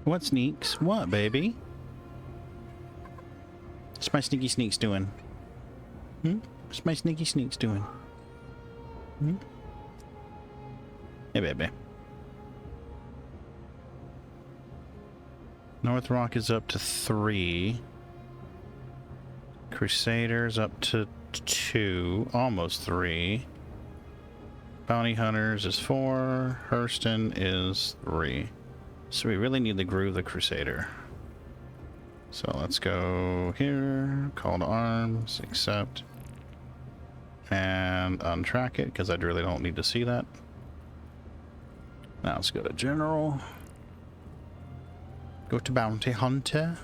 What sneaks? What, baby? What's my sneaky sneaks doing? Hmm? What's my sneaky sneaks doing? Hmm? Hey, baby. North Rock is up to 3. Crusaders up to 2. Almost 3. Bounty Hunters is 4. Hurston is 3. So we really need to groove the Crusader. So let's go here. Call to arms. Accept. And untrack it, because I really don't need to see that. Now let's go to General. Go to Bounty Hunter.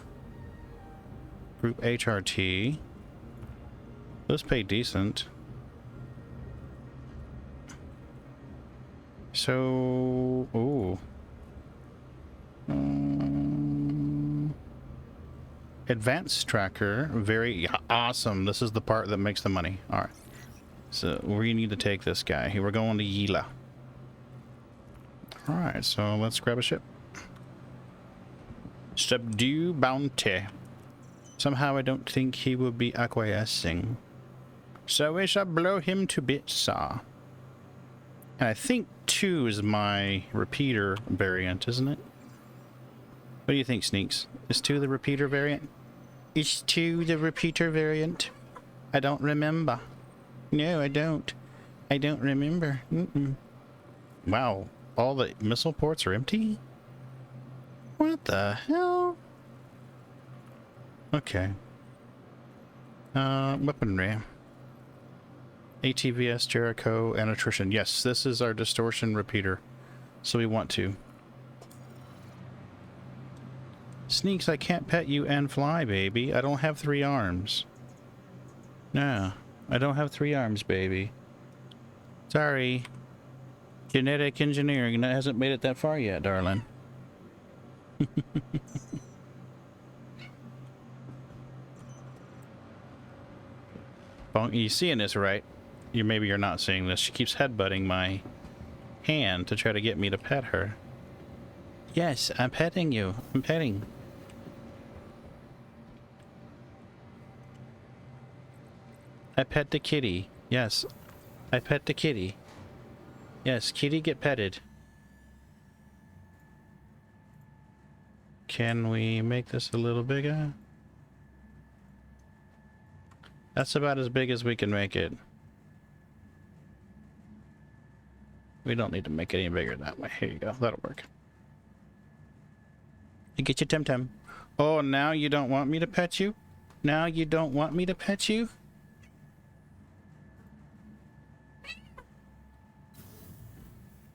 Group HRT. Those pay decent. So... ooh. Advanced Tracker. Very awesome. This is the part that makes the money. Alright. So we need to take this guy. Here we're going to Yila. Alright, so let's grab a ship. Subdue Bounty. Somehow I don't think he will be acquiescing. So we shall blow him to bits, And I think 2 is my repeater variant, isn't it? What do you think, Sneaks? Is 2 the repeater variant? Is 2 the repeater variant? I don't remember. No, I don't. I don't remember. Wow. All the missile ports are empty? What the hell? Okay. Weaponry. ATVS, Jericho, and attrition. Yes, this is our distortion repeater. So we want to. Sneaks, I can't pet you and fly, baby. I don't have 3 arms. No, I don't have 3 arms, baby. Sorry. Genetic engineering hasn't made it that far yet, darling. You seeing this, right? Maybe you're not seeing this. She keeps headbutting my hand to try to get me to pet her. Yes, I'm petting you. I'm petting. I pet the kitty. Yes, I pet the kitty. Yes, kitty get petted. Can we make this a little bigger? That's about as big as we can make it. We don't need to make it any bigger that way. Here you go. That'll work. You get your Temtem. Oh, now you don't want me to pet you? Now you don't want me to pet you?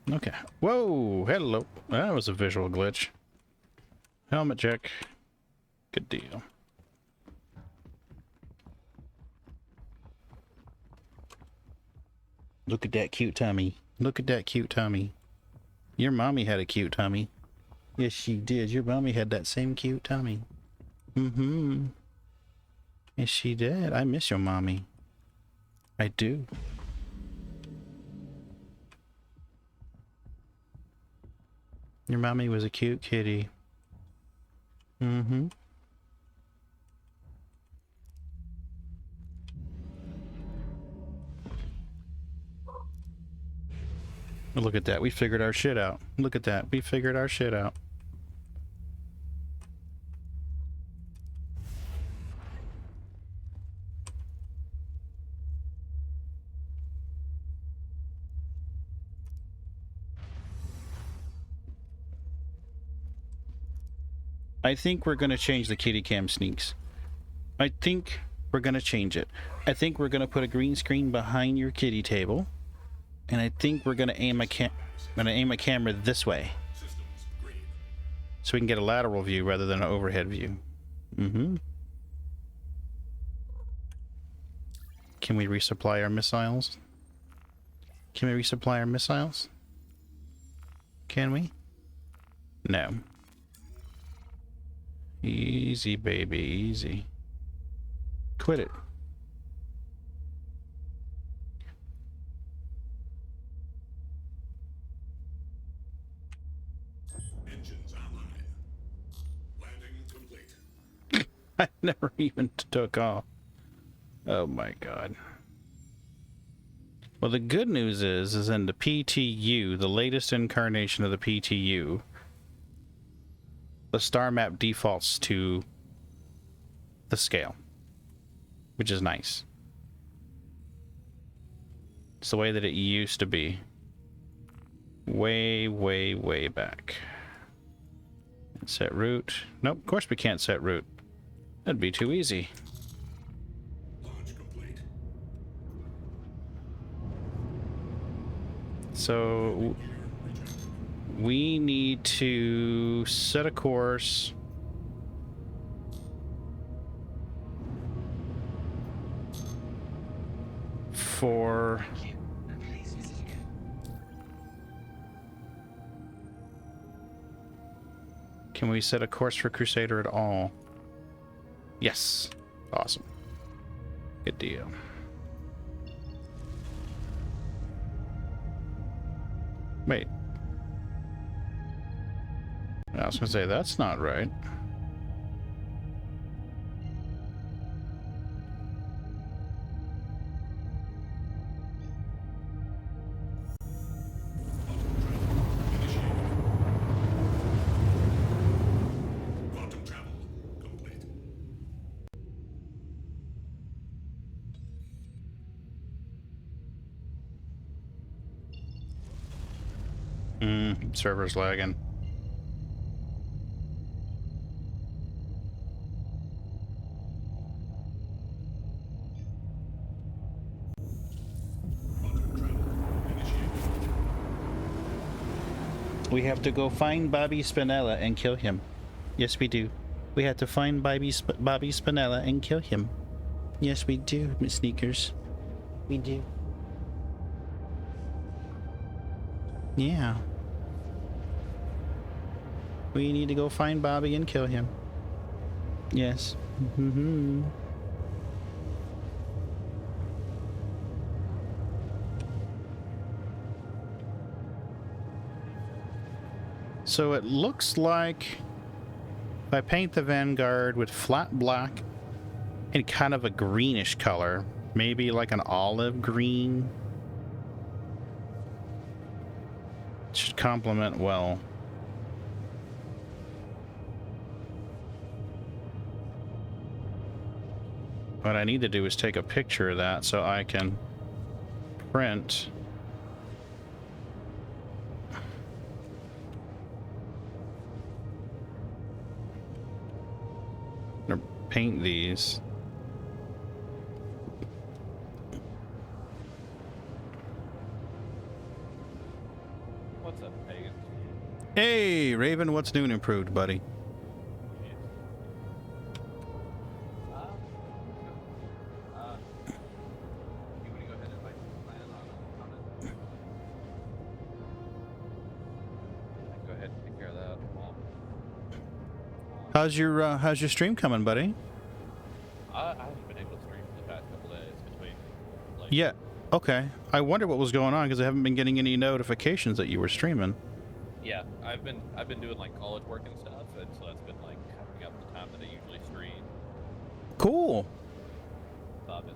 Okay. Whoa! Hello. That was a visual glitch. Helmet check. Good deal. Look at that cute tummy. Look at that cute tummy. Your mommy had a cute tummy. Yes, she did. Your mommy had that same cute tummy. Mm-hmm. Yes, she did. I miss your mommy. I do. Your mommy was a cute kitty. Mm-hmm. Look at that. We figured our shit out. Look at that. We figured our shit out. I think we're going to change the kitty cam Sneaks. I think we're going to change it. I think we're going to put a green screen behind your kitty table. And I think we're going to aim a camera this way. So we can get a lateral view rather than an overhead view. Mm-hmm. Can we resupply our missiles? Can we resupply our missiles? Can we? No. Easy, baby, easy. Quit it. Engines online. I never even took off. Oh my god. Well, the good news is in the PTU, the latest incarnation of the PTU, the star map defaults to the scale, which is nice. It's the way that it used to be. Way, way, way back. Set route. Nope, of course we can't set route. That'd be too easy. Launch complete. So we need to set a course for Can we set a course for Crusader at all? Yes. Awesome. Good deal. Wait. I was gonna say, that's not right. Quantum travel complete. Server's lagging. We have to go find Bobby Spinella and kill him. Yes, we do. We have to find Bobby Spinella and kill him. Yes, we do, Miss Sneakers. We do. Yeah. We need to go find Bobby and kill him. Yes. Mm-hmm. So it looks like if I paint the Vanguard with flat black and kind of a greenish color, maybe like an olive green, it should complement well. What I need to do is take a picture of that so I can print or paint these. What's up, Pagan? Hey, Raven, what's new and improved, buddy? You want to go ahead and like plan on it? I can go ahead and take care of that. Well, How's your stream coming, buddy? I haven't been able to stream for the past couple days between. Like, Yeah. Okay. I wonder what was going on because I haven't been getting any notifications that you were streaming. Yeah, I've been doing like college work and stuff, and so that's been like covering up the time that I usually stream. Cool. So I've been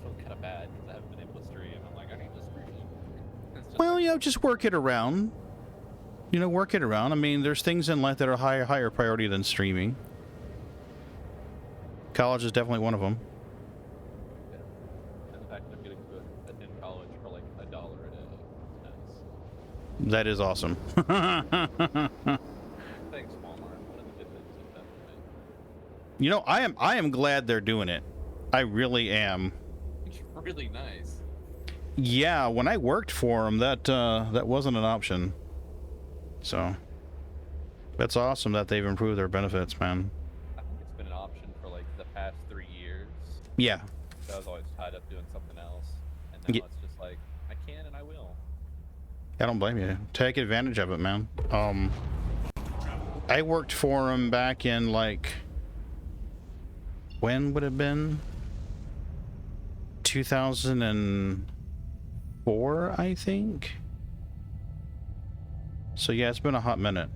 feeling kind of bad because I haven't been able to stream. I'm like, I need to stream. It's just Well, like, you know, just work it around. You know, work it around. I mean, there's things in life that are higher priority than streaming. College is definitely one of them. yeah. And the fact that I'm getting to attend college for like $1 a day is nice. That is awesome. Thanks, Walmart. One of the benefits of that for me. You know, I am glad they're doing it. I really am. It's really nice. Yeah, when I worked for them, that wasn't an option. So that's awesome that they've improved their benefits, man. I think it's been an option for like the past 3 years. Yeah. So I was always tied up doing something else, and now Ye- it's just like I can and I will. I don't blame you. Take advantage of it, man. I worked for them back in like, when would it have been? 2004, I think. So yeah, it's been a hot minute.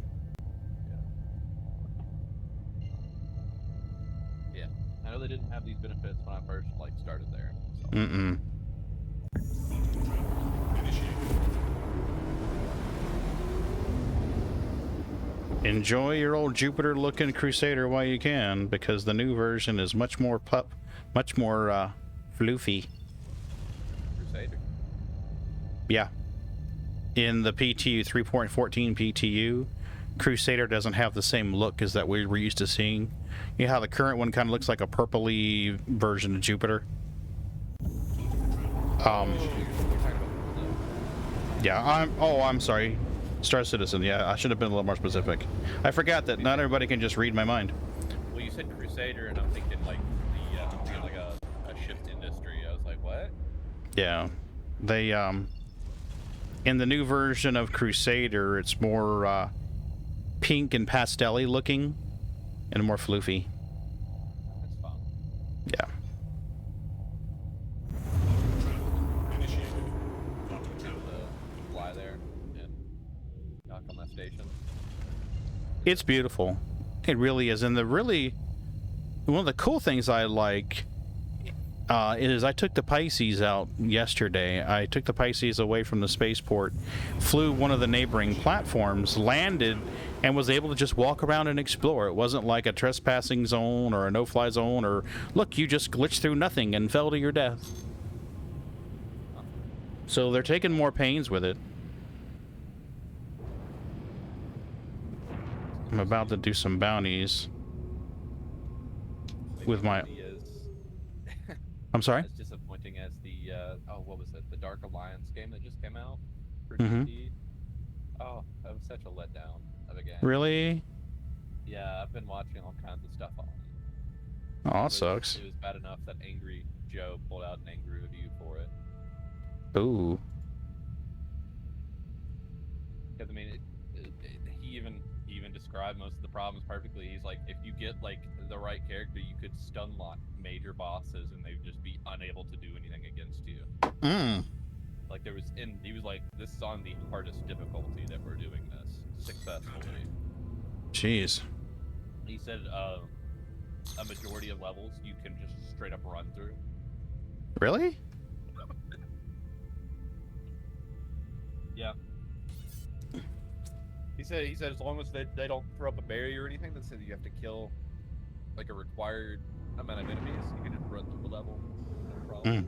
I know they didn't have these benefits when I first like started there. So. Mm-mm. Enjoy your old Jupiter-looking Crusader while you can, because the new version is much more floofy. Crusader. Yeah. In the PTU 3.14 PTU, Crusader doesn't have the same look as that we're used to seeing. You know how the current one kind of looks like a purpley version of Jupiter? Yeah, I'm sorry. Star Citizen, yeah, I should have been a little more specific. I forgot that not everybody can just read my mind. Well, you said Crusader, and I'm thinking like a shift industry. I was like, what? Yeah. They, in the new version of Crusader, it's more, pink and pastel-y looking, and more floofy. That's fun. Yeah. Fly there and knock on that station. It's beautiful. It really is. And one of the cool things I like is I took the Pisces out yesterday. I took the Pisces away from the spaceport, flew one of the neighboring platforms, landed, and was able to just walk around and explore. It wasn't like a trespassing zone or a no-fly zone or, look, you just glitched through nothing and fell to your death. So they're taking more pains with it. I'm about to do some bounties with my... I'm sorry? As disappointing as the, what was it? The Dark Alliance game that just came out for Mhm. D&D. Oh, that was such a letdown of a game. Really? Yeah, I've been watching all kinds of stuff on it. Oh, that sucks. It was bad enough that Angry Joe pulled out an angry review for it. Ooh. Because, I mean, he even described most of the problems perfectly. He's like, if you get, like, the right character, you could stun lock major bosses and they'd just be unable to do anything against you. Like, he was like, this is on the hardest difficulty that we're doing this successfully. Jeez. He said, a majority of levels you can just straight up run through. Really? Yeah. He said as long as they don't throw up a barrier or anything that says you have to kill like a required amount of enemies, you can just run through the level. No problem.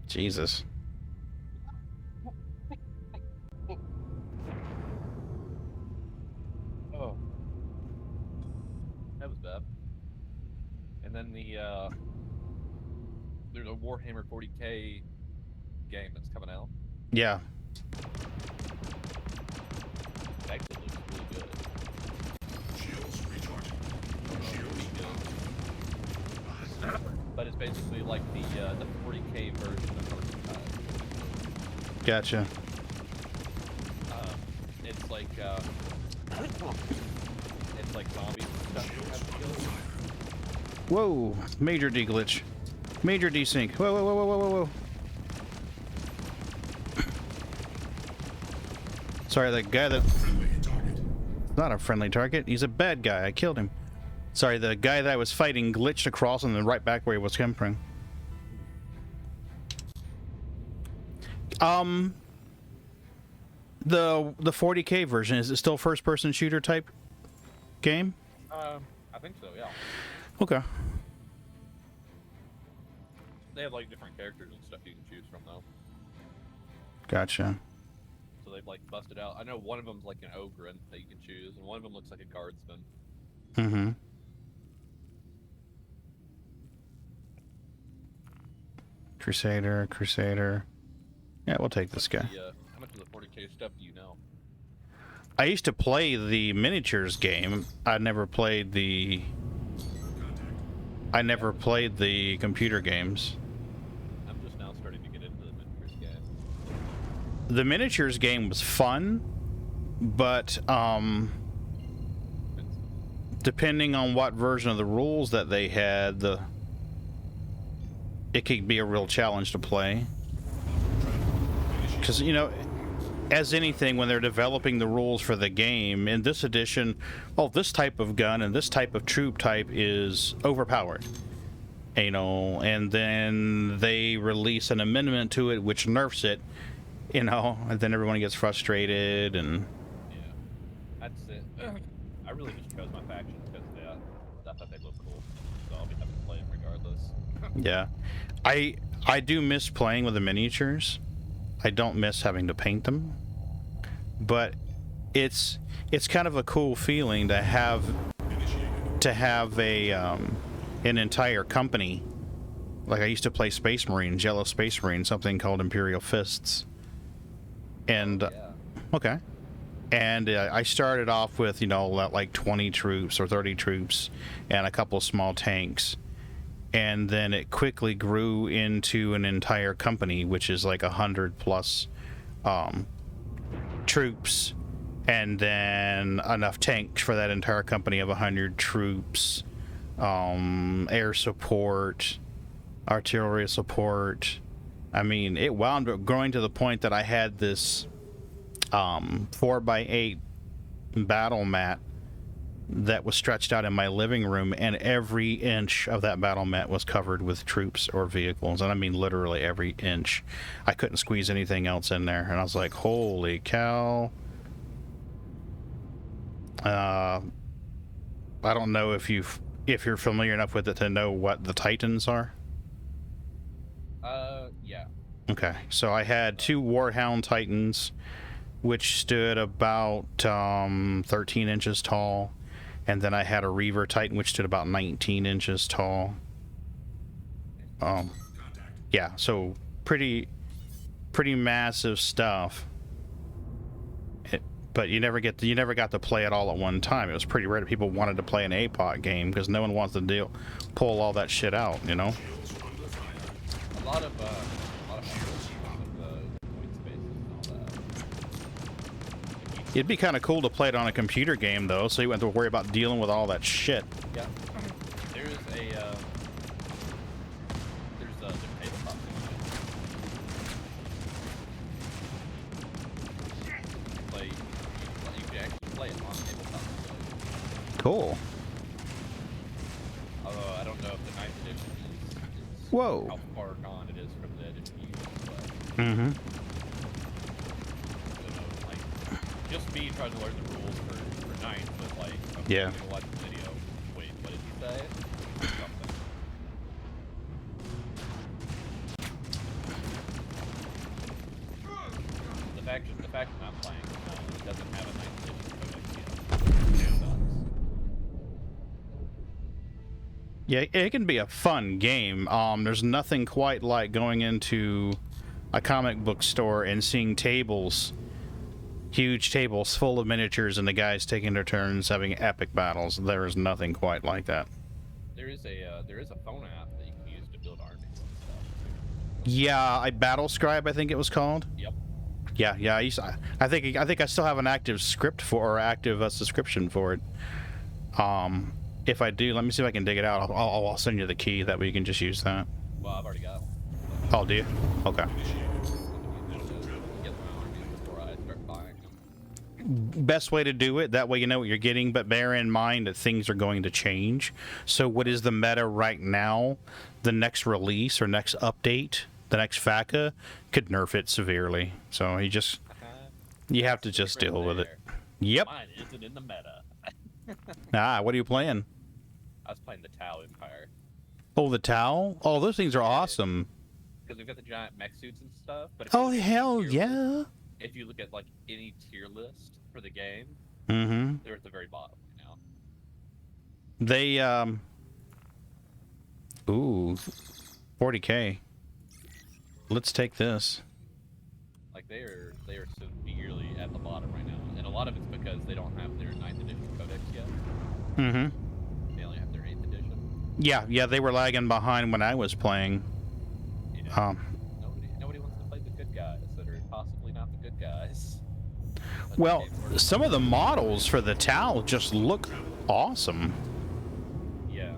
Jesus. Oh. That was bad. And then there's a Warhammer 40k game that's coming out. Yeah. It actually looks really good. Shields recharging. But it's basically like the 40k version of Archetype. Gotcha. It's like zombies and stuff you have to kill. Whoa. Major deglitch. Major desync. Whoa, whoa, whoa, whoa, whoa, whoa. Sorry, the guy that... Not a friendly target. He's a bad guy. I killed him. Sorry, the guy that I was fighting glitched across and then right back where he was coming from. The 40k version, is it still first-person shooter type game? I think so, yeah. Okay. They have like different characters and stuff you can choose from though. Gotcha. So they've like busted out. I know one of them's like an ogre that you can choose, and one of them looks like a guardsman. Mm-hmm. Crusader. Yeah, we'll take this guy. How much of the 40k stuff do you know? I used to play the miniatures game. I never played the computer games. I'm just now starting to get into the miniatures game. The miniatures game was fun, but depending on what version of the rules that they had, it could be a real challenge to play. Because, you know, as anything, when they're developing the rules for the game, in this edition, oh, this type of gun and this type of troop type is overpowered. You know, and then they release an amendment to it which nerfs it, you know, and then everyone gets frustrated and... Yeah, that's it. I really just chose my faction because I thought they looked cool, so I'll be having to play them regardless. Yeah. I do miss playing with the miniatures. I don't miss having to paint them. But it's kind of a cool feeling to have a an entire company. Like I used to play Space Marines, Yellow Space Marines, something called Imperial Fists. And Yeah. okay. And I started off with, you know, like 20 troops or 30 troops and a couple of small tanks. And then it quickly grew into an entire company, which is like 100 plus troops, and then enough tanks for that entire company of 100 troops, air support, artillery support. I mean, it wound up growing to the point that I had this 4x8 battle mat that was stretched out in my living room, and every inch of that battle mat was covered with troops or vehicles, and I mean literally every inch. I couldn't squeeze anything else in there, and I was like, holy cow. I don't know if you're familiar enough with it to know what the Titans are. Yeah. Okay, so I had 2 Warhound Titans, which stood about 13 inches tall. And then I had a Reaver Titan, which stood about 19 inches tall. Yeah, so pretty massive stuff. But you never got to play it all at one time. It was pretty rare that people wanted to play an APOC game because no one wants to pull all that shit out, you know. A lot of the point spaces and all that. It'd be kind of cool to play it on a computer game though, so you wouldn't have to worry about dealing with all that shit. Yeah. There's tabletop you can actually play it on tabletop. Cool. Although I don't know if the 9th edition is Whoa. how far gone it is from the edition you use, but Mm-hmm. I don't know, like, just me trying to learn the rules for 9th, but like, I'm Yeah. gonna watch the video. Wait, what did he say? Something. The faction I'm playing doesn't have a 9th edition codex yet. It sucks. Yeah, it can be a fun game. There's nothing quite like going into a comic book store and seeing tables, huge tables full of miniatures, and the guys taking their turns having epic battles. There is nothing quite like that. There is a phone app that you can use to build armies and stuff. Yeah, Battle Scribe, I think it was called. Yep. Yeah. I think I still have an active script or active subscription for it. If I do, let me see if I can dig it out. I'll send you the key. That way you can just use that. Well, I've already got one. Oh, do you? Okay. Get my armies before I start buying them. Best way to do it. That way you know what you're getting, but bear in mind that things are going to change. So what is the meta right now? The next release or next update, the next FACA, could nerf it severely. So you have to just deal with it. Yep. Mine isn't in the meta. What are you playing? I was playing the Tau Empire. Oh, the Tau? Oh, those things are awesome. Because we've got the giant mech suits and stuff. But if you Oh, look at hell tier yeah. list- If you look at like any tier list for the game, Mm-hmm. they're at the very bottom right now. They, ooh, 40K. Let's take this. Like they are severely at the bottom right now, and a lot of it's because they don't have their 9th edition codex yet. Mm-hmm. They only have their 8th edition. Yeah, they were lagging behind when I was playing. Yeah. Nobody wants to play the good guys that are possibly not the good guys. But Well, the game's some of the models for the Tau just look awesome. yeah.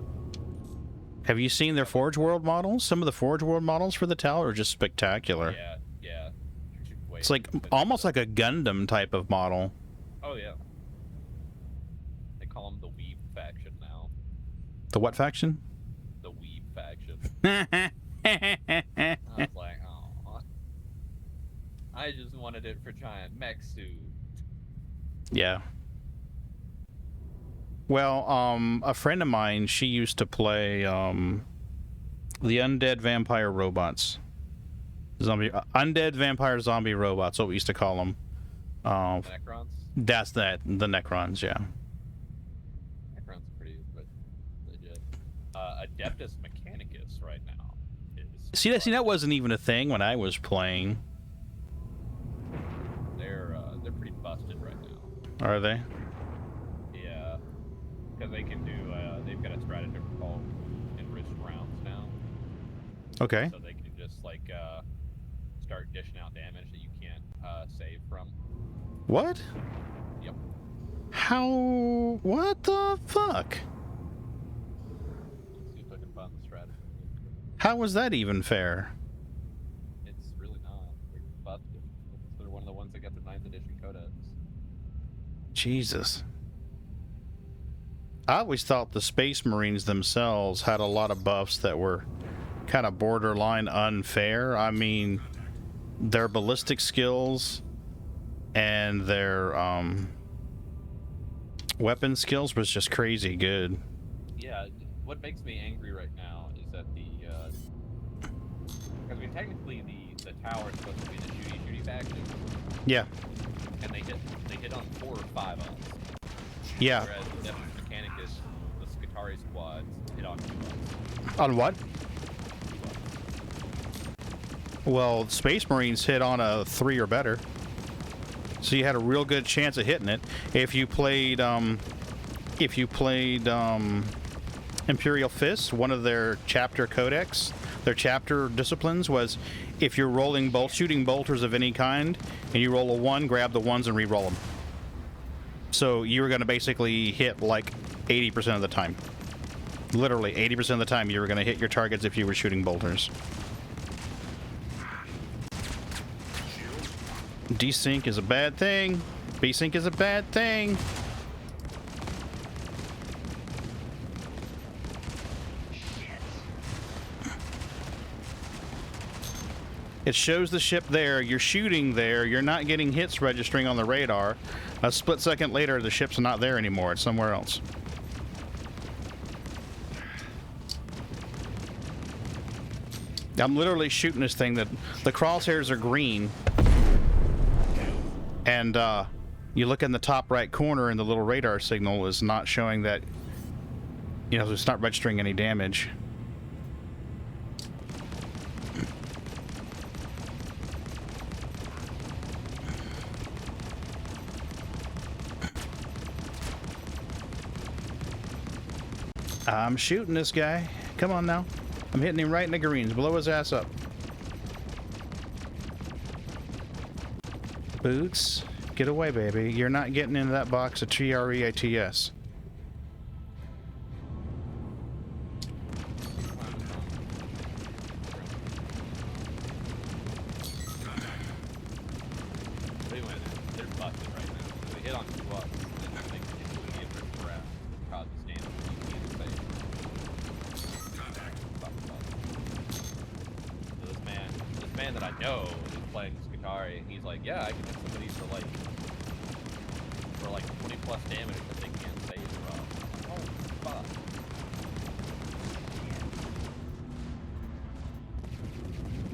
Have you seen their Forge World models? Some of the Forge World models for the Tau are just spectacular. Yeah. They're way It's like almost like a Gundam type of model. Oh yeah. They call them the Weeb faction now. The what faction? The Weeb faction. I was like, oh. I just wanted it for giant mech suit. Yeah. Well, a friend of mine, she used to play the undead vampire robots. Undead vampire zombie robots, what we used to call them. Necrons? That's the Necrons, yeah. Necrons are pretty legit. Adeptus Mechanicus right now is... See, that wasn't even a thing when I was playing. They're pretty busted right now. Are they? Yeah. Because they can do, they've got a stratagem called Enriched Rounds now. Okay. So they can just, like, start dishing out damage that you can't save from. What? Yep. How? What the fuck? Let's see if I can find the stratagem. How was that even fair? It's really not. They're busted. They're one of the ones that got the 9th edition codex. Jesus. I always thought the Space Marines themselves had a lot of buffs that were kind of borderline unfair. I mean, their ballistic skills and their weapon skills was just crazy good. Yeah, what makes me angry right now is that because I mean technically the tower is supposed to be the shooty faction. Yeah. And they hit on 4 or 5 of us. Yeah. Whereas the Adeptus Mechanicus, the Scutari squads hit on 2 of us. On what? Well, Space Marines hit on a 3 or better. So you had a real good chance of hitting it. If you played Imperial Fist, one of their chapter codex, their chapter disciplines was if you're rolling shooting bolters of any kind, and you roll a 1, grab the 1s and re-roll them. So you were going to basically hit like 80% of the time. Literally 80% of the time you were going to hit your targets if you were shooting bolters. Desync is a bad thing. B-sync is a bad thing. It shows the ship there, you're shooting there, you're not getting hits registering on the radar. A split second later, the ship's not there anymore, it's somewhere else. I'm literally shooting this thing that the crosshairs are green. And you look in the top right corner and the little radar signal is not showing that, you know, it's not registering any damage. I'm shooting this guy. Come on now. I'm hitting him right in the greens. Blow his ass up. Boots, get away, baby. You're not getting into that box of TREATS. They're busted right now. They hit on 2 of us, and I think it's going to be a bit crap. Cause the stand so this man that I know is playing Scutari, and he's like, yeah, I can hit somebody for like 20 plus damage that they can't save from. Oh fuck.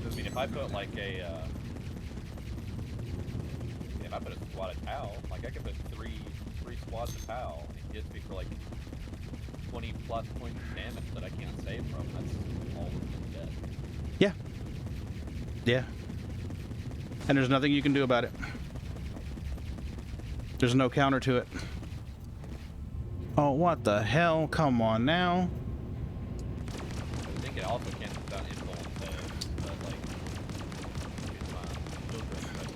I mean, if I put like if I put a squad of POW, like I could put three squads of POW, and it gets me for like 20 plus points of damage that I can't save from. That's all of them dead. Yeah. Yeah. And there's nothing you can do about it. There's no counter to it. Oh, what the hell? Come on now. I think it also cancels out influence saves, but like, here's my filter right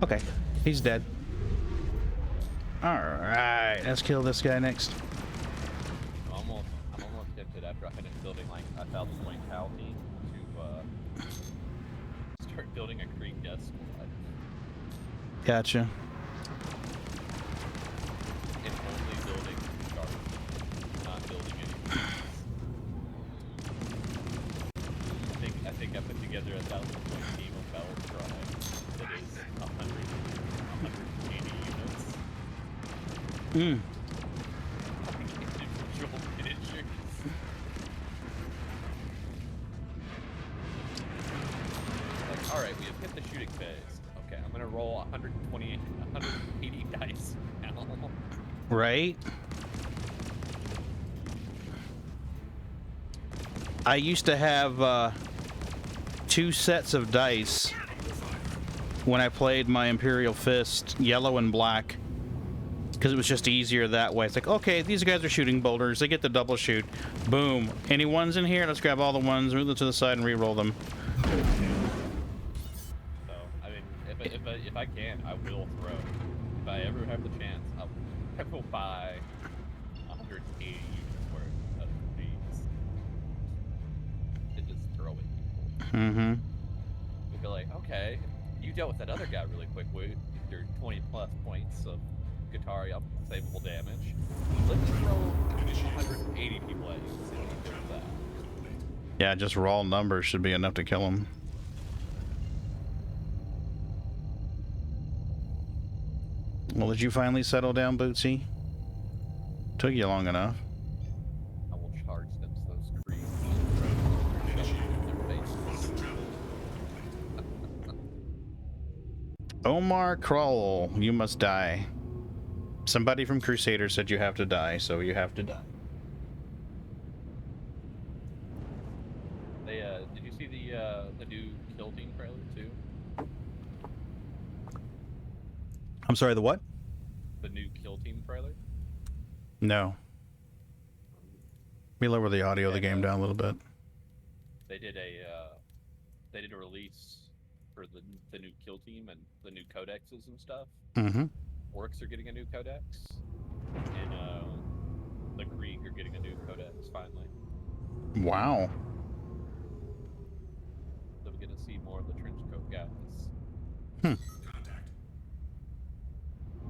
there. Okay, he's dead. Alright, let's kill this guy next. I'm almost tempted after I finish 1,000 point Cal team to start building a Krieg death squad. Gotcha. And only building guards, not building anything else. I think I put together 1,000 point team of Battle Cry that is 180 units. Mm. Individual miniatures. Like, alright, we have hit the shooting phase. Okay, I'm gonna roll 180 dice now. Right? I used to have 2 sets of dice when I played my Imperial Fist, yellow and black, because it was just easier that way. It's like, okay, these guys are shooting boulders. They get the double shoot. Boom. Any ones in here? Let's grab all the ones, move them to the side, and re-roll them. So, I mean, if I can, I will throw. If I ever have the chance, I will buy 180 units worth of these. And just throw it. Mm-hmm. We'll be like, okay, you dealt with that other guy really quick with your 20 plus points of Guitari unsavable damage. Let's throw 180 people at you and see what you do with that. Yeah, just raw numbers should be enough to kill them. Well, did you finally settle down, Bootsy? Took you long enough. I will charge them to those creeps. Their faces. Omar Kroll, you must die. Somebody from Crusader said you have to die, so you have to die. They did you see the new Kill Team trailer too? I'm sorry, the what? The new Kill Team trailer? No. We lower the audio of the game down a little bit. They did a release for the new Kill Team and the new codexes and stuff. Mm-hmm. Orcs are getting a new codex, and the Krieg are getting a new codex finally. Wow. So we're gonna see more of the trench coat guys. Hmm. Contact.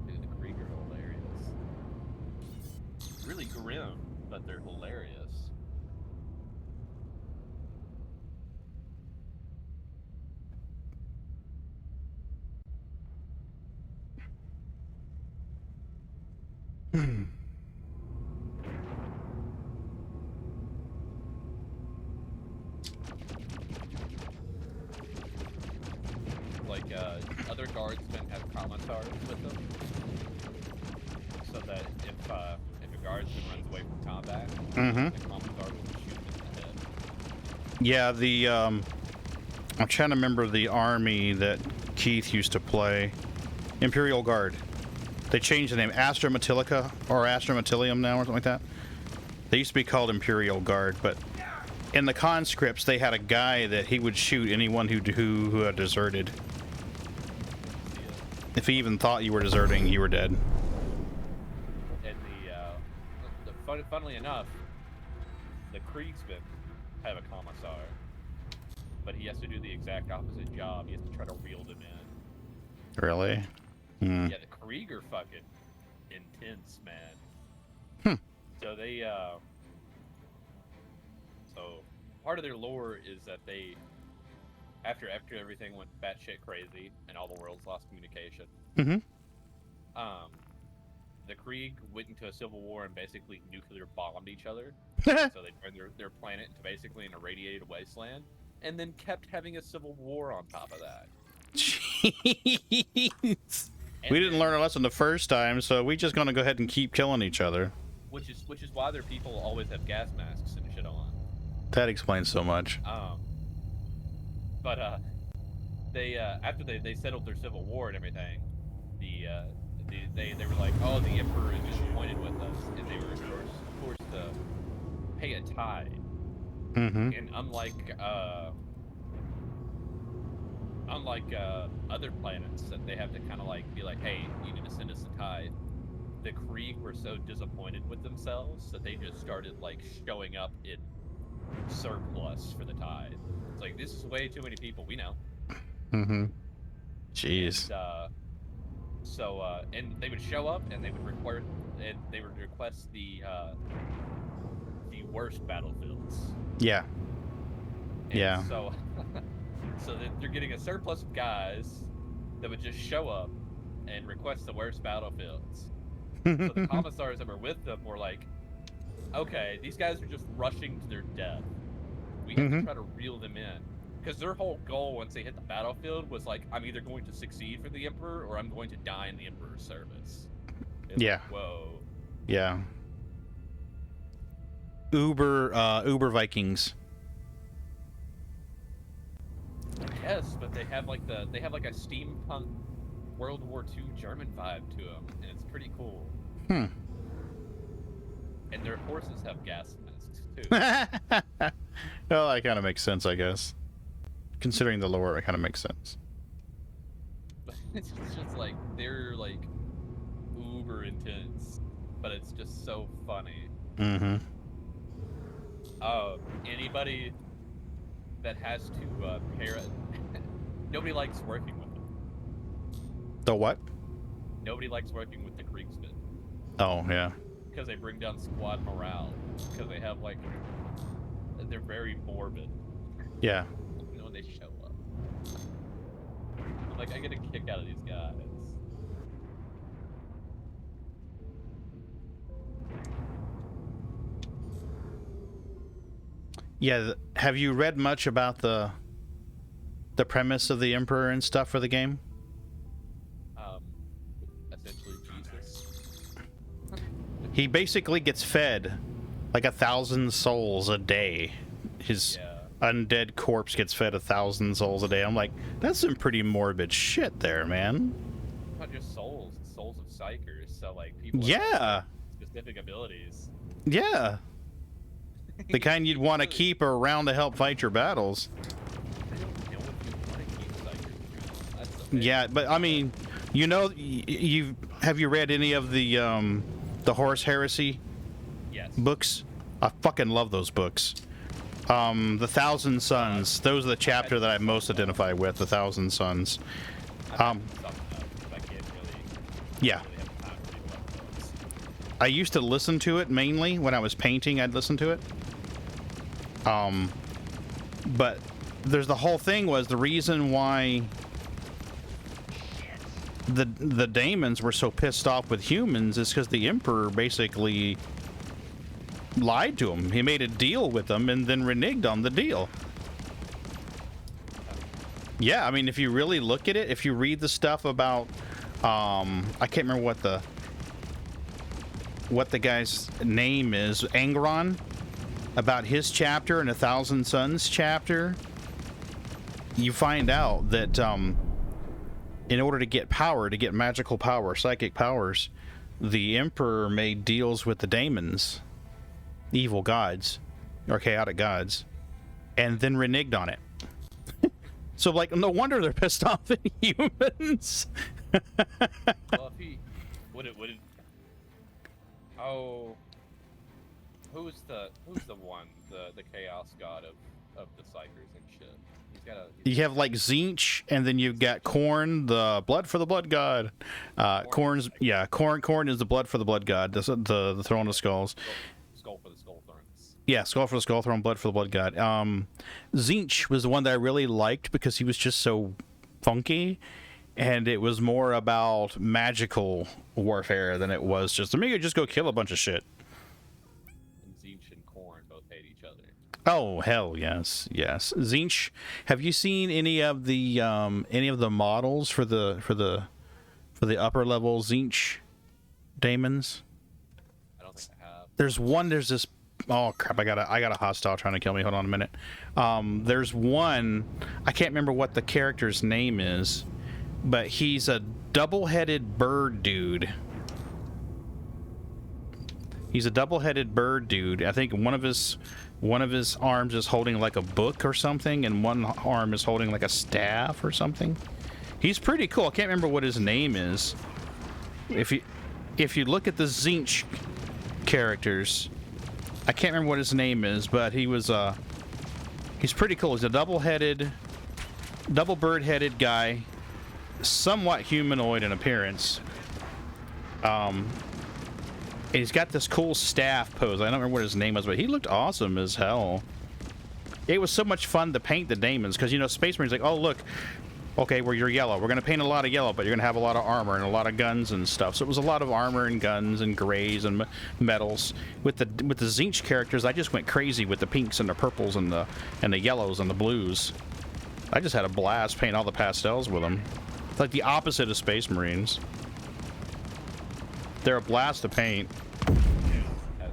Dude, the Krieg are hilarious. Really grim, but they're hilarious. Hmm. Like, other guardsmen have commissars with them, so that if a guardsman runs away from combat, Mm-hmm. the commissar will shoot him in the head. Yeah, I'm trying to remember the army that Keith used to play. Imperial Guard. They changed the name. Astra Metilica or Astra Metilium now or something like that. They used to be called Imperial Guard, but in the conscripts they had a guy that he would shoot anyone who had deserted. If he even thought you were deserting, you were dead. And funnily enough, the Kriegsmen have a commissar, but he has to do the exact opposite job. He has to try to reel them in. Really? Hmm. Yeah, the Krieg are fucking intense, man. Hmm. So they, so part of their lore is that they, after everything went batshit crazy and all the worlds lost communication, Mm-hmm. the Krieg went into a civil war and basically nuclear bombed each other. So they turned their planet into basically an irradiated wasteland, and then kept having a civil war on top of that. Jeez. And We didn't learn a lesson the first time, so we just gonna go ahead and keep killing each other. which is why their people always have gas masks and shit on. That explains so much. But they after they settled their civil war and everything, they were like, oh, the emperor is disappointed with us, and they were forced to pay a tithe. Mm-hmm. And unlike other planets that they have to kind of like be like, hey, you need to send us a tithe, the Krieg were so disappointed with themselves that they just started like showing up in surplus for the tide. It's like, this is way too many people. We know. Mm-hmm. Jeez. And, and they would show up and they would request the worst battlefields. Yeah. And yeah. So they're getting a surplus of guys that would just show up and request the worst battlefields. So the commissars that were with them were like, okay, these guys are just rushing to their death. We have to try to reel them in. Because their whole goal once they hit the battlefield was like, I'm either going to succeed for the Emperor or I'm going to die in the Emperor's service. Yeah. Like, whoa. Yeah. Uber Vikings. Yes, but they have like a steampunk World War II German vibe to them, and it's pretty cool. And their horses have gas masks too. Well, that kind of makes sense, I guess. Considering the lore, it kind of makes sense. It's just like, they're like uber intense, but it's just so funny. Anybody that has to pair it, nobody likes working with them. The what? Nobody likes working with the Kriegsmen. Oh, yeah. Because they bring down squad morale. Because they have like, they're very morbid. Yeah. When they show up. Like, I get a kick out of these guys. Yeah, have you read much about the premise of the Emperor and stuff for the game? Essentially Jesus. He basically gets fed like 1,000 souls a day. His undead corpse gets fed 1,000 souls a day. I'm like, that's some pretty morbid shit there, man. Not just souls, it's souls of psychers. So like people Yeah. with specific abilities. Yeah. The kind you'd want to keep around to help fight your battles. I don't know if you want to keep psychers around. That's the thing. Yeah, but I mean, you know, have you read any of the Horus Heresy Yes. books? I fucking love those books. The Thousand Sons. Those are the chapter that I most identify with. The Thousand Sons. I can't really Yeah. have time to do one of those. I used to listen to it mainly when I was painting. I'd listen to it. But there's the whole thing was the reason why the daemons were so pissed off with humans is because the Emperor basically lied to them. He made a deal with them and then reneged on the deal. Yeah, I mean, if you really look at it, if you read the stuff about, I can't remember what the guy's name is, Angron, about his chapter and 1,000 Suns chapter, you find out that in order to get power, to get magical power, psychic powers, the Emperor made deals with the daemons, evil gods, or chaotic gods, and then reneged on it. So, like, no wonder they're pissed off at humans. Well, if he would it oh, who's the one, the chaos god of the psychers and shit? He's got a You have like Tzeentch, and then you've got Khorne, the blood for the blood god. Khorne is the blood for the blood god. The throne of skulls. skull for the skull thrones. Yeah, skull for the skull throne, blood for the blood god. Tzeentch was the one that I really liked because he was just so funky, and it was more about magical warfare than it was just, let me just go kill a bunch of shit. And Tzeentch and Khorne both hate each other. Oh hell yes, yes. Tzeentch, have you seen any of the models for the upper level Tzeentch daemons? I don't think I have. There's this, oh crap, I got a hostile trying to kill me. Hold on a minute. There's one, I can't remember what the character's name is, but he's a double-headed bird dude. He's a double-headed bird dude. I think one of his arms is holding like a book or something, and one arm is holding like a staff or something. He's pretty cool. I can't remember what his name is. If you look at the Tzeentch characters, I can't remember what his name is, but he was he's pretty cool. He's a double bird-headed guy, somewhat humanoid in appearance. And he's got this cool staff pose. I don't remember what his name was, but he looked awesome as hell. It was so much fun to paint the daemons, because, you know, Space Marine's like, oh, look, okay, well, you're yellow. We're going to paint a lot of yellow, but you're going to have a lot of armor and a lot of guns and stuff. So it was a lot of armor and guns and grays and metals. With the Tzeentch characters, I just went crazy with the pinks and the purples and the yellows and the blues. I just had a blast painting all the pastels with them. It's like the opposite of Space Marines. They're a blast to paint. As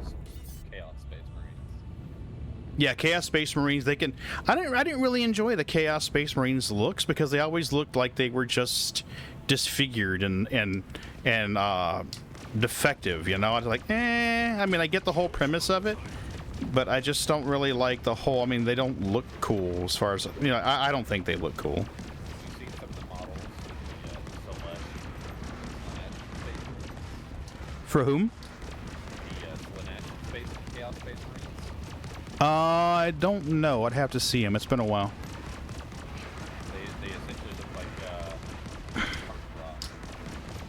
Chaos Space Marines. Yeah, Chaos Space Marines, they can... I didn't really enjoy the Chaos Space Marines looks, because they always looked like they were just disfigured and defective, you know? I was like, I mean, I get the whole premise of it, but I just don't really like the whole... I mean, they don't look cool as far as... You know, I don't think they look cool. You've seen some of the models of the For whom? Slanesh Chaos Space Marines. I don't know. I'd have to see him. It's been a while. They essentially look like rock.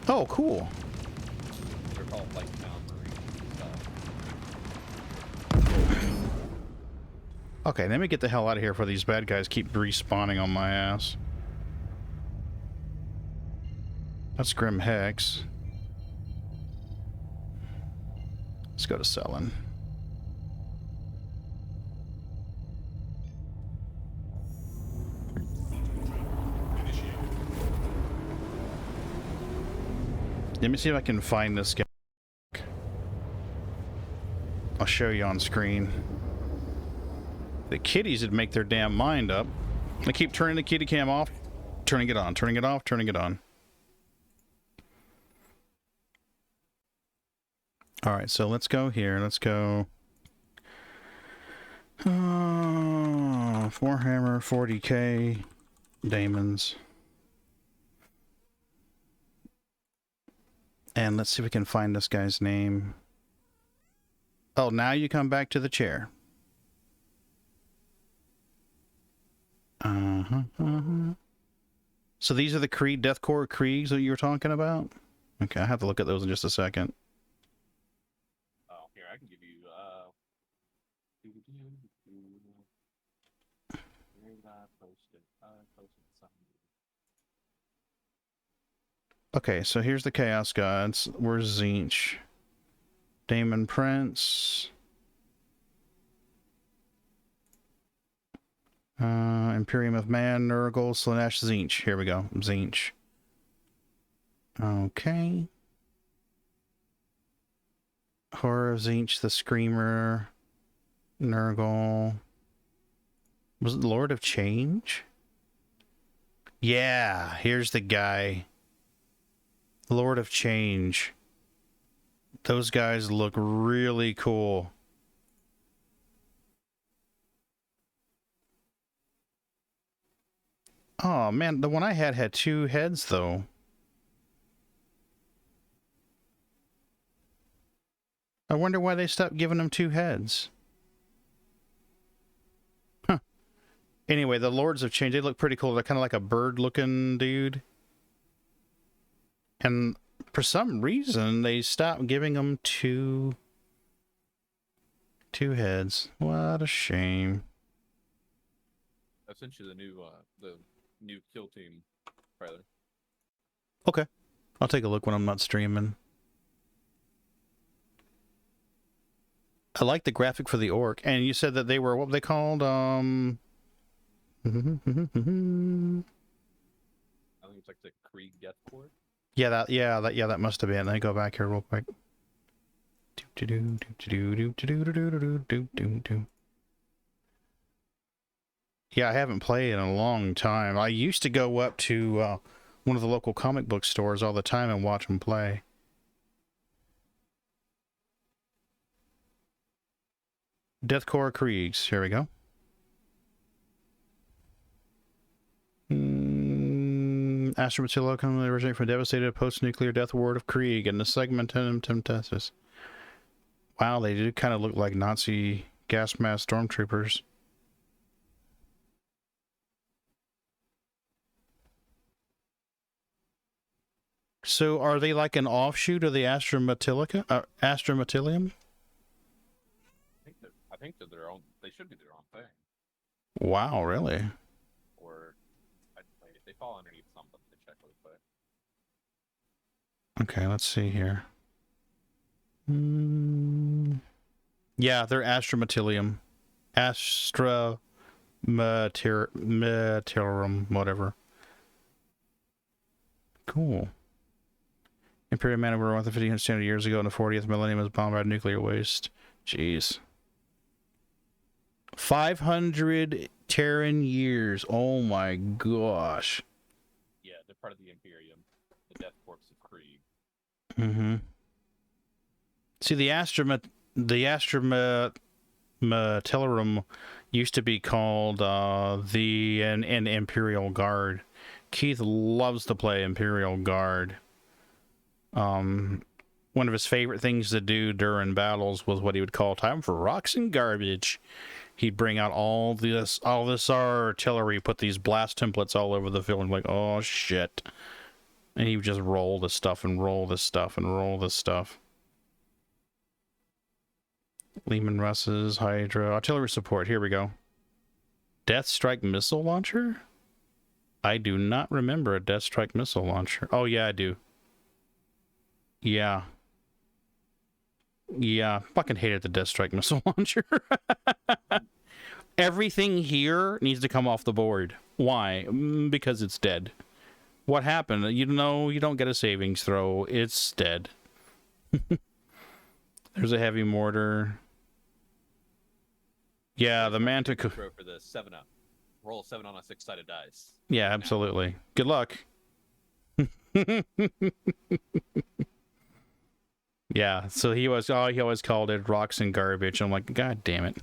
Oh, cool. They're called like Town Marines and stuff. Okay, let me get the hell out of here before these bad guys keep respawning on my ass. That's Grim Hex. Let's go to selling. Let me see if I can find this guy. I'll show you on screen. The kitties would make their damn mind up. I keep turning the kitty cam off, turning it on, turning it off, turning it on. Alright, so let's go here. Let's go... Warhammer 40k Daemons. And let's see if we can find this guy's name. Oh, now you come back to the chair. So these are the Deathcore Kriegs that you were talking about? Okay, I have to look at those in just a second. Oh, here, I can give you, where did I post it? I posted something. Okay, so here's the Chaos Gods. Where's Tzeentch? Daemon Prince. Imperium of Man, Nurgle, Slanesh, Tzeentch. Here we go. Tzeentch. Okay. Horror of Tzeentch, the Screamer, Nurgle. Was it Lord of Change? Yeah, here's the guy. Lord of Change. Those guys look really cool. Oh man, the one I had 2 heads though. I wonder why they stopped giving them 2 heads. Huh. Anyway, the Lords of Change, they look pretty cool. They're kind of like a bird-looking dude. And for some reason, they stopped giving them 2 heads. What a shame. Essentially, the new Kill Team trailer. Okay. I'll take a look when I'm not streaming. I like the graphic for the orc. And you said that they were, what were they called? I think it's like the Krieg Deathcore. Yeah, that must have been. Let me go back here real quick. Yeah, I haven't played in a long time. I used to go up to one of the local comic book stores all the time and watch them play. Deathcore Kriegs. Here we go. Astromatilla commonly originate from devastated post-nuclear death ward of Krieg and the segmentum tempestus. Wow, they do kind of look like Nazi gas mask stormtroopers. So are they like an offshoot of the Astrometilica? Astrometilium? I think they're their own. They should be their own thing. Wow, really? Or they fall underneath something to check really quick. Okay, let's see here. Yeah, they're Astrometilium. Astrometilium, whatever. Cool. Imperial man over 1,500 years ago in the 40th millennium was bombed by nuclear waste. Jeez. 500 Terran years. Oh my gosh. Yeah, they're part of the Imperium, the Death Corps of Krieg. Mm-hmm. See, the Astrometilium used to be called an Imperial Guard. Keith loves to play Imperial Guard. One of his favorite things to do during battles was what he would call time for rocks and garbage. He'd bring out all this artillery, put these blast templates all over the field, and like, oh shit. And he would just roll this stuff and roll this stuff and roll this stuff. Lehman Russ's Hydra. Artillery support, here we go. Death Strike missile launcher? I do not remember a Death Strike missile launcher. Oh yeah, I do. Yeah. Yeah, fucking hated the Death Strike missile launcher. Everything here needs to come off the board. Why? Because it's dead. What happened? You know, you don't get a savings throw. It's dead. There's a heavy mortar. Yeah, the Manta... Throw for the 7-up. Roll 7 on a 6-sided dice. Yeah, absolutely. Good luck. Yeah, so he always called it rocks and garbage. I'm like, God damn it.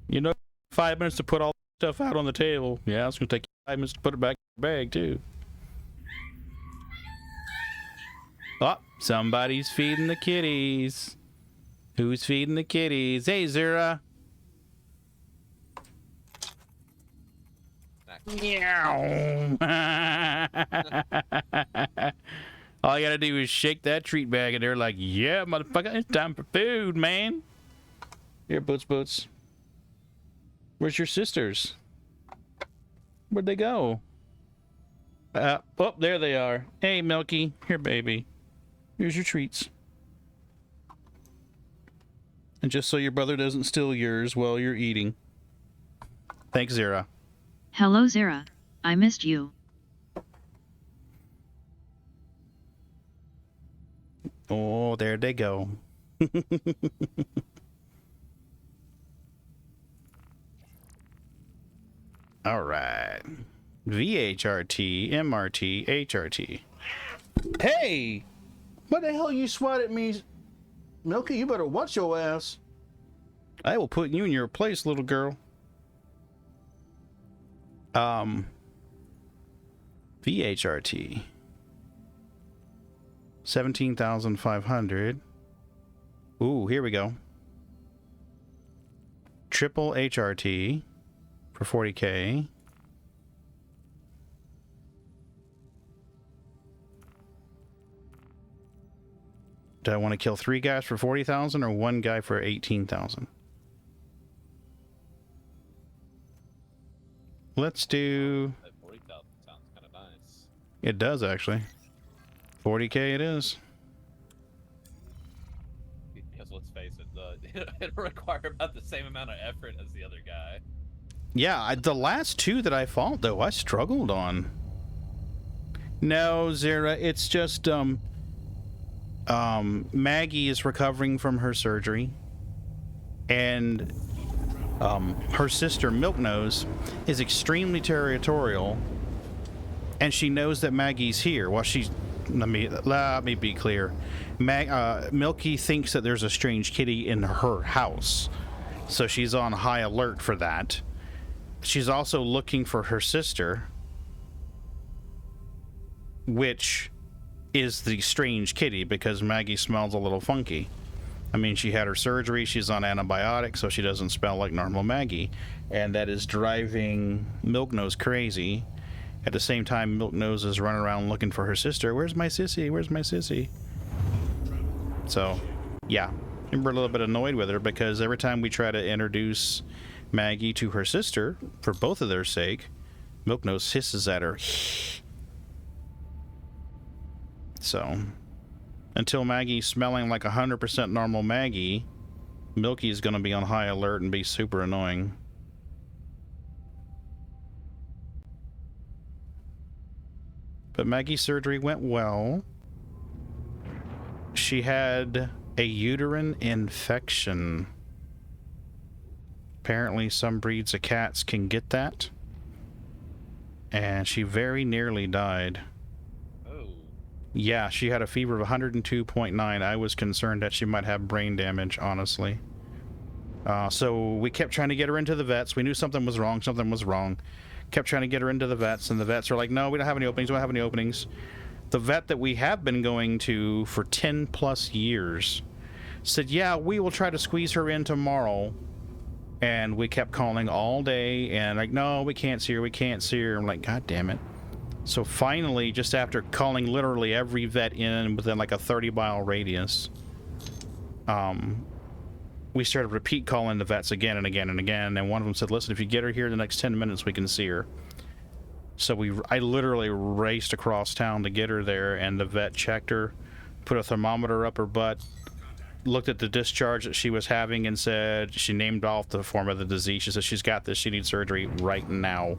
You know, 5 minutes to put all the stuff out on the table. Yeah, it's going to take 5 minutes to put it back in the bag, too. Oh, somebody's feeding the kitties. Who's feeding the kitties? Hey, Zura. Meow. All you gotta do is shake that treat bag and they're like, yeah, motherfucker, it's time for food, man. Here, Boots. Where's your sisters? Where'd they go? Oh, there they are. Hey, Milky. Here, baby. Here's your treats. And just so your brother doesn't steal yours while you're eating. Thanks, Zara. Hello, Zara. I missed you. Oh, there they go. All right. VHRT, MRT, HRT. Hey! What the hell you swat at me? Milky, you better watch your ass. I will put you in your place, little girl. VHRT. 17,500. Ooh, here we go. Triple HRT for 40K. Do I want to kill 3 guys for 40,000 or 1 guy for 18,000? Let's do... 40,000 sounds kind of nice. It does, actually. 40K it is. Because let's face it, it'll require about the same amount of effort as the other guy. Yeah, the last 2 that I fought, though, I struggled on. No, Zara, it's just, Maggie is recovering from her surgery, and her sister Milknose is extremely territorial, and she knows that Maggie's here. Well, let me be clear. Milky thinks that there's a strange kitty in her house, so she's on high alert for that. She's also looking for her sister, which is the strange kitty, because Maggie smells a little funky. I mean, she had her surgery, she's on antibiotics, so she doesn't smell like normal Maggie. And that is driving Milknose crazy. At the same time, Milknose is running around looking for her sister. Where's my sissy? Where's my sissy? So, yeah. And we're a little bit annoyed with her, because every time we try to introduce Maggie to her sister, for both of their sake, Milknose hisses at her. So, until Maggie's smelling like 100% normal Maggie, Milky's going to be on high alert and be super annoying. But Maggie's surgery went well. She had a uterine infection. Apparently some breeds of cats can get that. And she very nearly died. Oh. Yeah, she had a fever of 102.9. I was concerned that she might have brain damage, honestly. So we kept trying to get her into the vets. We knew something was wrong. Kept trying to get her into the vets, and the vets are like, no, we don't have any openings. We don't have any openings. The vet that we have been going to for 10 plus years said, yeah, we will try to squeeze her in tomorrow. And we kept calling all day, and like, no, we can't see her. We can't see her. I'm like, God damn it. So finally, just after calling literally every vet in within like a 30-mile radius, we started repeat calling the vets again and again and again. And one of them said, listen, if you get her here in the next 10 minutes, we can see her. So I literally raced across town to get her there, and the vet checked her, put a thermometer up her butt, looked at the discharge that she was having, and said, she named off the form of the disease. She said, she's got this, she needs surgery right now.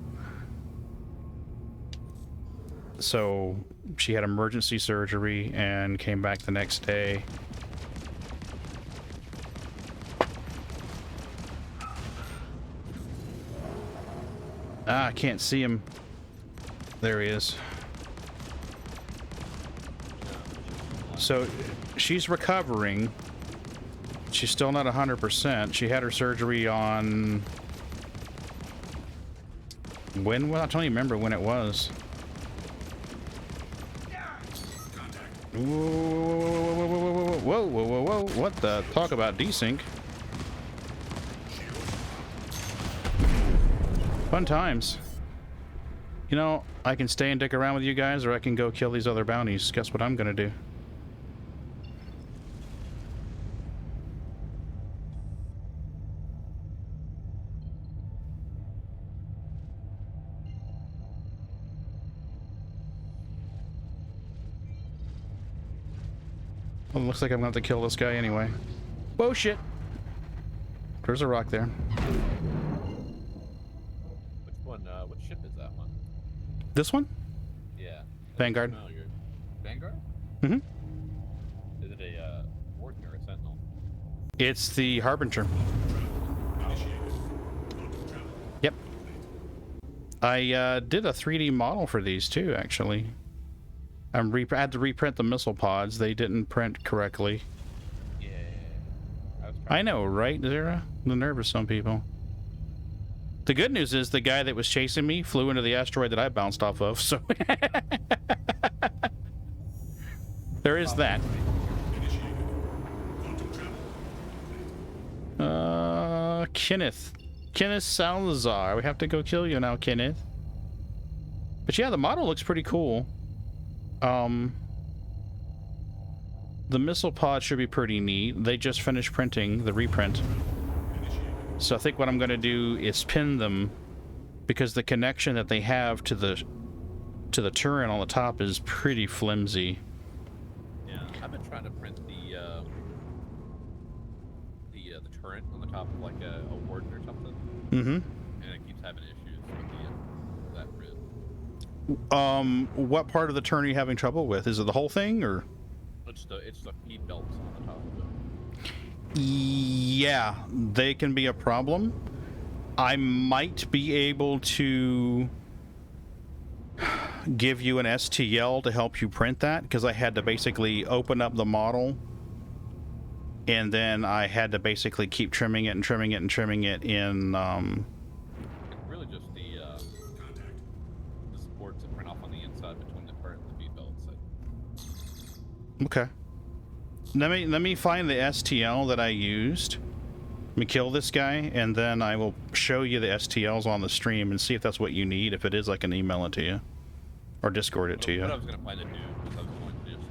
So she had emergency surgery and came back the next day. I can't see him. There he is. So she's recovering. She's still not 100%. She had her surgery on... when? Well, I don't even remember when it was. Whoa. What the? Talk about desync. Fun times. You know, I can stay and dick around with you guys, or I can go kill these other bounties. Guess what I'm gonna do? Well, it looks like I'm gonna have to kill this guy anyway. Whoa, shit! There's a rock there. What ship is that one? This one? Yeah. Vanguard. Familiar. Vanguard? Mm-hmm. Is it a Warden or a Sentinel? It's the Harbinger. Yep. I did a 3D model for these too, actually. I had to reprint the missile pods. They didn't print correctly. Yeah. I know, right, Zara? The nerve of some people. The good news is the guy that was chasing me flew into the asteroid that I bounced off of, so... there is that. Kenneth. Kenneth Salazar. We have to go kill you now, Kenneth. But yeah, the model looks pretty cool. The missile pod should be pretty neat. They just finished printing the reprint. So I think what I'm going to do is pin them, because the connection that they have to the turret on the top is pretty flimsy. Yeah, I've been trying to print the turret on the top of like a Warden or something. Mm-hmm. And it keeps having issues with that rib. What part of the turret are you having trouble with? Is it the whole thing, or? It's the feed belts on the top of it. Yeah, they can be a problem. I might be able to give you an STL to help you print that, because I had to basically open up the model, and then I had to basically keep trimming it and trimming it and trimming it in It's really just the supports that print off on the inside between the turret and the feed belts. Okay. Let me find the STL that I used. Let me kill this guy, and then I will show you the STLs on the stream and see if that's what you need. If it is, I can email it to you. Or Discord it to you. What I was going to plan to do is I was going to just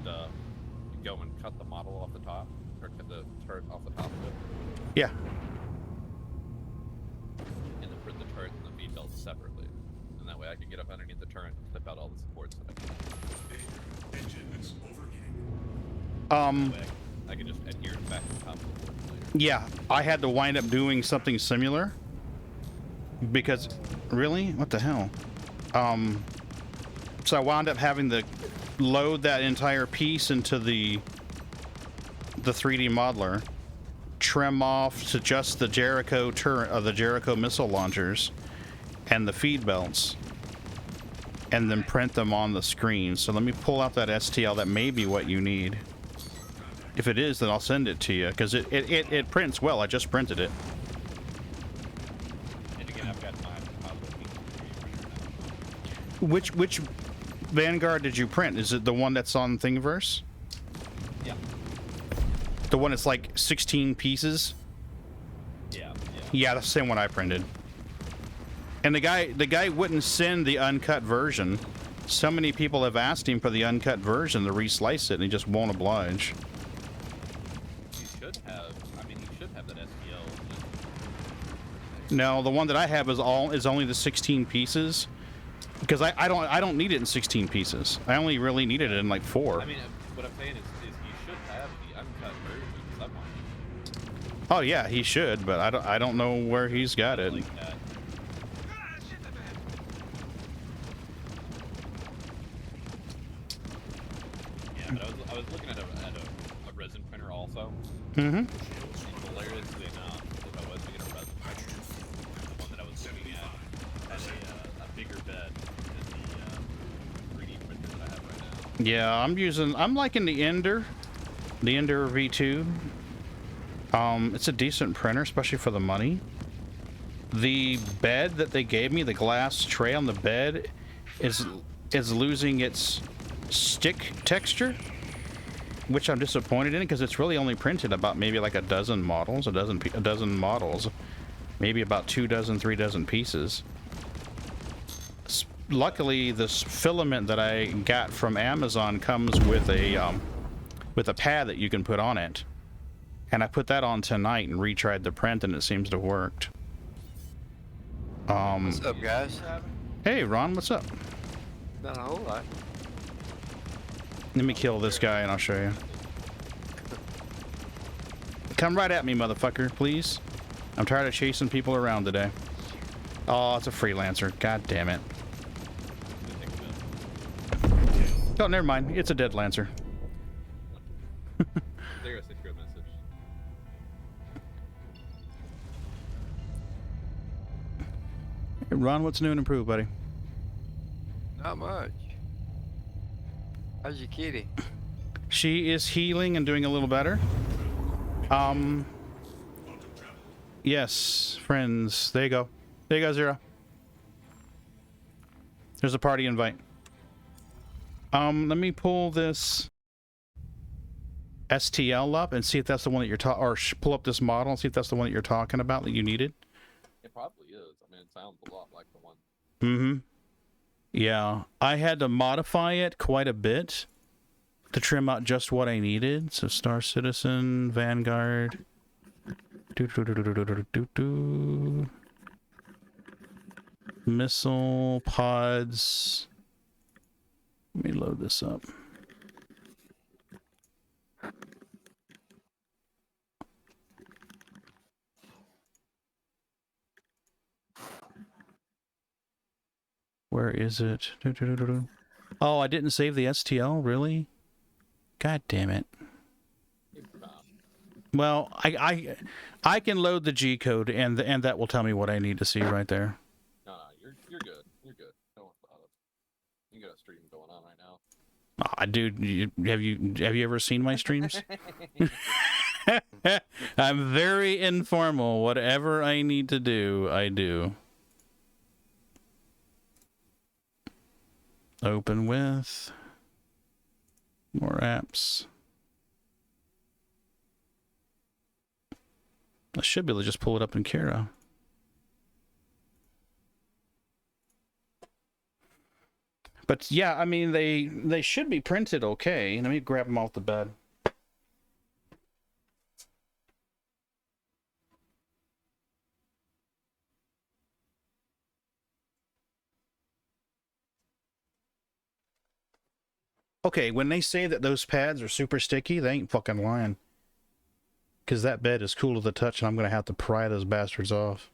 go and cut the model off the top, or cut the turret off the top of it, Yeah. and then print the turret and the feed belts separately. And that way I can get up underneath the turret and clip out all the supports that I can. Engine is overheating. Um, That way I can just adhere it back to the top of the board later. yeah, I had to wind up doing something similar. Because, really? What the hell? So I wound up having to load that entire piece into the 3D modeler, trim off to just the Jericho turret of the Jericho missile launchers and the feed belts, and then print them on the screen. So let me pull out that STL. That may be what you need. If it is, then I'll send it to you, because it prints well. I just printed it. And again, I've got my Which Vanguard did you print? Is it the one that's on Thingiverse? Yeah. The one that's like 16 pieces? Yeah. Yeah, that's the same one I printed. And the guy wouldn't send the uncut version. So many people have asked him for the uncut version to reslice it, and he just won't oblige. He should have. I mean, he should have that STL. No, the one that I have is only the 16 pieces. Because I don't need it in 16 pieces. I only really needed it in like 4. I mean, what I'm saying is he should have the uncut version somewhere. Oh yeah, he should, but I don't know where he's got it. Like that. Yeah, but I was looking at a resin printer also. Mm-hmm. And hilariously enough, if I was to get a resin printer, the one that I was looking at had a bigger bed than the 3D printer that I have right now. Yeah, I'm liking the Ender V2. It's a decent printer, especially for the money. The bed that they gave me, the glass tray on the bed, is losing its stick texture, which I'm disappointed in, because it's really only printed about maybe like a dozen models, a dozen models, maybe about 3 dozen pieces. Luckily, this filament that I got from Amazon comes with a pad that you can put on it, and I put that on tonight and retried the print, and it seems to have worked. What's up, guys? Hey, Ron, what's up? Not a whole lot. Let me kill this guy and I'll show you. Come right at me, motherfucker, please. I'm tired of chasing people around today. Oh, it's a freelancer. God damn it. Oh, never mind. It's a dead lancer. There goes the secret message. Hey, Ron, what's new and improved, buddy? Not much. How's your kitty? She is healing and doing a little better. Yes, friends. There you go. There you go, Zero. There's a party invite. Let me pull this STL up and see if that's the one that you're or pull up this model and see if that's the one that you're talking about that you needed. It probably is. I mean, it sounds a lot like the one. Mm-hmm. Yeah, I had to modify it quite a bit to trim out just what I needed. So Star Citizen, Vanguard. Missile pods. Let me load this up. Where is it? Oh, I didn't save the STL, really? God damn it. Well, I can load the G code and that will tell me what I need to see right there. No, you're good. You're good. Don't worry about it. You got a stream going on right now. Ah, dude, have you ever seen my streams? I'm very informal. Whatever I need to do, I do. Open with more apps. I should be able to just pull it up in Kira. But yeah, I mean, they should be printed okay. Let me grab them off the bed. Okay, when they say that those pads are super sticky, they ain't fucking lying. Because that bed is cool to the touch, and I'm going to have to pry those bastards off.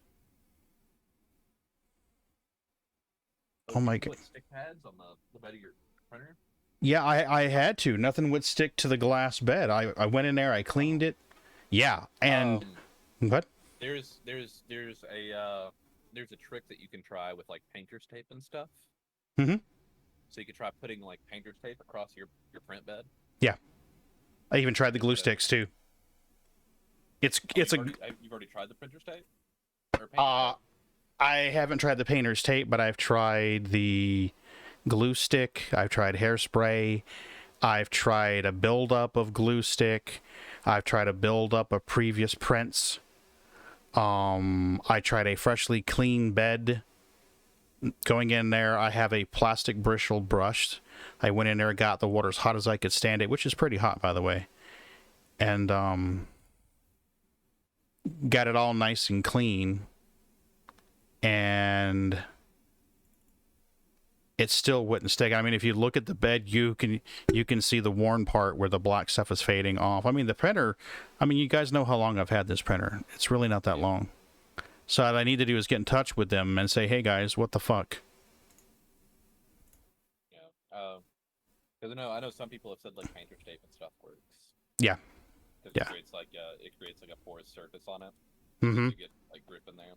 Oh my god. Stick pads on the bed of your printer? Yeah, I had to. Nothing would stick to the glass bed. I went in there, I cleaned it. Yeah, and what? There's a trick that you can try with like painter's tape and stuff. Mm-hmm. So you could try putting like painter's tape across your print bed. Yeah. I even tried the glue sticks too. You've already tried the printer's tape? Or I haven't tried the painter's tape, but I've tried the glue stick. I've tried hairspray. I've tried a buildup of glue stick. I've tried a buildup of previous prints. I tried a freshly clean bed. Going in there, I have a plastic bristle brush. I went in there, got the water as hot as I could stand it, which is pretty hot, by the way. And got it all nice and clean. And it still wouldn't stick. I mean, if you look at the bed, you can see the worn part where the black stuff is fading off. I mean, the printer, I mean, you guys know how long I've had this printer. It's really not that long. So what I need to do is get in touch with them and say, hey guys, what the fuck? Yeah. Because I know some people have said like painter's tape and stuff works. Yeah. Because Yeah. it creates like a porous surface on it. Mm-hmm. So you get like grip in there.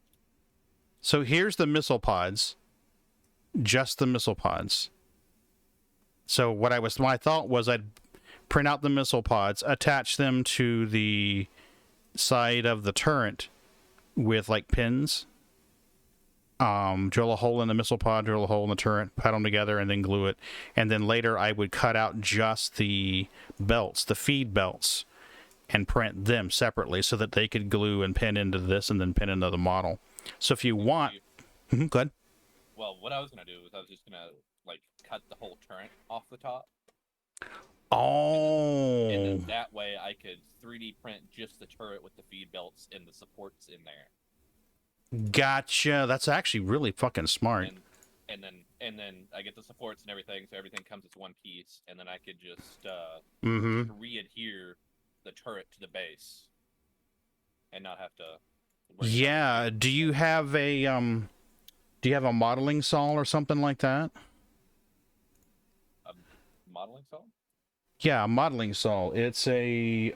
So here's the missile pods. Just the missile pods. So my thought was I'd print out the missile pods, attach them to the side of the turret with like pins. Drill a hole in the missile pod, drill a hole in the turret, put them together, and then glue it. And then later I would cut out just the belts, the feed belts, and print them separately so that they could glue and pin into this and then pin into the model. So if you want... Go ahead. Well, what I was going to do is I was just going to like cut the whole turret off the top. Oh. And then that way I could 3D print just the turret with the feed belts and the supports in there. Gotcha. That's actually really fucking smart. And then I get the supports and everything, so everything comes as one piece, and then I could just re-adhere the turret to the base and not have to. Yeah. Do you have a modeling saw or something like that? A modeling saw? Yeah, a modeling saw. It's a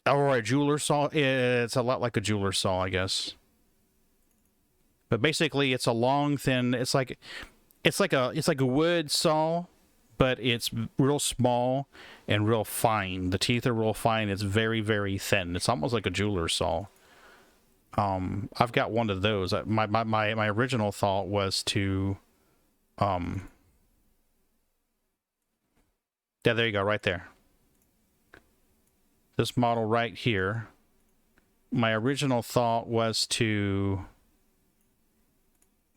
or a jeweler saw. It's a lot like a jeweler saw, I guess. But basically, it's a long, thin. It's like a wood saw, but it's real small and real fine. The teeth are real fine. It's very, very thin. It's almost like a jeweler saw. I've got one of those. My original thought was to, yeah, there you go, right there. This model right here. My original thought was to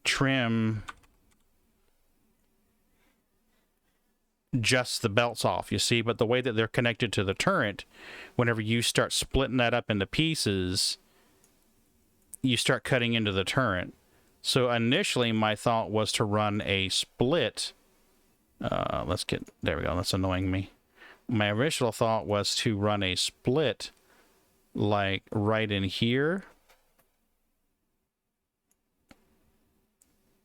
trim just the belts off, you see, but the way that they're connected to the turret, whenever you start splitting that up into pieces, you start cutting into the turret. So initially my thought was to run a split. There we go, that's annoying me. My original thought was to run a split like right in here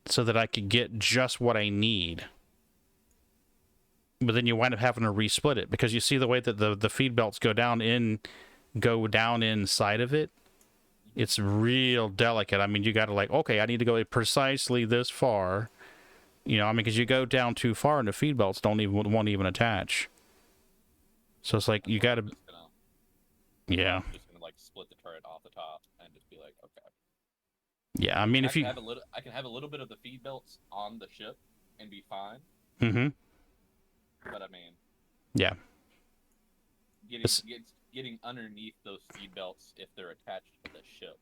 so that I could get just what I need. But then you wind up having to resplit it because you see the way that the feed belts go down inside of it. It's real delicate. I mean, you got to like, okay, I need to go precisely this far. You know, I mean, because you go down too far and the feed belts won't even attach. So it's like you got to. Yeah. I'm just gonna like split the turret off the top and just be like, okay. Yeah, I mean, if you. I can have a little bit of the feed belts on the ship and be fine. Mm-hmm. But I mean. Yeah. getting underneath those feed belts if they're attached to the ship.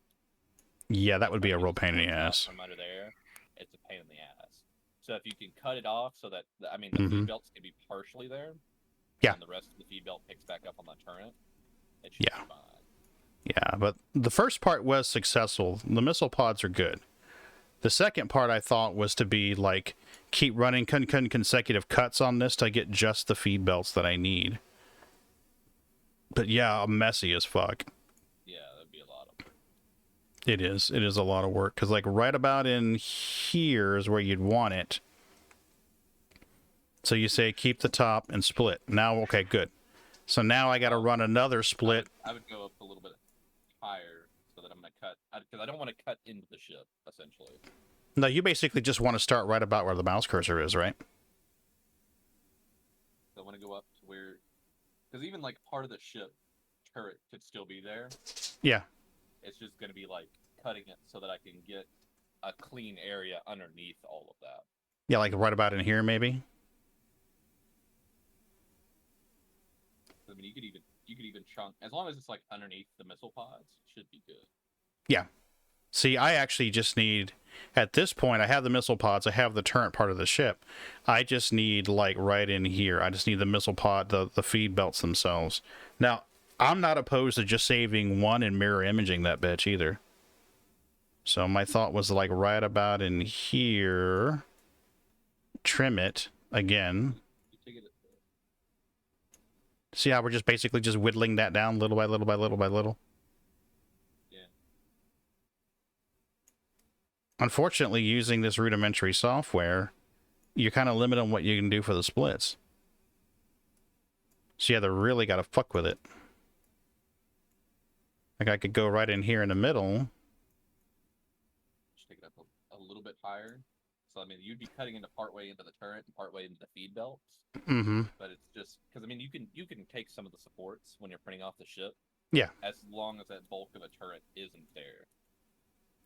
Yeah, that would be a real pain in the Comes out ass. From under there, it's a pain in the ass. So if you can cut it off so that the Mhm. feed belts can be partially there, Yeah. and the rest of the feed belt picks back up on the turret, it should Yeah. be fine. Yeah, but the first part was successful. The missile pods are good. The second part I thought was to be like keep running consecutive cuts on this to get just the feed belts that I need. But yeah, messy as fuck. Yeah, that'd be a lot of. It is. It is a lot of work because like right about in here is where you'd want it. So you say keep the top and split. Now, okay, good. So now I got to run another split. I would go up a little bit higher so that I'm gonna cut because I don't want to cut into the ship essentially. No, you basically just want to start right about where the mouse cursor is, right? So I want to go up to where, because even like part of the ship turret could still be there. Yeah. It's just gonna be like cutting it so that I can get a clean area underneath all of that. Yeah, like right about in here, maybe. I mean, you could even chunk as long as it's like underneath the missile pods, it should be good. Yeah. See, I actually just need, at this point, I have the missile pods, I have the turret part of the ship. I just need, like, right in here. I just need the missile pod, the feed belts themselves. Now, I'm not opposed to just saving one and mirror imaging that bitch either. So my thought was, like, right about in here, trim it again. You take it. See how we're just basically just whittling that down little by little by little by little? Unfortunately, using this rudimentary software, you're kind of limited on what you can do for the splits. So yeah, they really got to fuck with it. Like I could go right in here in the middle. Just take it up a little bit higher. So I mean, you'd be cutting into partway into the turret and partway into the feed belts. Mm-hmm. But it's just because I mean, you can take some of the supports when you're printing off the ship. Yeah. As long as that bulk of a turret isn't there.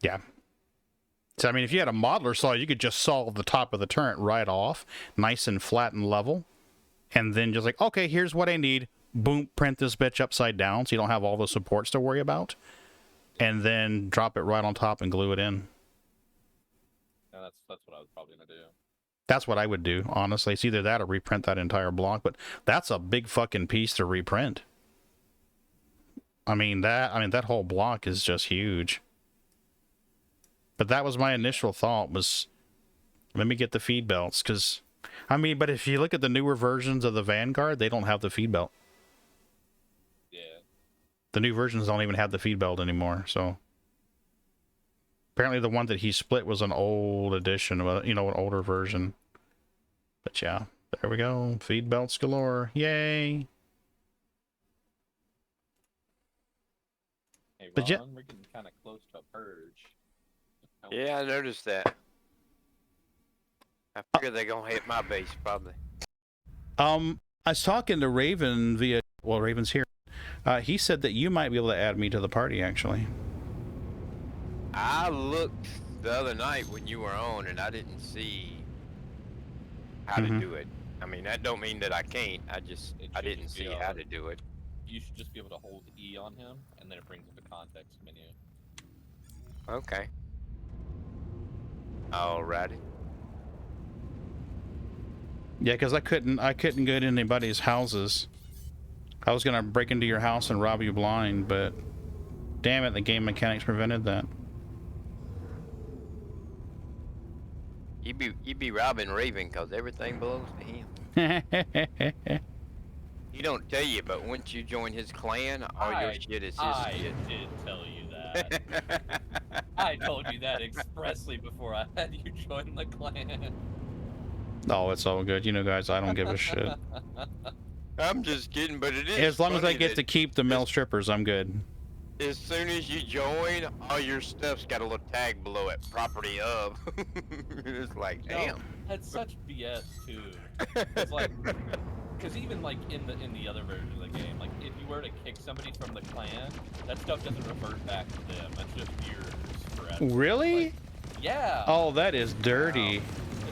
Yeah. So, I mean, if you had a modeler saw, you could just saw the top of the turret right off, nice and flat and level, and then just like, okay, here's what I need. Boom, print this bitch upside down so you don't have all the supports to worry about, and then drop it right on top and glue it in. Yeah, that's what I was probably gonna do. That's what I would do, honestly. It's either that or reprint that entire block, but that's a big fucking piece to reprint. I mean, that whole block is just huge. But that was my initial thought was, let me get the feed belts, because, I mean, but if you look at the newer versions of the Vanguard, they don't have the feed belt. Yeah. The new versions don't even have the feed belt anymore, so. Apparently the one that he split was an old edition, you know, an older version. But yeah, there we go. Feed belts galore. Yay! Hey, Ron, But yeah, we're getting kind of close to a purge. Yeah, I noticed that. I figure they're gonna hit my base probably. I was talking to Raven via, well, Raven's here. He said that you might be able to add me to the party, actually. I looked the other night when you were on, and I didn't see how to do it. I mean, that don't mean that I can't. I didn't see how to do it. You should just be able to hold E on him, and then it brings up the context menu. Okay. Alrighty. Yeah, because I couldn't get in anybody's houses. I was gonna break into your house and rob you blind, but damn it, the game mechanics prevented that. You be robbing Raven because everything belongs to him. He don't tell you, but once you join his clan, all your shit is his shit. I did tell you that. I told you that expressly before I had you join the clan. Oh, it's all good. You know, guys, I don't give a shit. I'm just kidding, but it is As long as I funny get that to keep the male strippers, I'm good. as soon as you join, all your stuff's got a little tag below it, property of. It's like, No, damn. that's such BS too. It's like, because even like in the other version of the game, like if you were to kick somebody from the clan, that stuff doesn't revert back to them. That's just yours forever. Really? Like, yeah. Oh, that is dirty. Wow.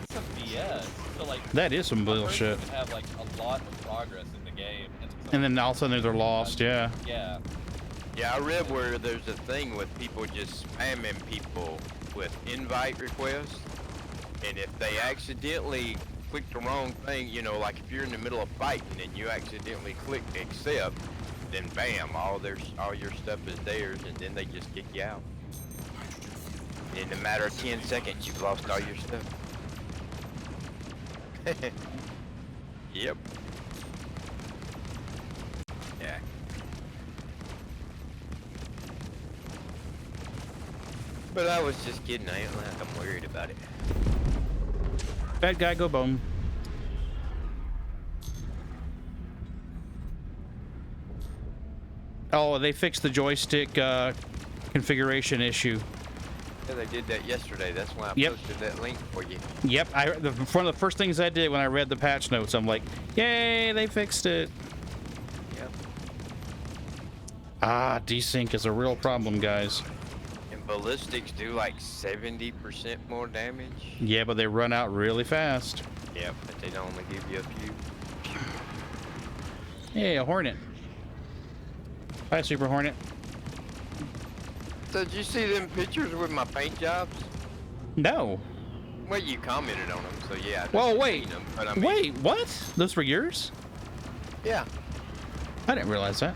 It's some BS. So like That is some a person bullshit. can have like a lot of progress in the game, and And then all of a sudden they're lost, yeah. Yeah. Yeah, I read where there's a thing with people just spamming people with invite requests, and if they accidentally click the wrong thing, you know, like if you're in the middle of fighting and you accidentally click accept, then bam, all your stuff is theirs, and then they just kick you out. In a matter of 10 seconds, you've lost all your stuff. Yep. Yeah. But I was just kidding. I ain't like I'm worried about it. Bad guy, go boom. Oh, they fixed the joystick configuration issue. Yeah, they did that yesterday. That's why I Yep. posted that link for you. Yep, one of the first things I did when I read the patch notes, I'm like, yay, they fixed it. Yep. Ah, desync is a real problem, guys. And ballistics do like 70% more damage. Yeah, but they run out really fast. Yep, but they don't only give you a few. Hey, a Hornet. Hi, Super Hornet. So did you see them pictures with my paint jobs? No. Well, you commented on them, so yeah. I just Whoa, wait. seen them, but I mean, Wait, what? Those were yours? Yeah. I didn't realize that.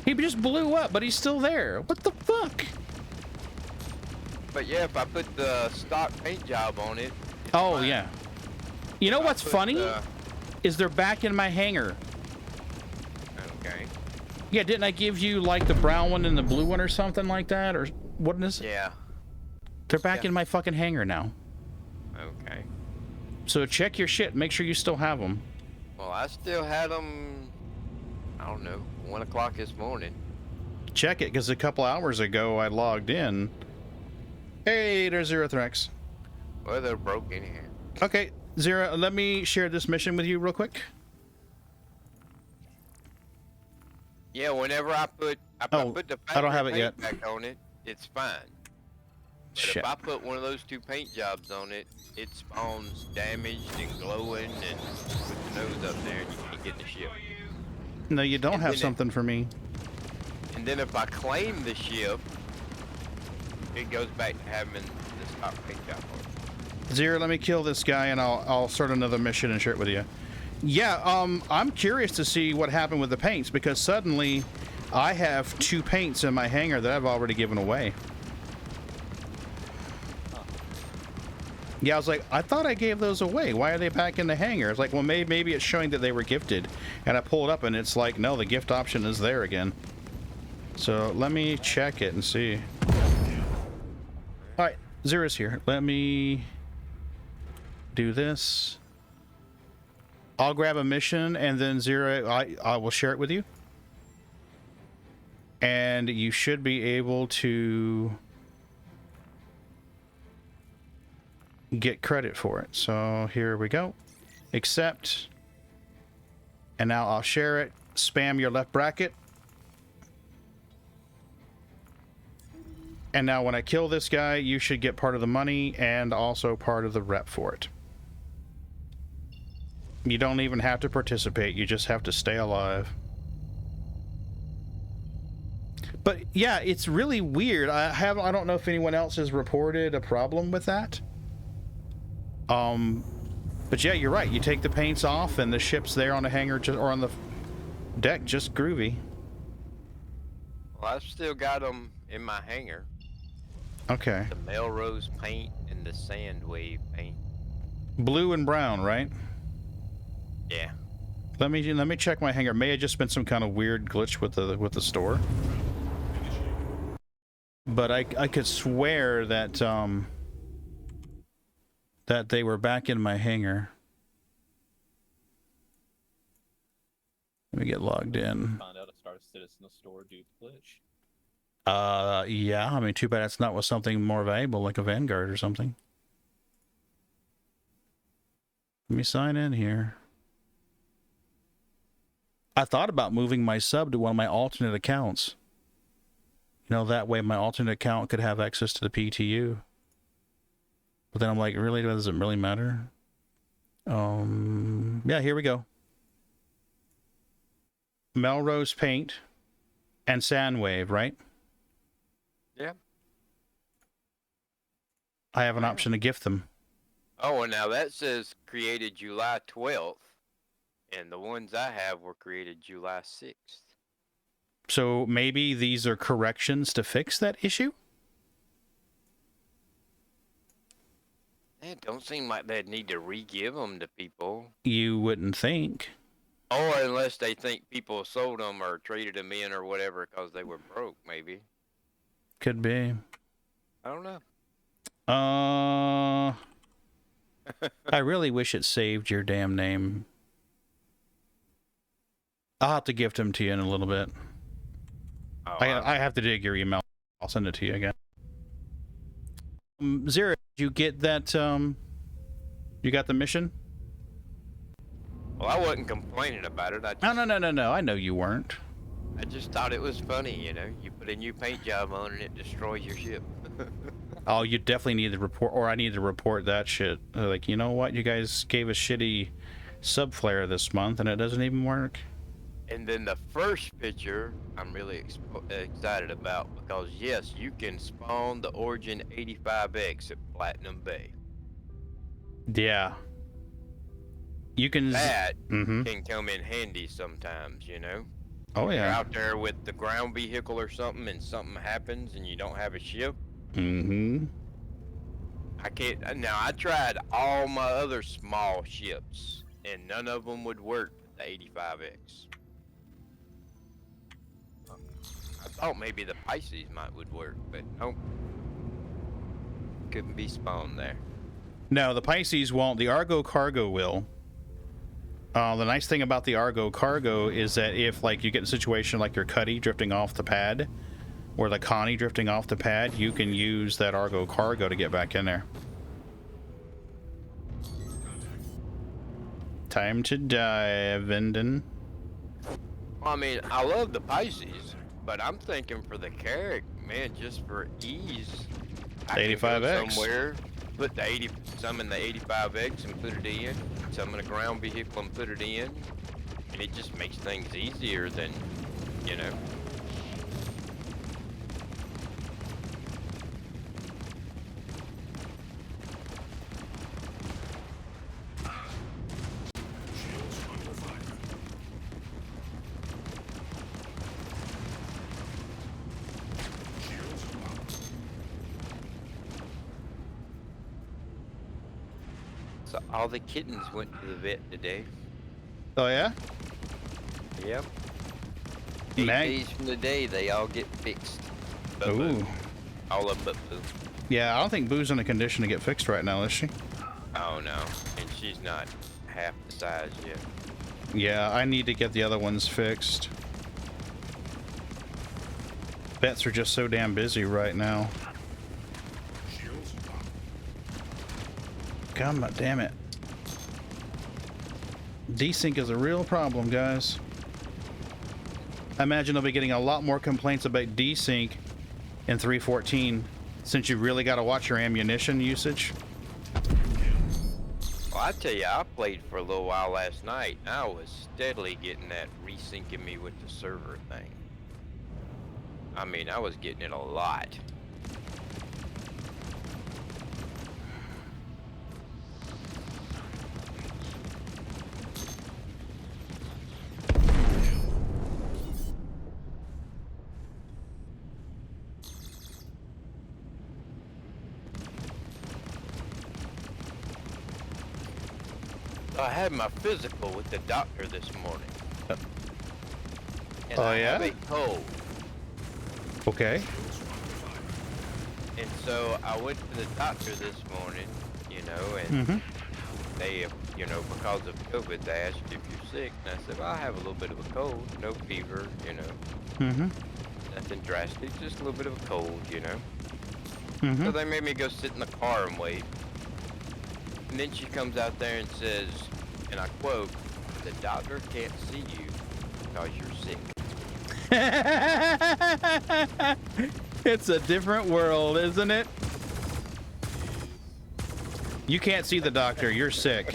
He just blew up, but he's still there. What the fuck? But yeah, if I put the stock paint job on it. It's Oh, fine. yeah. You know If I what's put funny? the- Is they're back in my hangar. Okay. Yeah, didn't I give you like the brown one and the blue one or something like that? Or what is it? Yeah. They're back yeah. in my fucking hangar now. Okay. So check your shit. Make sure you still have them. Well, I still had them, I don't know, 1 o'clock this morning. Check it, because a couple hours ago I logged in. Hey, there's Zero Threx. Well, they're broke in here. Okay, Zero, let me share this mission with you real quick. Yeah, whenever I put the I don't have it factory yet. paint back on it, it's fine. But Shit. if I put one of those 2 paint jobs on it, it spawns damaged and glowing and with the nose up there and you can't get in the ship. No, you don't And have then it- something for me. And then if I claim the ship, it goes back to having the stock paint job on it. Zero, let me kill this guy and I'll start another mission and share it with you. Yeah, I'm curious to see what happened with the paints, because suddenly I have 2 paints in my hangar that I've already given away. Yeah, I was like, I thought I gave those away. Why are they back in the hangar? It's like, well, maybe it's showing that they were gifted. And I pull it up and it's like, no, the gift option is there again. So let me check it and see. All right, Zero's here. Let me do this. I'll grab a mission and then Zero, I will share it with you. And you should be able to get credit for it. So here we go. Accept. And now I'll share it. Spam your left bracket. And now when I kill this guy, you should get part of the money and also part of the rep for it. You don't even have to participate. You just have to stay alive. But yeah, it's really weird. I don't know if anyone else has reported a problem with that. But yeah, you're right. You take the paints off and the ship's there on the hangar or on the deck, just groovy. Well, I've still got them in my hangar. Okay. The Melrose paint and the Sand Wave paint. Blue and brown, right? Yeah. Let me check my hangar. May have just been some kind of weird glitch with the store. But I could swear that that they were back in my hangar. Let me get logged in. Found out a Star Citizen store due to glitch. Yeah, I mean, too bad it's not with something more valuable like a Vanguard or something. Let me sign in here. I thought about moving my sub to one of my alternate accounts. You know, that way my alternate account could have access to the PTU. But then I'm like, really, does it really matter? Yeah, here we go. Melrose Paint, and Sandwave, right? Yeah. I have an option to gift them. Oh, and now that says created July 12th, and the ones I have were created July 6th. So maybe these are corrections to fix that issue? It don't seem like they'd need to re-give them to people. You wouldn't think. Or unless they think people sold them or traded them in or whatever because they were broke, maybe. Could be. I don't know. I really wish it saved your damn name. I'll have to gift them to you in a little bit. Oh, I have to dig your email. I'll send it to you again. Zero, did you get that, you got the mission? well, I wasn't complaining about it. No. I know you weren't. I just thought it was funny, you know. You put a new paint job on and it destroys your ship. Oh, you definitely need to report, or I need to report that shit. Like, you know what? You guys gave a shitty subflare this month and it doesn't even work. And then the first picture I'm really excited about because, yes, you can spawn the Origin 85X at Platinum Bay. Yeah. You can... That can come in handy sometimes, you know? Oh, You're yeah. out there with the ground vehicle or something and something happens and you don't have a ship. I can't... Now, I tried all my other small ships and none of them would work with the 85X. I thought maybe the Pisces would work, but nope. Couldn't be spawned there. No, the Pisces won't. The Argo Cargo will. The nice thing about the Argo Cargo is that if, like, you get in a situation like your Cuddy drifting off the pad, or the Connie drifting off the pad, you can use that Argo Cargo to get back in there. Time to die, Vindon. Well, I mean, I love the Pisces, but I'm thinking for the Carrack, man, just for ease, I can go 85X. somewhere, put the some in the 85X and put it in, some in a ground vehicle and put it in, and it just makes things easier than, you know. Shields under fire. Shields up. So all the kittens went to the vet today. Oh, yeah? Yep. 8 Mag- days from the day, they all get fixed. But Ooh. Boo. All of them but Boo. Yeah, I don't think Boo's in a condition to get fixed right now, is she? Oh no, and she's not half the size yet. Yeah, I need to get the other ones fixed. Vets are just so damn busy right now. Shields up. God damn it. Desync is a real problem, guys. I imagine they'll be getting a lot more complaints about desync in 3.14 since you really got to watch your ammunition usage. Well, I tell you, I played for a little while last night, and I was steadily getting that resyncing me with the server thing. I mean, I was getting it a lot. I had my physical with the doctor this morning. And Oh, I yeah? have a cold. Okay. And so I went to the doctor this morning, you know, and they, you know, because of COVID, they asked if you're sick. And I said, well, I have a little bit of a cold, no fever, you know, nothing drastic, just a little bit of a cold, you know. So they made me go sit in the car and wait. And then she comes out there and says, and I quote, the doctor can't see you because you're sick. It's a different world, isn't it? You can't see the doctor, you're sick.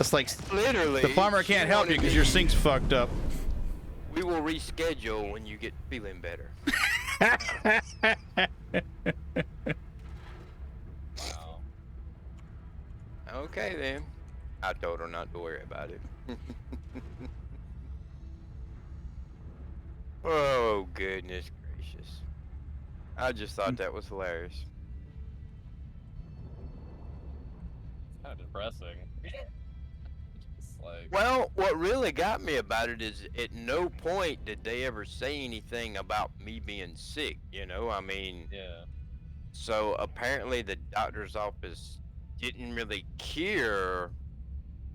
It's like Literally. the farmer she can't help you wanted because me- your sink's fucked up. We will reschedule when you get feeling better. Wow. Okay then. I told her not to worry about it. Oh goodness gracious. I just thought that was hilarious. It's kind of depressing. Just like, Well, what really got me about it is at no point did they ever say anything about me being sick, you know? I mean, yeah. so apparently the doctor's office didn't really care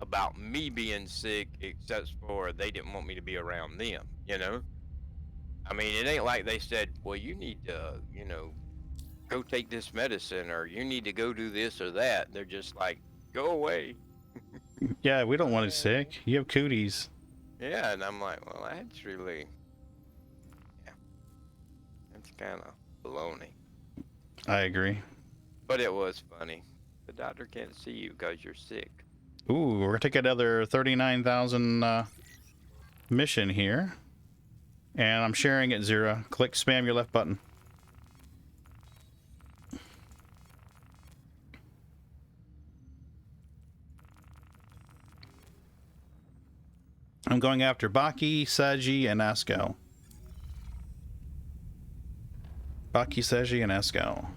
about me being sick except for they didn't want me to be around them, you know? I mean, it ain't like they said, well, you need to, you know, go take this medicine or you need to go do this or that. They're just like, go away. Yeah, we don't want it sick. You have cooties. Yeah, and I'm like, well, that's really, yeah, that's kind of baloney. I agree. But it was funny. The doctor can't see you because you're sick. Ooh, we're gonna take another 39,000 mission here. And I'm sharing it, Zero. Click spam your left button. I'm going after Baki, Saji, and Asko. Baki, Saji, and Asko.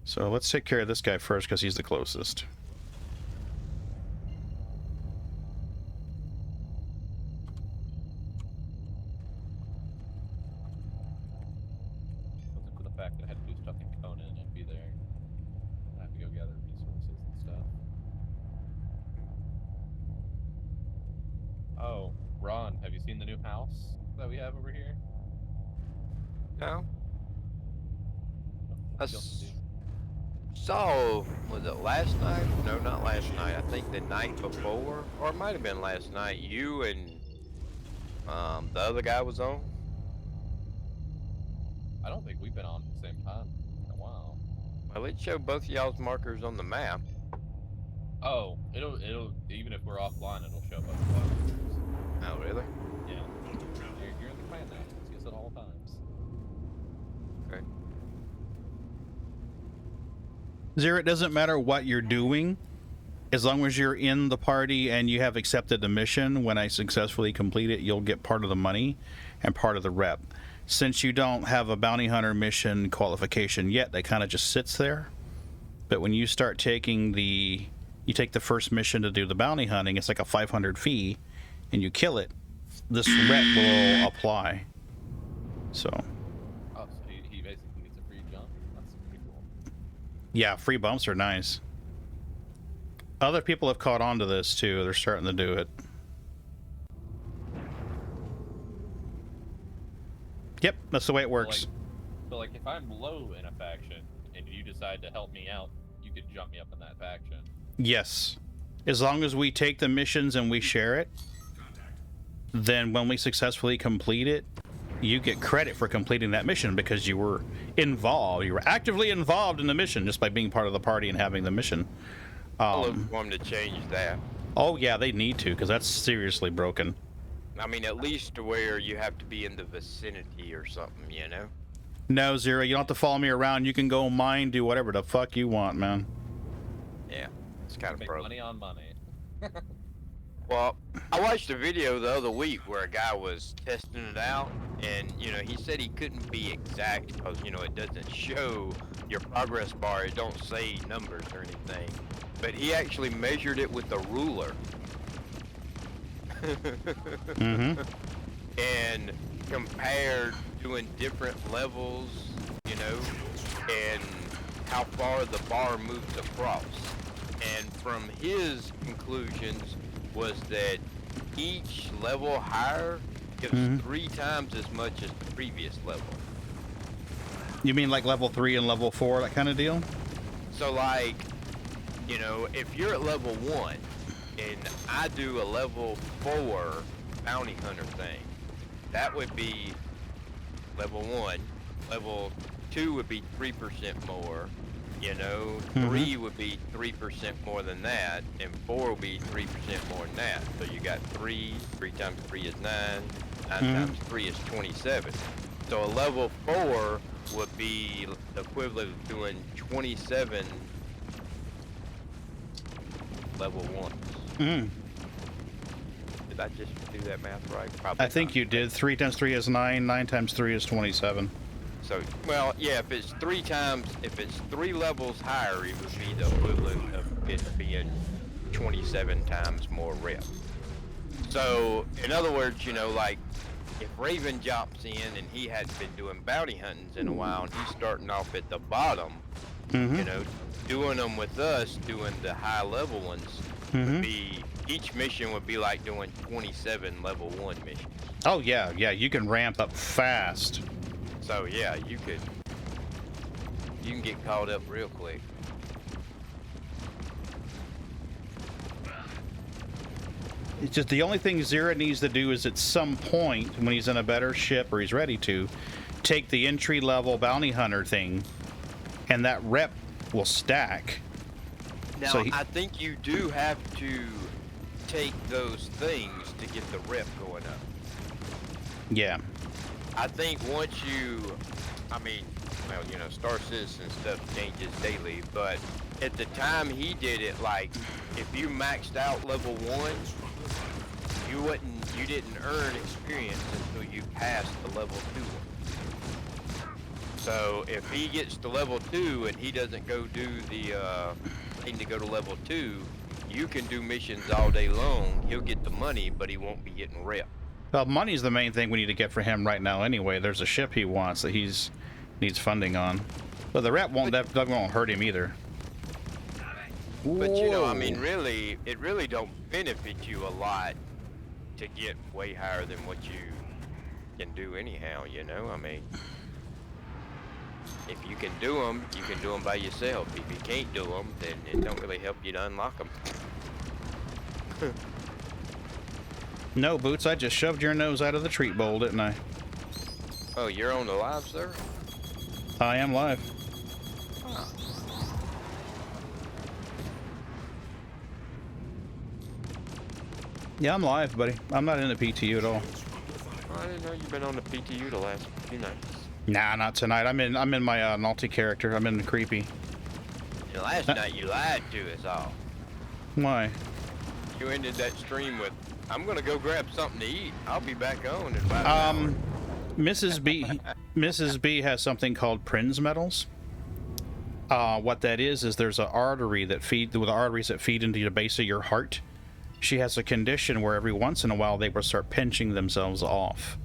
So let's take care of this guy first because he's the closest. Wasn't for the fact that I had to do stuff in Conan and be there. I have to go gather resources and stuff. Oh, Ron, have you seen the new house that we have over here? No? I What you else do? saw, was it last night? No, not last night. I think the night before, or it might have been last night. You and the other guy was on. I don't think we've been on at the same time in a while. Well, it showed both of y'all's markers on the map. Oh, it'll even if we're offline, it'll show up as well. Oh, really? Yeah. You're in the clan now. You see us at all times. Okay. Zero, it doesn't matter what you're doing. As long as you're in the party and you have accepted the mission, when I successfully complete it, you'll get part of the money and part of the rep. Since you don't have a bounty hunter mission qualification yet, that kind of just sits there. But when you start taking you take the first mission to do the bounty hunting, it's like a 500 fee, and you kill it, this rep will apply. So, Oh, so he basically gets a free jump. That's pretty cool. yeah, free bumps are nice. Other people have caught on to this too. They're starting to do it. Yep, that's the way it works. So like if I'm low in a faction and you decide to help me out, you could jump me up in that faction. Yes. As long as we take the missions and we share it, then when we successfully complete it, you get credit for completing that mission because you were involved. You were actively involved in the mission just by being part of the party and having the mission. I'll look for them to change that. Oh, yeah, they need to because that's seriously broken. I mean, at least to where you have to be in the vicinity or something, you know? No, Zero, you don't have to follow me around. You can go mine, do whatever the fuck you want, man. Yeah, it's kind of Make broken. money on money. Well, I watched a video the other week where a guy was testing it out, and, you know, he said he couldn't be exact because, you know, it doesn't show your progress bar. It don't say numbers or anything. But he actually measured it with a ruler. Mm-hmm. And compared doing different levels, you know, and how far the bar moves across. And from his conclusions was that each level higher gives 3 times as much as the previous level. You mean like level 3 and level 4, that kind of deal? So like, you know, if you're at level 1 and I do a level 4 bounty hunter thing, that would be level 1. Level 2 would be 3% more. You know, 3 would be 3% more than that, and 4 would be 3% more than that. So you got 3 times 3 is 9, 9 times 3 is 27. So a level 4 would be the equivalent of doing 27 level 1s. Mm. Did I just do that math right? Probably I think not. you did. 3 times 3 is 9. 9 times 3 is 27. So, well, yeah, if it's 3 levels higher, it would be the equivalent of it being 27 times more rep. So, in other words, you know, like, if Raven jumps in and he hadn't been doing bounty huntings in a while, and he's starting off at the bottom, you know, doing them with us, doing the high level ones, would be, each mission would be like doing 27 level 1 missions. Oh, yeah, yeah, you can ramp up fast. So, yeah, you can get caught up real quick. It's just the only thing Zera needs to do is at some point, when he's in a better ship or he's ready to, take the entry-level bounty hunter thing, and that rep will stack. Now, So I think you do have to take those things to get the rep going up. Yeah. I think once you, I mean, well, you know, Star Citizen stuff changes daily, but at the time he did it, like, if you maxed out level 1, you didn't earn experience until you passed the level 2 one. So if he gets to level 2 and he doesn't go do the thing to go to level 2, you can do missions all day long. He'll get the money, but he won't be getting rep. Well, money's the main thing we need to get for him right now anyway. There's a ship he wants that needs funding on. But the rep won't, that won't hurt him either. But you know, I mean, really, it really don't benefit you a lot to get way higher than what you can do anyhow, you know? I mean, if you can do them, you can do them by yourself. If you can't do them, then it don't really help you to unlock them. No, Boots, I just shoved your nose out of the treat bowl, didn't I? Oh, you're on the live, sir? I am live. Huh. Yeah, I'm live, buddy. I'm not in the PTU at all. Oh, I didn't know you've been on the PTU the last few nights. Nah, not tonight. I'm in my Nalty character. I'm in the creepy. The last night you lied to us all. Why? You ended that stream with, I'm gonna go grab something to eat. I'll be back on in about an hour. Mrs. B has something called Prinz metals. What that is there's an artery that with arteries that feed into the base of your heart. She has a condition where every once in a while they will start pinching themselves off.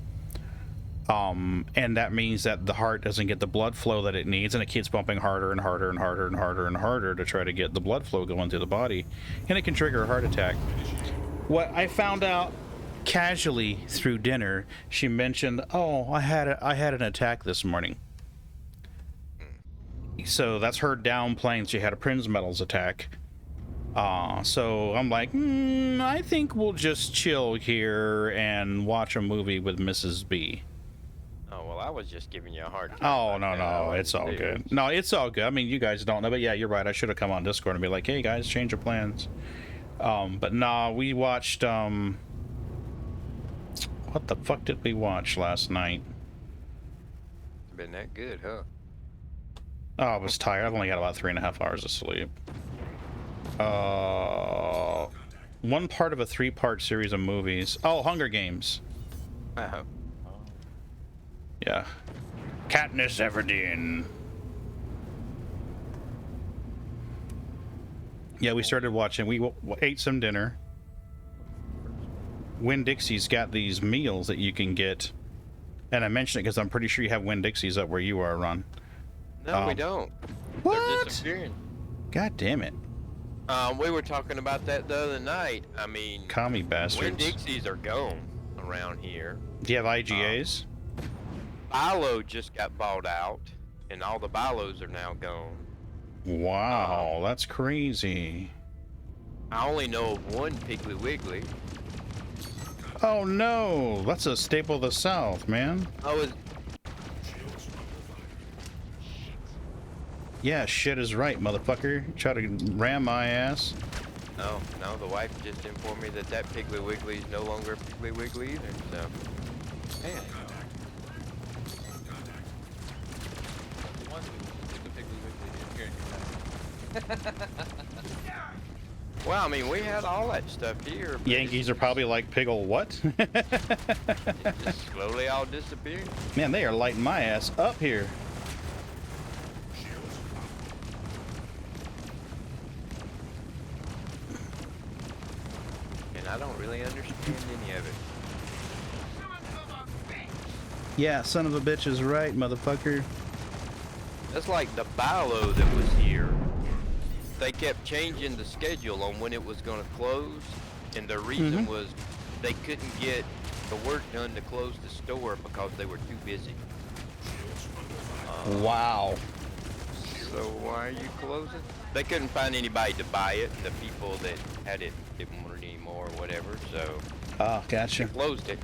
And that means that the heart doesn't get the blood flow that it needs, and it keeps pumping harder and harder and harder and harder and harder to try to get the blood flow going through the body, and it can trigger a heart attack. What I found out casually through dinner, she mentioned, "Oh, I had an attack this morning." So that's her downplaying she had a Prinz metals attack. So I'm like, I think we'll just chill here and watch a movie with Mrs. B. Oh, well, I was just giving you a hard time. Oh, no, it's all good. No, it's all good. I mean, you guys don't know, but yeah, you're right. I should have come on Discord and be like, hey, guys, change your plans. But nah, we watched, what the fuck did we watch last night? Been that good, huh? Oh, I was tired. I've only got about 3.5 hours of sleep. One part of a 3-part series of movies. Oh, Hunger Games. Uh-huh. Yeah. Katniss Everdeen. Yeah, we started watching. We ate some dinner. Winn-Dixie's got these meals that you can get. And I mention it because I'm pretty sure you have Winn-Dixie's up where you are, Ron. No, we don't. What? They're disappearing. God damn it. We were talking about that the other night. I mean, Commie bastards. Winn-Dixie's are gone around here. Do you have IGAs? Bilo just got bought out, and all the Bilos are now gone. Wow, that's crazy. I only know of one Piggly Wiggly. Oh no, that's a staple of the South, man. Oh, Yeah, shit is right, motherfucker. Try to ram my ass. no, the wife just informed me that Piggly Wiggly is no longer Piggly Wiggly either, so. Man, The ones who stick the Piggly Wiggly in here. well, I mean, we had all that stuff here. But Yankees are probably like Piggle what? it just slowly all disappeared. Man, they are lighting my ass up here. And I don't really understand any of it. Yeah, son of a bitch is right, motherfucker. That's like the Bilo that was here. They kept changing the schedule on when it was going to close, and the reason was they couldn't get the work done to close the store because they were too busy. Wow. So why are you closing? They couldn't find anybody to buy it, and the people that had it didn't want it anymore or whatever, so Oh, gotcha. closed it.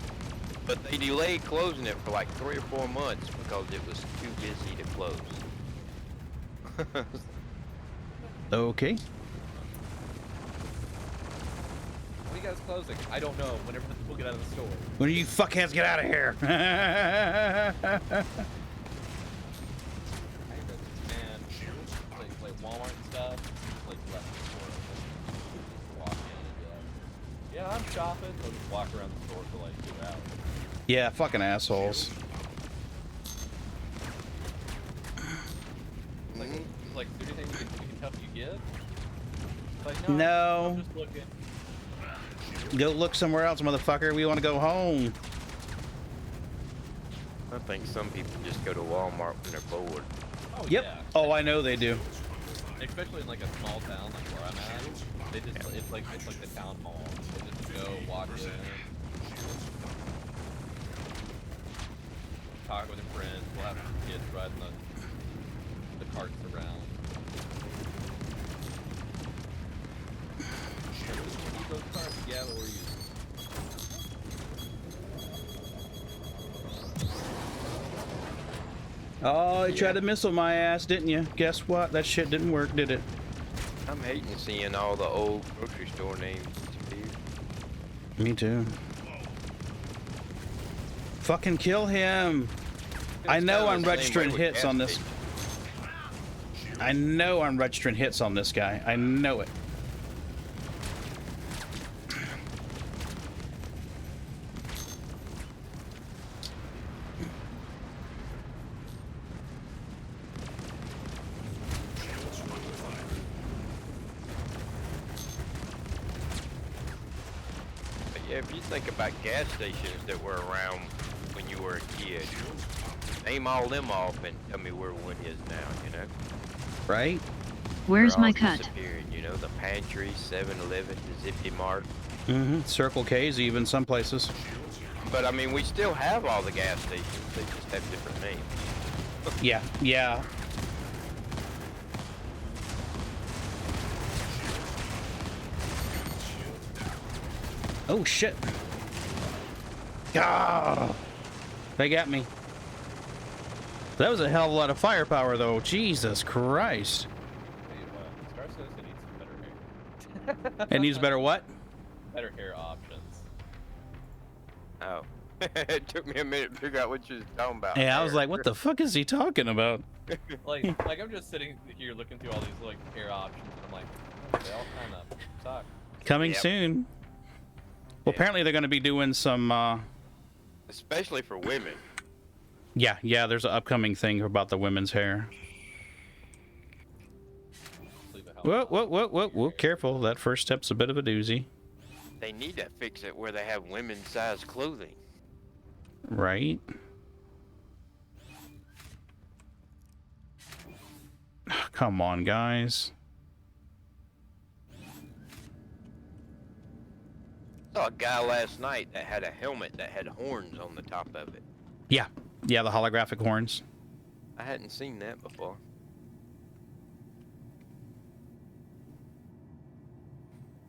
But they delayed closing it for like 3 or 4 months because it was too busy to close. Okay. When are you guys closing? I don't know. Whenever the people get out of the store. When you fuckheads get out of here. Man, like Walmart and stuff, like left the store open. Walk in and be like, yeah, I'm shopping. They'll just walk around the store for like 2 hours. Yeah, fucking assholes. Like, is there anything we can help you give? It's like, no. No. I'm just looking. Go look somewhere else, motherfucker. We want to go home. I think some people just go to Walmart when they're bored. Oh, Yep. yeah. Oh, I know they do. Especially in like a small town like where I'm at, they just it's like the town hall. They just go walk in, talk with their friends. We'll have kids riding the carts around. Those carts, yeah, but we're using. Oh, you tried to missile my ass, didn't you? Guess what? That shit didn't work, did it? I'm hating seeing all the old grocery store names disappear. Me too. Fucking kill him. I It's know kinda I'm the same registering way with hits gas on this. stations. I know I'm registering hits on this guy. I know it. But yeah, if you think about gas stations that were around when you were a kid, name all them off and tell me where one is now, you know? Right? Where's They're my all cut? disappearing, you know, the pantry, 7-Eleven, the Zippy Mart. Mm-hmm. Circle K's even some places. But I mean, we still have all the gas stations. They just have different names. Yeah, yeah. Oh shit. Ah, they got me. That was a hell of a lot of firepower though. Jesus Christ. Tell you what, Star Citizen needs some better hair. It needs better what? Better hair options. Oh. It took me a minute to figure out what you was talking about. Yeah, I was there. like, what the fuck is he talking about? Like I'm just sitting here looking through all these like hair options, and I'm like, they all kind of suck. Coming Yep. soon. Well, apparently they're going to be doing some, Especially for women. yeah, there's an upcoming thing about the women's hair. Leave it how Whoa, careful. That first step's a bit of a doozy. They need to fix it where they have women's-sized clothing. Right? Come on, guys. I saw a guy last night that had a helmet that had horns on the top of it. Yeah, the holographic horns. I hadn't seen that before.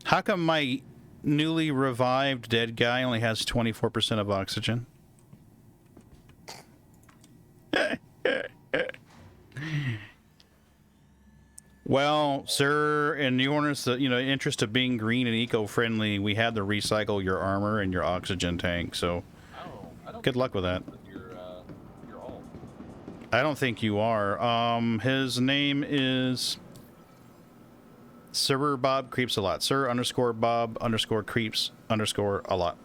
How come my newly revived dead guy only has 24% of oxygen? Well, sir, in the interest of being green and eco-friendly, we had to recycle your armor and your oxygen tank. So, I don't don't Good think luck with that. You're old. I don't think you are. His name is Sir Bob Creeps a Lot. Sir underscore Bob underscore Creeps underscore a lot.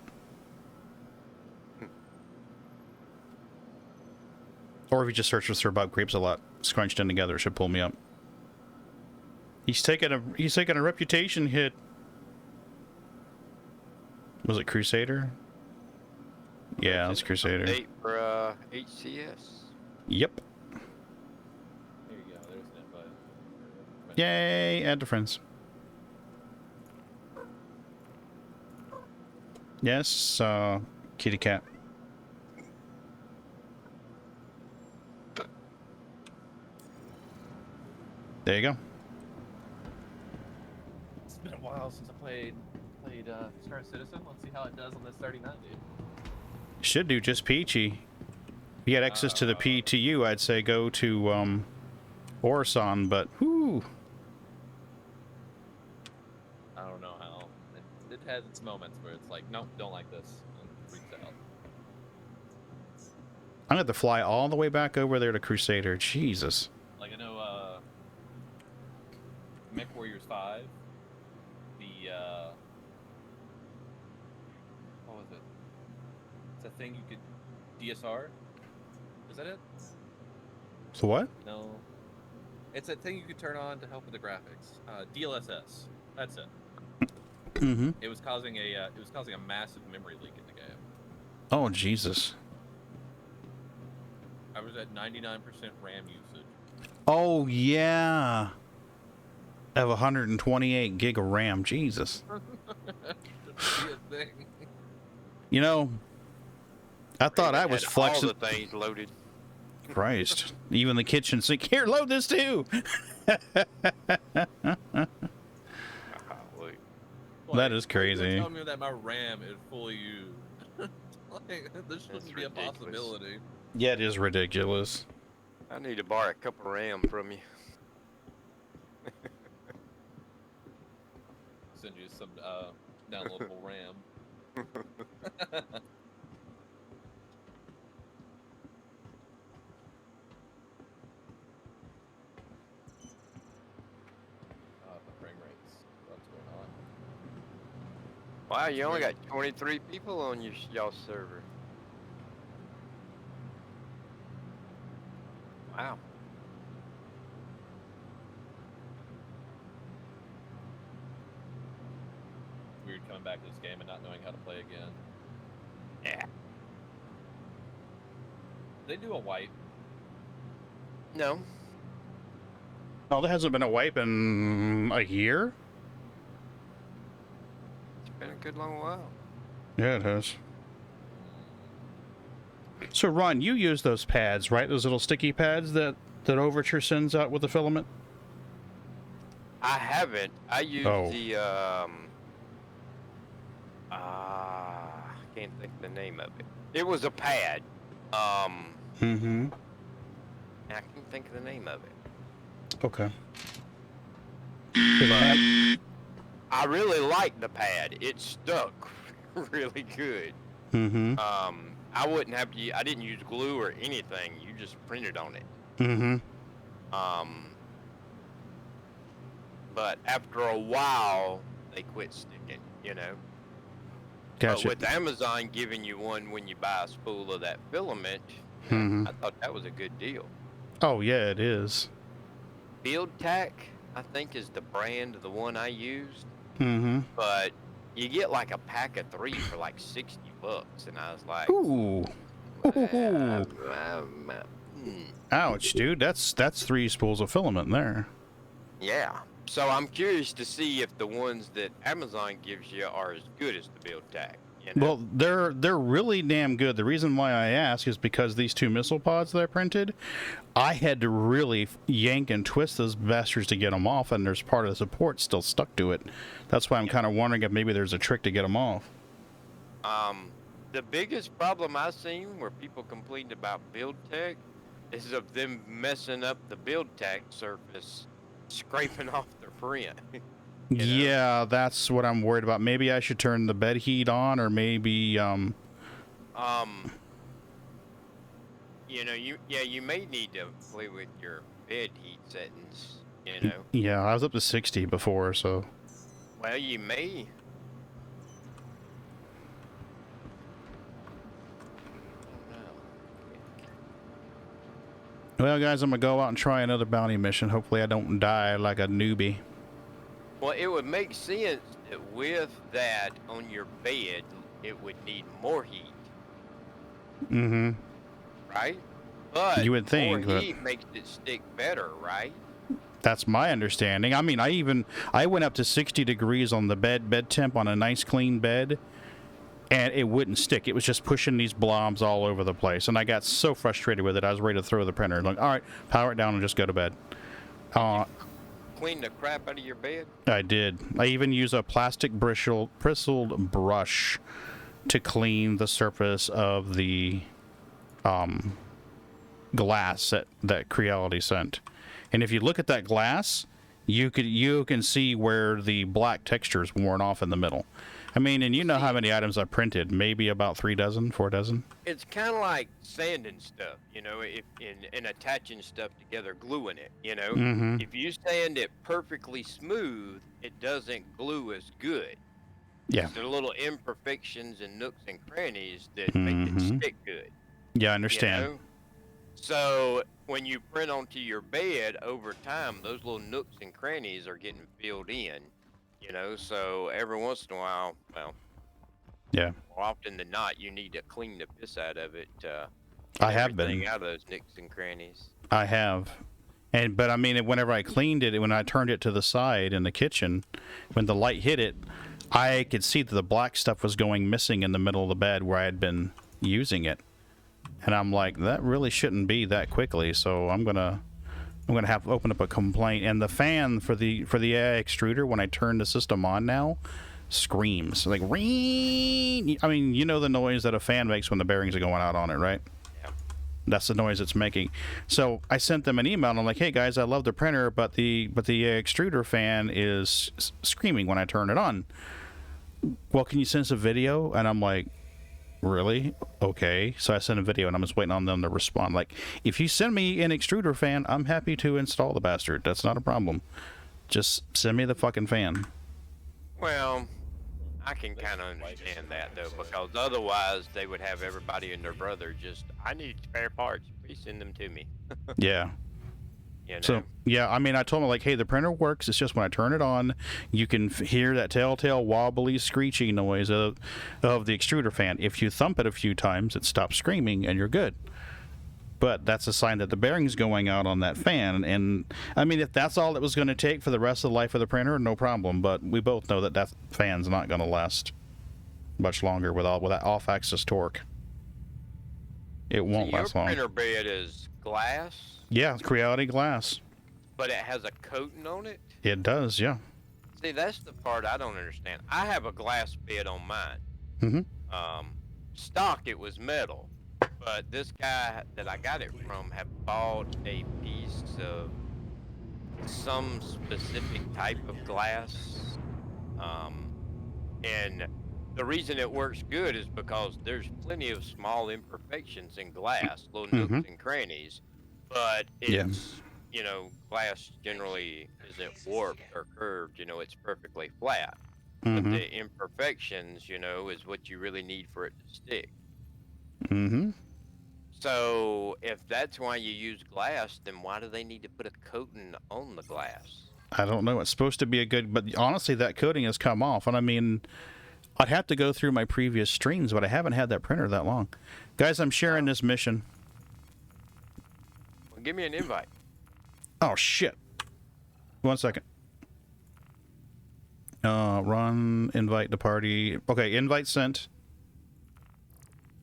Or if you just search for Sir Bob Creeps a Lot, scrunched in together, it should pull me up. He's taking a reputation hit. Was it Crusader? Yeah, it's Crusader. Update for HCS. Yep. There you go. There's an invite. Yay! Add to friends. Yes, kitty cat. There you go. It's been a while since I played Star Citizen. Let's see how it does on this 39, dude. Should do just peachy. If you had access to the PTU, I'd say go to Orison, but whoo. I don't know how. It has its moments where it's like, nope, don't like this, and freaks out. I'm gonna have to fly all the way back over there to Crusader. Jesus. Like I know, Mech Warriors 5. The what was it? It's a thing you could DSR. Is that it? So what? No. It's a thing you could turn on to help with the graphics. DLSS. That's it. Mm-hmm. It was causing a massive memory leak in the game. Oh, Jesus. I was at 99% RAM usage. Oh, yeah. I have 128 gig of RAM. Jesus. Should be a thing. You know, I thought I Had was all flexing. the things loaded. Christ. Even the kitchen sink. Here, load this too. That is crazy. Tell me that my RAM is fully used. Like, this shouldn't be a ridiculous. possibility. Yeah, it is ridiculous. I need to borrow a couple RAM from you. Send you some downloadable RAM. The frame rates. What's going on? Wow, you only got 23 people on y'all server. Wow. Weird coming back to this game and not knowing how to play again. Yeah. They do a wipe. No. Oh, there hasn't been a wipe in a year? It's been a good long while. Yeah, it has. So, Ron, you use those pads, right? Those little sticky pads that Overture sends out with the filament? I haven't. I use Oh. the can't think of the name of it. It was a pad. Mm-hmm. I can't think of the name of it. Okay. But I really liked the pad. It stuck really good. Mm-hmm. I wouldn't have to. I didn't use glue or anything. You just printed on it. Mm-hmm. But after a while, they quit sticking. You know. Gotcha. But with Amazon giving you one when you buy a spool of that filament, Mhm. I thought that was a good deal. Oh, yeah, it is. Build Tack, I think, is the brand of the one I used. Mm-hmm. But you get like a pack of 3 for like $60, and I was like, Ooh. Ooh. Ouch, dude. That's 3 spools of filament there. Yeah. So I'm curious to see if the ones that Amazon gives you are as good as the Build Tack. You know? Well, they're really damn good. The reason why I ask is because these 2 missile pods that I printed, I had to really yank and twist those bastards to get them off, and there's part of the support still stuck to it. That's why I'm kind of wondering if maybe there's a trick to get them off. The biggest problem I've seen where people complained about Build Tack is of them messing up the Build Tack surface, scraping off the print. You know? Yeah, that's what I'm worried about. Maybe I should turn the bed heat on, or maybe you know, you may need to play with your bed heat settings. You know. Yeah, I was up to 60 before, so. Well, you may. Well, guys, I'm gonna go out and try another bounty mission. Hopefully, I don't die like a newbie. Well, it would make sense that with that on your bed, it would need more heat, Mm-hmm. right? But You would think, more but- heat makes it stick better, right? That's my understanding. I mean, I went up to 60 degrees on the bed temp on a nice clean bed, and it wouldn't stick. It was just pushing these blobs all over the place, and I got so frustrated with it. I was ready to throw the printer. Like, all right, power it down and just go to bed. Clean the crap out of your bed. I did. I even use a plastic bristled brush to clean the surface of the glass that Creality sent. And if you look at that glass, you can see where the black texture is worn off in the middle. I mean, and you know how many items I printed? Maybe about 4 dozen. It's kind of like sanding stuff, you know, and attaching stuff together, gluing it, you know. Mm-hmm. If you sand it perfectly smooth, it doesn't glue as good. Yeah. There are little imperfections and nooks and crannies that make it Mhm. stick good. Yeah, I You understand. know? So when you print onto your bed over time, those little nooks and crannies are getting filled in, you know. So every once in a while, well, Yeah. more often than not, you need to clean the piss out of it. I have everything been. out of those nicks and crannies. I have. But I mean, whenever I cleaned it, when I turned it to the side in the kitchen, when the light hit it, I could see that the black stuff was going missing in the middle of the bed where I had been using it. And I'm like, that really shouldn't be that quickly. So I'm gonna have to open up a complaint. And the fan for the AI extruder, when I turn the system on now, screams like ring. I mean, you know the noise that a fan makes when the bearings are going out on it, right? Yeah. That's the noise it's making. So I sent them an email and I'm like, hey guys, I love the printer, but the extruder fan is screaming when I turn it on. Well, can you send us a video? And I'm like, really? Okay. So I sent a video and I'm just waiting on them to respond. Like, if you send me an extruder fan, I'm happy to install the bastard. That's not a problem. Just send me the fucking fan. Well, I can kind of understand that though, because otherwise they would have everybody and their brother just, I need spare parts. Please send them to me. Yeah. You know? So, yeah, I mean, I told him, like, hey, the printer works. It's just when I turn it on, you can hear that telltale wobbly, screeching noise of the extruder fan. If you thump it a few times, it stops screaming, and you're good. But that's a sign that the bearing's going out on that fan. And, I mean, if that's all it was going to take for the rest of the life of the printer, no problem. But we both know that fan's not going to last much longer with that off-axis torque. It won't last long. Your printer bed is glass, Yeah, it's Creality glass. but it has a coating on it. It does, yeah. See, that's the part I don't understand. I have a glass bed on mine. Mm-hmm. Stock, it was metal, but this guy that I got it from had bought a piece of some specific type of glass, and the reason it works good is because there's plenty of small imperfections in glass, little nooks and crannies, but it's, you know, glass generally isn't warped or curved, you know, it's perfectly flat. But the imperfections, you know, is what you really need for it to stick. Mm-hmm. So if that's why you use glass, then why do they need to put a coating on the glass? I don't know. It's supposed to be a good, but honestly, that coating has come off. And I mean, I'd have to go through my previous streams, but I haven't had that printer that long. Guys, I'm sharing this mission. Well, give me an invite. Oh, shit. 1 second. Run, invite to party. Okay, invite sent.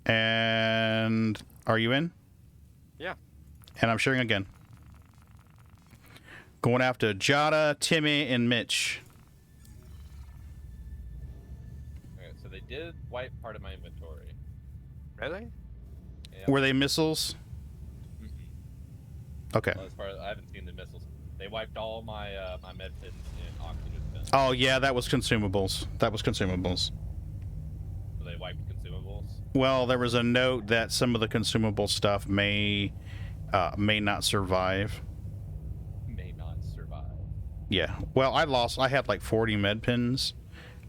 And are you in? Yeah. And I'm sharing again. Going after Jada, Timmy, and Mitch. Okay, so they did wipe part of my inventory. Really? Yeah. Were they missiles? Okay. Well, as far as I haven't seen the missiles, they wiped all my my med pins and oxygen pins. Oh, yeah, that was consumables. So they wiped consumables. consumables. Well, there was a note that some of the consumable stuff may not survive. May not survive. Yeah. Well, I had like 40 med pins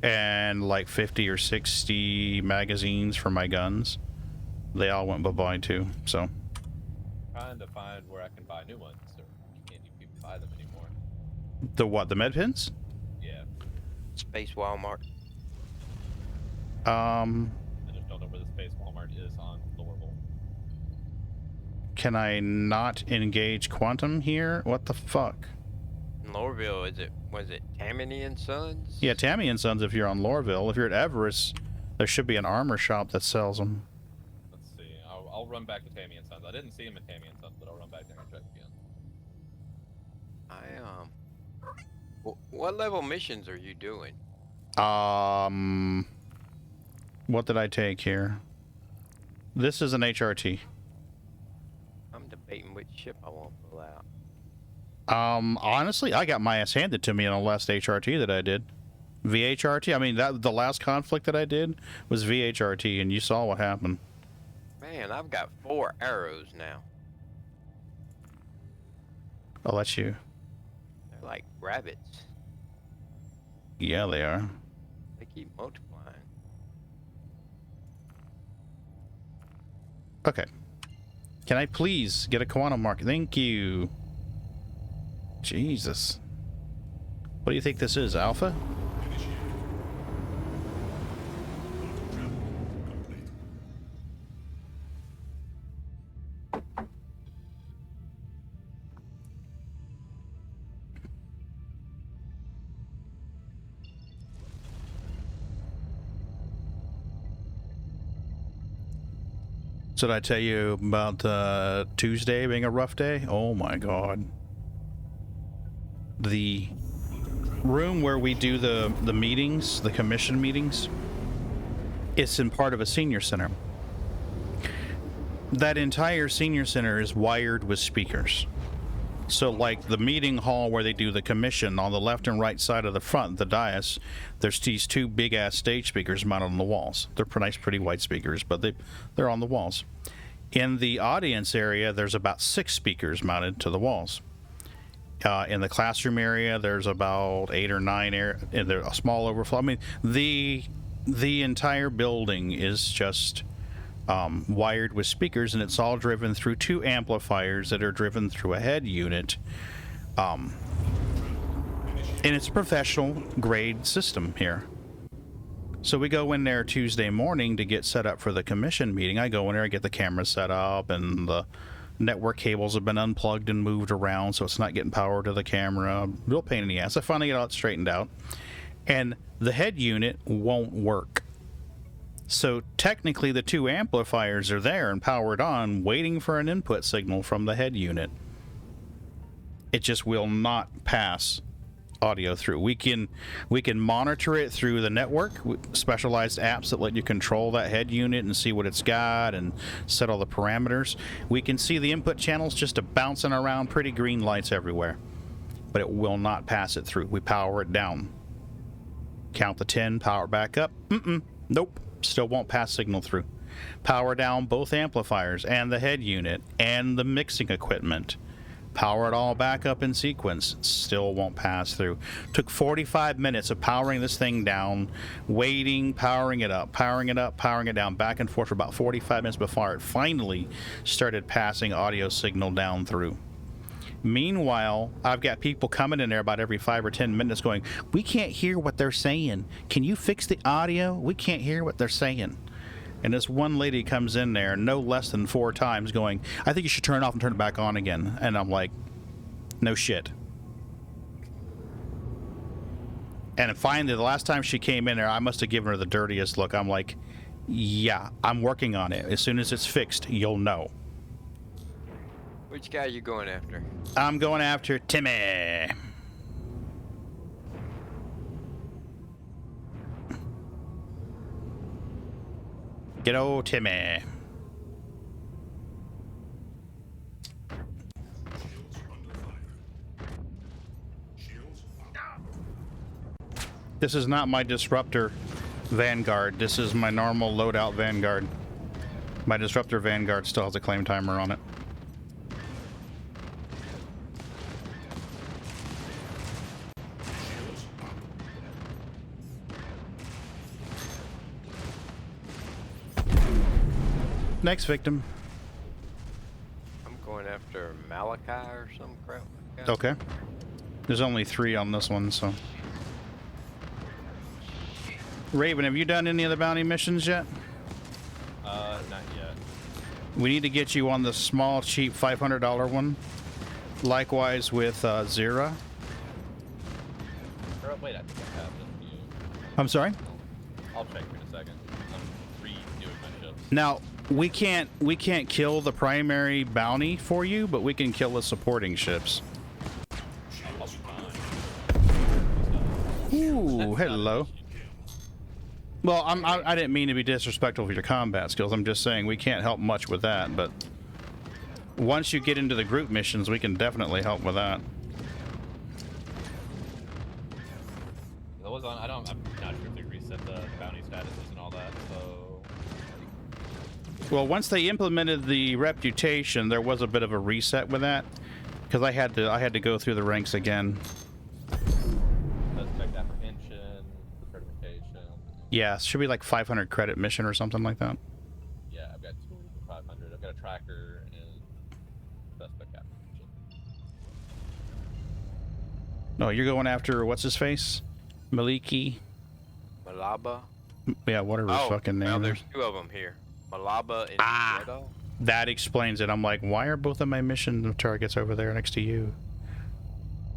and like 50 or 60 magazines for my guns. They all went bye-bye too, so. Trying to find where I can buy new ones, or can't even buy them anymore. The what? The med pins? Yeah, Space Walmart. I just don't know where the Space Walmart is on Lorville. Can I not engage quantum here? What the fuck? In Lorville, was it Tammany and Sons? Yeah, Tammy and Sons if you're on Lorville. If you're at Everest, there should be an armor shop that sells them. Let's see. I'll run back to Tammy and Sons. I didn't see him in Tammy and Sons, but I'll run back there and check again. What level missions are you doing? What did I take here? This is an HRT. I'm debating which ship I want to pull out. Honestly, I got my ass handed to me in the last HRT that I did. VHRT? I mean, the last conflict that I did was VHRT, and you saw what happened. Man, I've got 4 arrows now. I'll let you. They're like rabbits. Yeah, they are. They keep multiplying. Okay. Can I please get a quantum mark? Thank you. Jesus. What do you think this is, Alpha? Initiated. Quantum travel complete. So did I tell you about Tuesday being a rough day? Oh my god. The room where we do the meetings, the commission meetings, it's in part of a senior center. That entire senior center is wired with speakers. So like the meeting hall where they do the commission, on the left and right side of the front, the dais, there's these 2 big ass stage speakers mounted on the walls. They're nice, pretty white speakers, but they're on the walls. In the audience area, there's about 6 speakers mounted to the walls. In the classroom area, there's about 8 or 9 and there's a small overflow. I mean, the entire building is just wired with speakers, and it's all driven through 2 amplifiers that are driven through a head unit. And it's a professional grade system here. So we go in there Tuesday morning to get set up for the commission meeting. I go in there, I get the camera set up, and the network cables have been unplugged and moved around, so it's not getting power to the camera. Real pain in the ass. I finally get all it straightened out. And the head unit won't work. So technically the 2 amplifiers are there and powered on, waiting for an input signal from the head unit. It just will not pass audio through. We can monitor it through the network, specialized apps that let you control that head unit and see what it's got and set all the parameters. We can see the input channels just bouncing around, pretty green lights everywhere, but it will not pass it through. We power it down. Count the 10, power back up. Nope. Still won't pass signal through. Power down both amplifiers and the head unit and the mixing equipment. Power it all back up in sequence. Still won't pass through. Took 45 minutes of powering this thing down, waiting, powering it up, powering it up, powering it down, back and forth for about 45 minutes before it finally started passing audio signal down through. Meanwhile, I've got people coming in there about every 5 or 10 minutes going, "We can't hear what they're saying. Can you fix the audio? We can't hear what they're saying." And this one lady comes in there no less than 4 times going, "I think you should turn it off and turn it back on again." And I'm like, no shit. And finally, the last time she came in there, I must have given her the dirtiest look. I'm like, yeah, I'm working on it. As soon as it's fixed, you'll know. Which guy are you going after? I'm going after Timmy. Good old Timmy. Shields under fire. Shields up. This is not my disruptor Vanguard. This is my normal loadout Vanguard. My Disruptor Vanguard still has a claim timer on it. Next victim. I'm going after Malachi or some crap like that. Okay. There's only 3 on this one, so. Raven, have you done any of the bounty missions yet? Not yet. We need to get you on the small, cheap $500 one. Likewise with Zira. Or, wait, I think I have this for you. I'm sorry? I'll check in a second. I'm redoing my ships. Now, we can't kill the primary bounty for you, but we can kill the supporting ships. I'll be fine. Ooh, That's not hello. an issue. Well, I didn't mean to be disrespectful of your combat skills. I'm just saying we can't help much with that, but once you get into the group missions, we can definitely help with that. That was on. I'm not sure if they reset the bounty statuses and all that. So Well, once they implemented the reputation, there was a bit of a reset with that, because I had to go through the ranks again. suspect apprehension, certification. Yeah, it should be like 500 credit mission or something like that. Yeah, I've got 2 for 500. I've got a tracker and suspect apprehension. No, you're going after what's his face, Maliki. Malaba. Yeah, whatever his fucking name. Well, is. there's 2 of them here. Malaba and Jeddah. That explains it. I'm like, why are both of my mission targets over there next to you?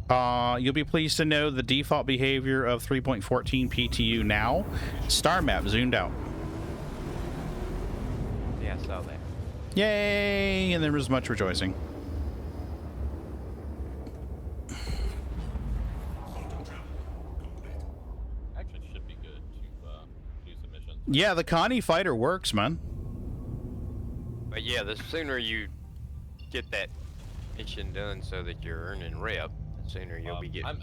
You'll be pleased to know the default behavior of 3.14 PTU now. Star map zoomed out. Yeah, I saw that. Yay! And there was much rejoicing. Actually, should be good to do some missions. Yeah, the Connie fighter works, man. But yeah, the sooner you get that mission done so that you're earning rep, the sooner you'll be getting. I'm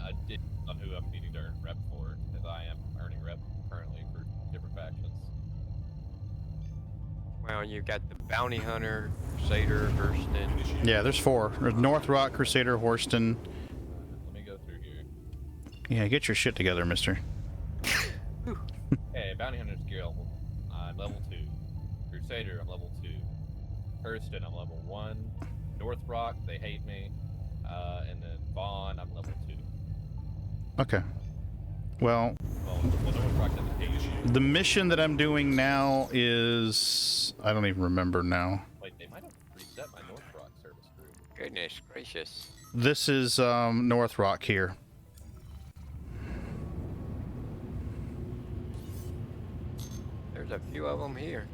on who I'm needing to earn rep for, because I am earning rep currently for different factions. Well, you've got the Bounty Hunter, Crusader, Hurston. Yeah, there's 4. There's North Rock, Crusader, Horston. Let me go through here. Yeah, get your shit together, mister. Hey, Bounty Hunter's gear level. I'm level 2. Crusader, I'm level 2. Hurston, I'm level 1. North Rock, they hate me. And then Vaughn, I'm level 2. Okay. Well, North Rock doesn't hate you. the mission that I'm doing now is... I don't even remember now. Wait, they might have reset my North Rock service group. Goodness gracious. This is North Rock here. There's a few of them here.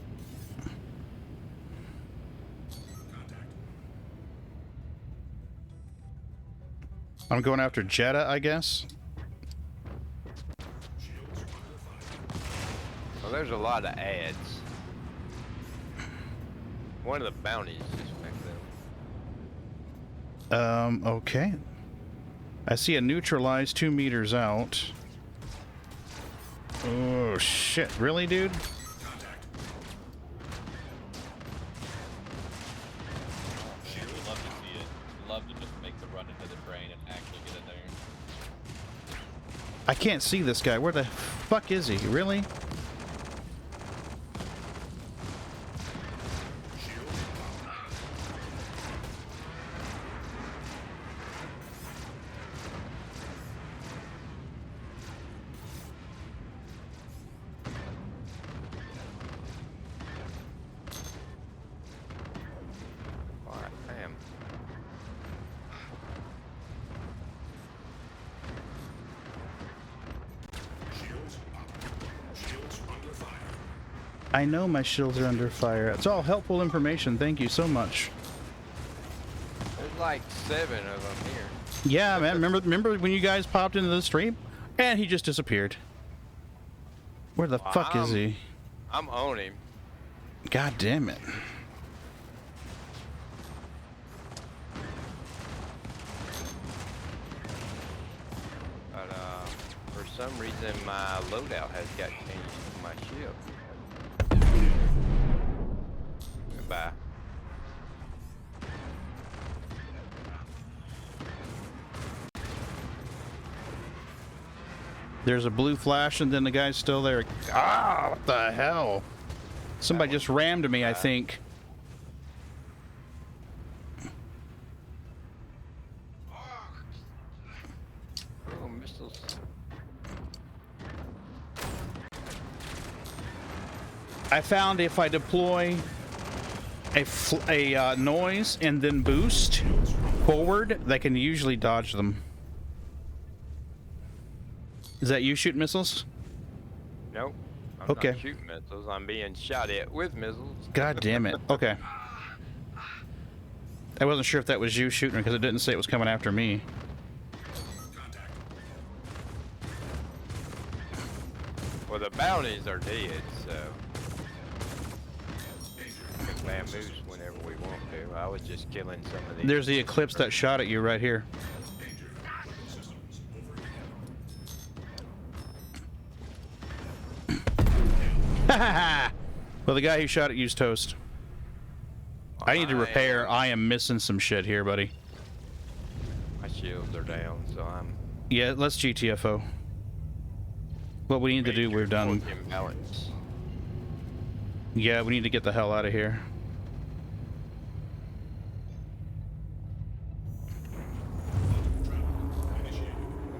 I'm going after Jeddah, I guess. Well, there's a lot of ads. One of the bounties just back there. Okay. I see a neutralized 2 meters out. Oh, shit. Really, dude? I would love to see it. Love to just make the run into the brain and actually get in there. I can't see this guy. Where the fuck is he? Really? Alright, I am. Shields under fire. I know my shields are under fire. It's all helpful information. Thank you so much. There's like 7 of them here. Yeah, man. Remember when you guys popped into the stream? And he just disappeared. Where the fuck is he? I'm on him. God damn it. But, some reason my loadout has got changed to my ship. Goodbye. There's a blue flash, and then the guy's still there. Ah, what the hell? Somebody just rammed me, I think. Oh, missiles. I found if I deploy a noise and then boost forward, they can usually dodge them. Is that you shooting missiles? Nope. I'm Okay. not shooting missiles. I'm being shot at with missiles. God damn it. Okay. I wasn't sure if that was you shooting because it didn't say it was coming after me. Contact. Well, the bounties are dead, so we can bamboos whenever we want to. I was just killing some of these. There's the Eclipse that shot at you right here. Danger. Systems overhead. Well, the guy who shot at you's toast. I need to repair. I am missing some shit here, buddy. My shields are down, so I'm. Yeah, let's GTFO. What we need to do, Major we've done. torque imbalance. Yeah, we need to get the hell out of here.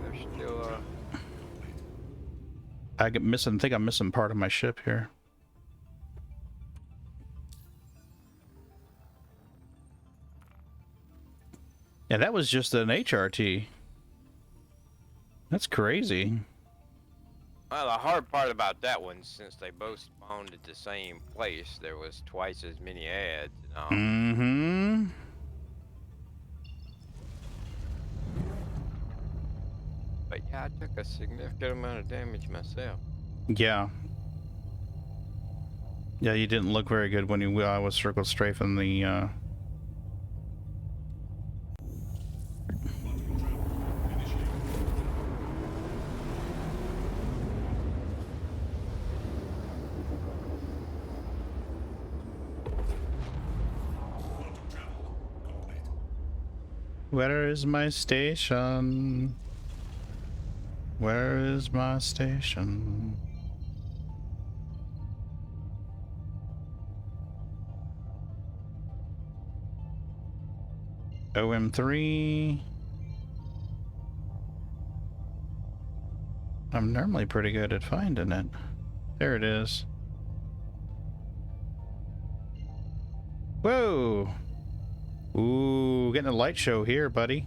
There's still I think I'm missing part of my ship here. Yeah, that was just an HRT. That's crazy. Well, the hard part about that one, since they both spawned at the same place, there was twice as many ads. Mm-hmm. But yeah, I took a significant amount of damage myself. Yeah. Yeah, you didn't look very good when you was circle strafing the Where is my station? Where is my station? OM3. I'm normally pretty good at finding it. There it is. Whoa! Ooh, getting a light show here, buddy.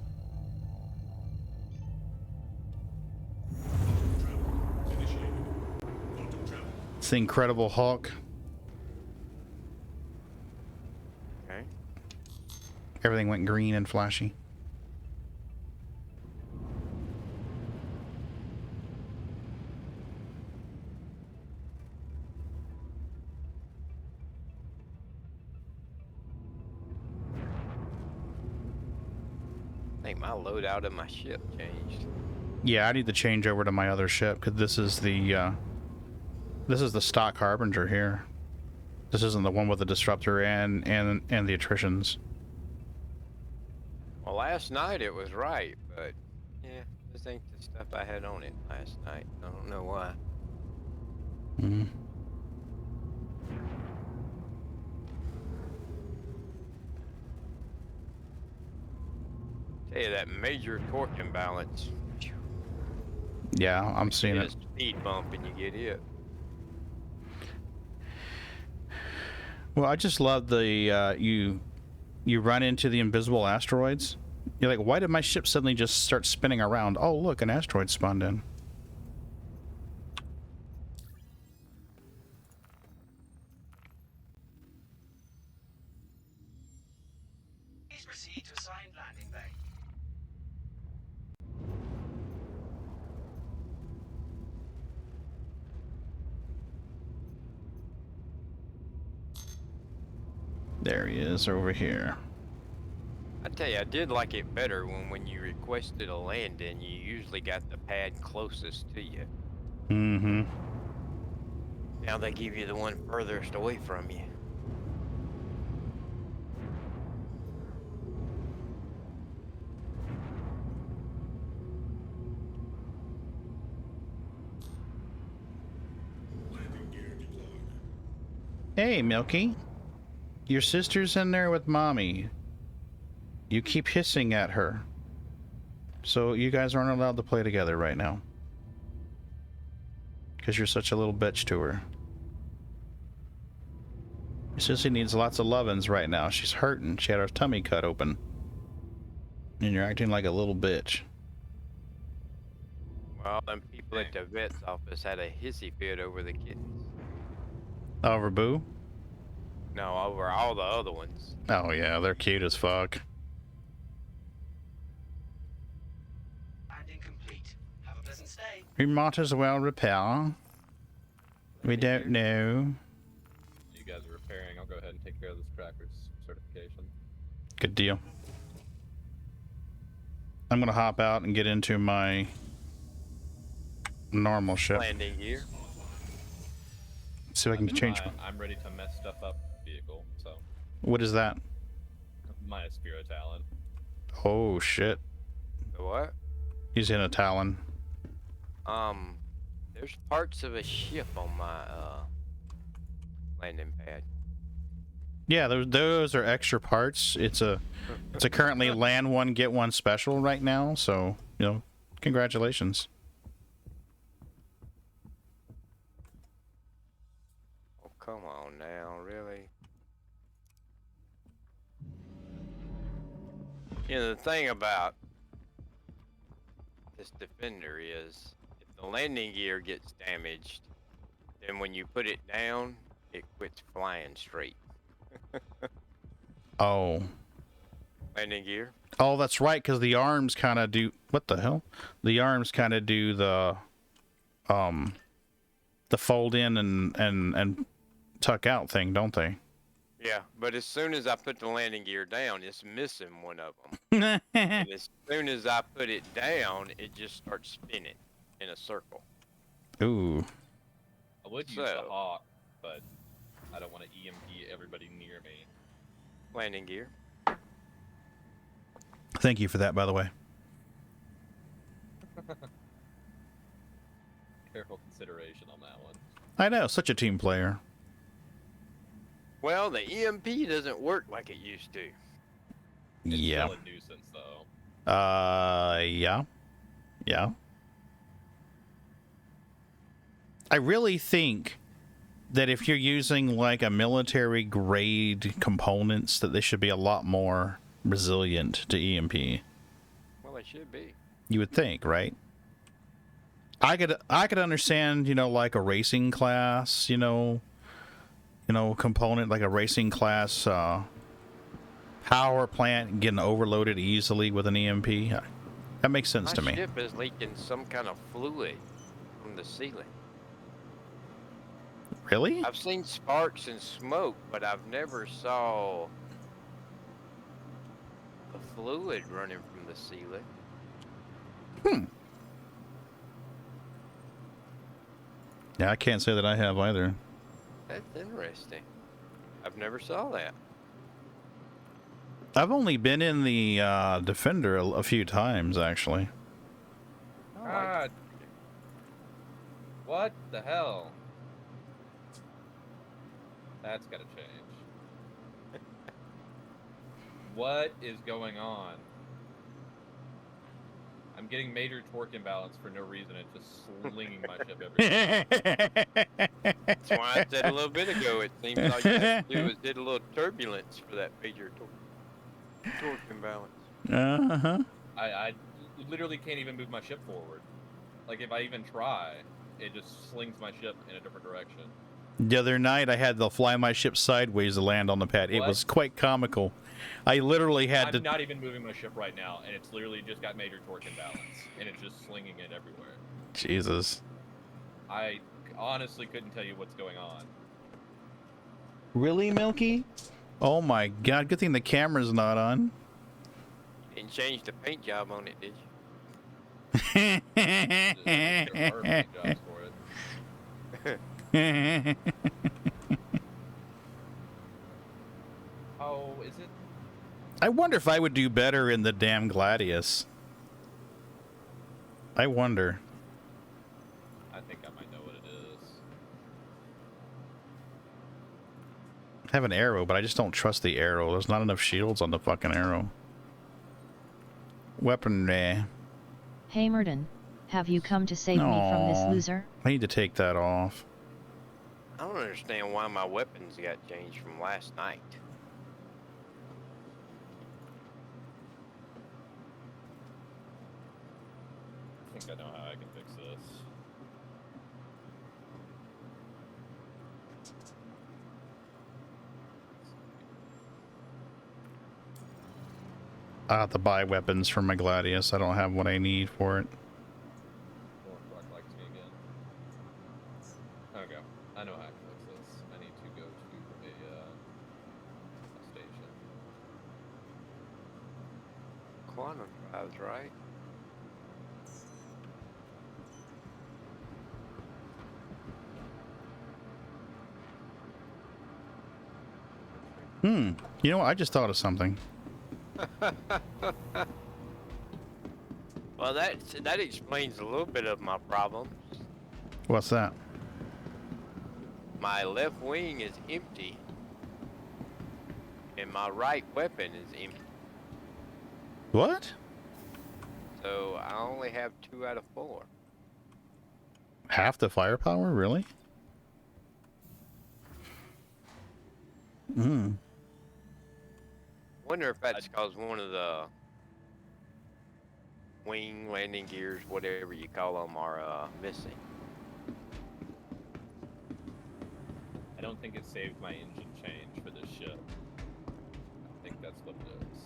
It's the Incredible Hulk. Okay. Everything went green and flashy. I think my loadout of my ship changed. Yeah, I need to change over to my other ship because this is the stock Harbinger here. This isn't the one with the disruptor and the attritions. Well, last night it was right, but yeah, this ain't the stuff I had on it last night. I don't know why. Mm. Tell you that major torque imbalance. Yeah, I'm seeing Get it. a speed bump and you get hit. Well, I just love the you run into the invisible asteroids. You're like, why did my ship suddenly just start spinning around? Oh, look, an asteroid spawned in. Please proceed to assigned landing bay. There he is over here. I tell you, I did like it better when you requested a landing, you usually got the pad closest to you. Mm-hmm. Now they give you the one furthest away from you. Landing gear deployed. Hey, Milky. Your sister's in there with Mommy. You keep hissing at her. So you guys aren't allowed to play together right now. Because you're such a little bitch to her. Your sister needs lots of lovin's right now. She's hurting. She had her tummy cut open. And you're acting like a little bitch. Well, them people at the vet's office had a hissy fit over the kittens. Over Boo? No, over all the other ones. Oh yeah, they're cute as fuck. Landing complete. Have a pleasant stay. We might as well repair. We don't know. You guys are repairing. I'll go ahead and take care of this cracker's certification. Good deal. I'm gonna hop out and get into my normal ship. Landing gear. See if I can change. I'm ready to mess stuff up vehicle, so What is that? my Spirit Talon. Oh shit. The what? He's in a Talon. There's parts of a ship on my landing pad. Yeah, those are extra parts. It's a currently land one get one special right now. So congratulations. Oh, come on now, really? You know, the thing about this Defender is, if the landing gear gets damaged, then when you put it down, it quits flying straight. Oh. Landing gear? Oh, that's right, because the arms kind of do... What the hell? The arms kind of do the fold in and tuck out thing, don't they? Yeah, but as soon as I put the landing gear down, it's missing one of them. And as soon as I put it down, it just starts spinning in a circle. Ooh. I would use the Hawk, but I don't want to EMP everybody near me. Landing gear. Thank you for that, by the way. Careful consideration on that one. I know, such a team player. Well, the EMP doesn't work like it used to. It's Yeah. still a nuisance, though. Yeah. Yeah. I really think that if you're using like a military grade components, that they should be a lot more resilient to EMP. Well, it should be. You would think, right? I could understand, like a racing class, component like a racing class power plant getting overloaded easily with an EMP. That makes sense to me. My ship is leaking some kind of fluid from the ceiling. Really? I've seen sparks and smoke, but I've never saw the fluid running from the ceiling. Yeah, I can't say that I have either. That's interesting. I've never saw that. I've only been in the Defender a few times, actually. Ah, what the hell? That's gotta change. What is going on? I'm getting major torque imbalance for no reason and just slinging my ship everywhere. That's why I said a little bit ago, it seems all you have to do is hit a little turbulence for that major torque imbalance. Uh-huh. I literally can't even move my ship forward. Like, if I even try, it just slings my ship in a different direction. The other night, I had to fly my ship sideways to land on the pad. It What? was quite comical. I literally had to... I'm not even moving my ship right now, and it's literally just got major torque imbalance, and it's just slinging it everywhere. Jesus. I honestly couldn't tell you what's going on. Really, Milky? Oh my god, good thing the camera's not on. Didn't change the paint job on it, did you? There are paint jobs for it. Oh, is it? I wonder if I would do better in the damn Gladius. I wonder. I think I might know what it is. I have an arrow, but I just don't trust the arrow. There's not enough shields on the fucking arrow. Weaponry. Hey Murden, have you come to save me from this Aw. loser? I need to take that off. I don't understand why my weapons got changed from last night. I think I know how I can fix this. I have to buy weapons for my Gladius. I don't have what I need for it. More Clark likes me again. Okay, I know how I can fix this. I need to go to a station. Quantum drives, right? You know what? I just thought of something. Well, that explains a little bit of my problems. What's that? My left wing is empty, and my right weapon is empty. What? So I only have 2 out of 4. Half the firepower? Really? Wonder if that's because one of the wing landing gears, whatever you call them, are missing. I don't think it saved my engine change for this ship. I think that's what it is.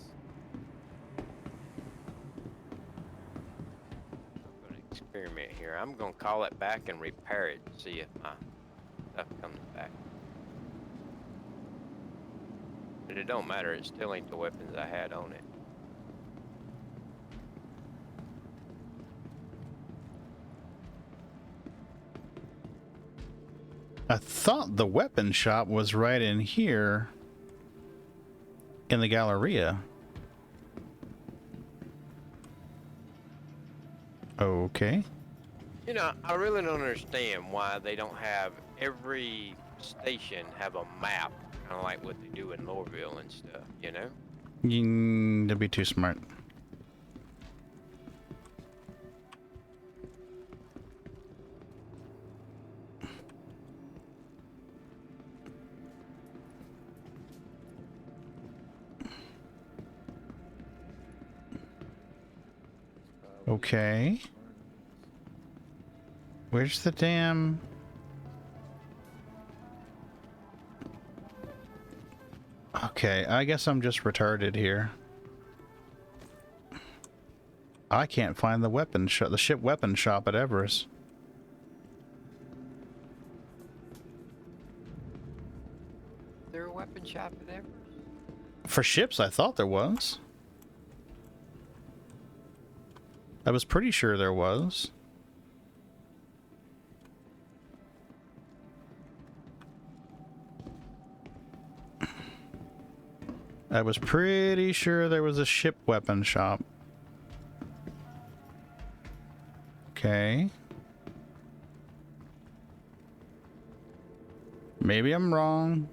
I'm going to experiment here. I'm going to call it back and repair it and see if my stuff comes back. But it don't matter. It still ain't the weapons I had on it. I thought the weapon shop was right in here in the Galleria. Okay. You know, I really don't understand why they don't have every station have a map, kind of like what they do in Lorville and stuff, you know? That'd be too smart. Okay. Where's the damn... Okay, I guess I'm just retarded here. I can't find the weapon shop, the ship weapon shop at Everest. Is there a weapon shop at Everest? For ships, I thought there was. I was pretty sure there was. I was pretty sure there was a ship weapon shop. Okay. Maybe I'm wrong.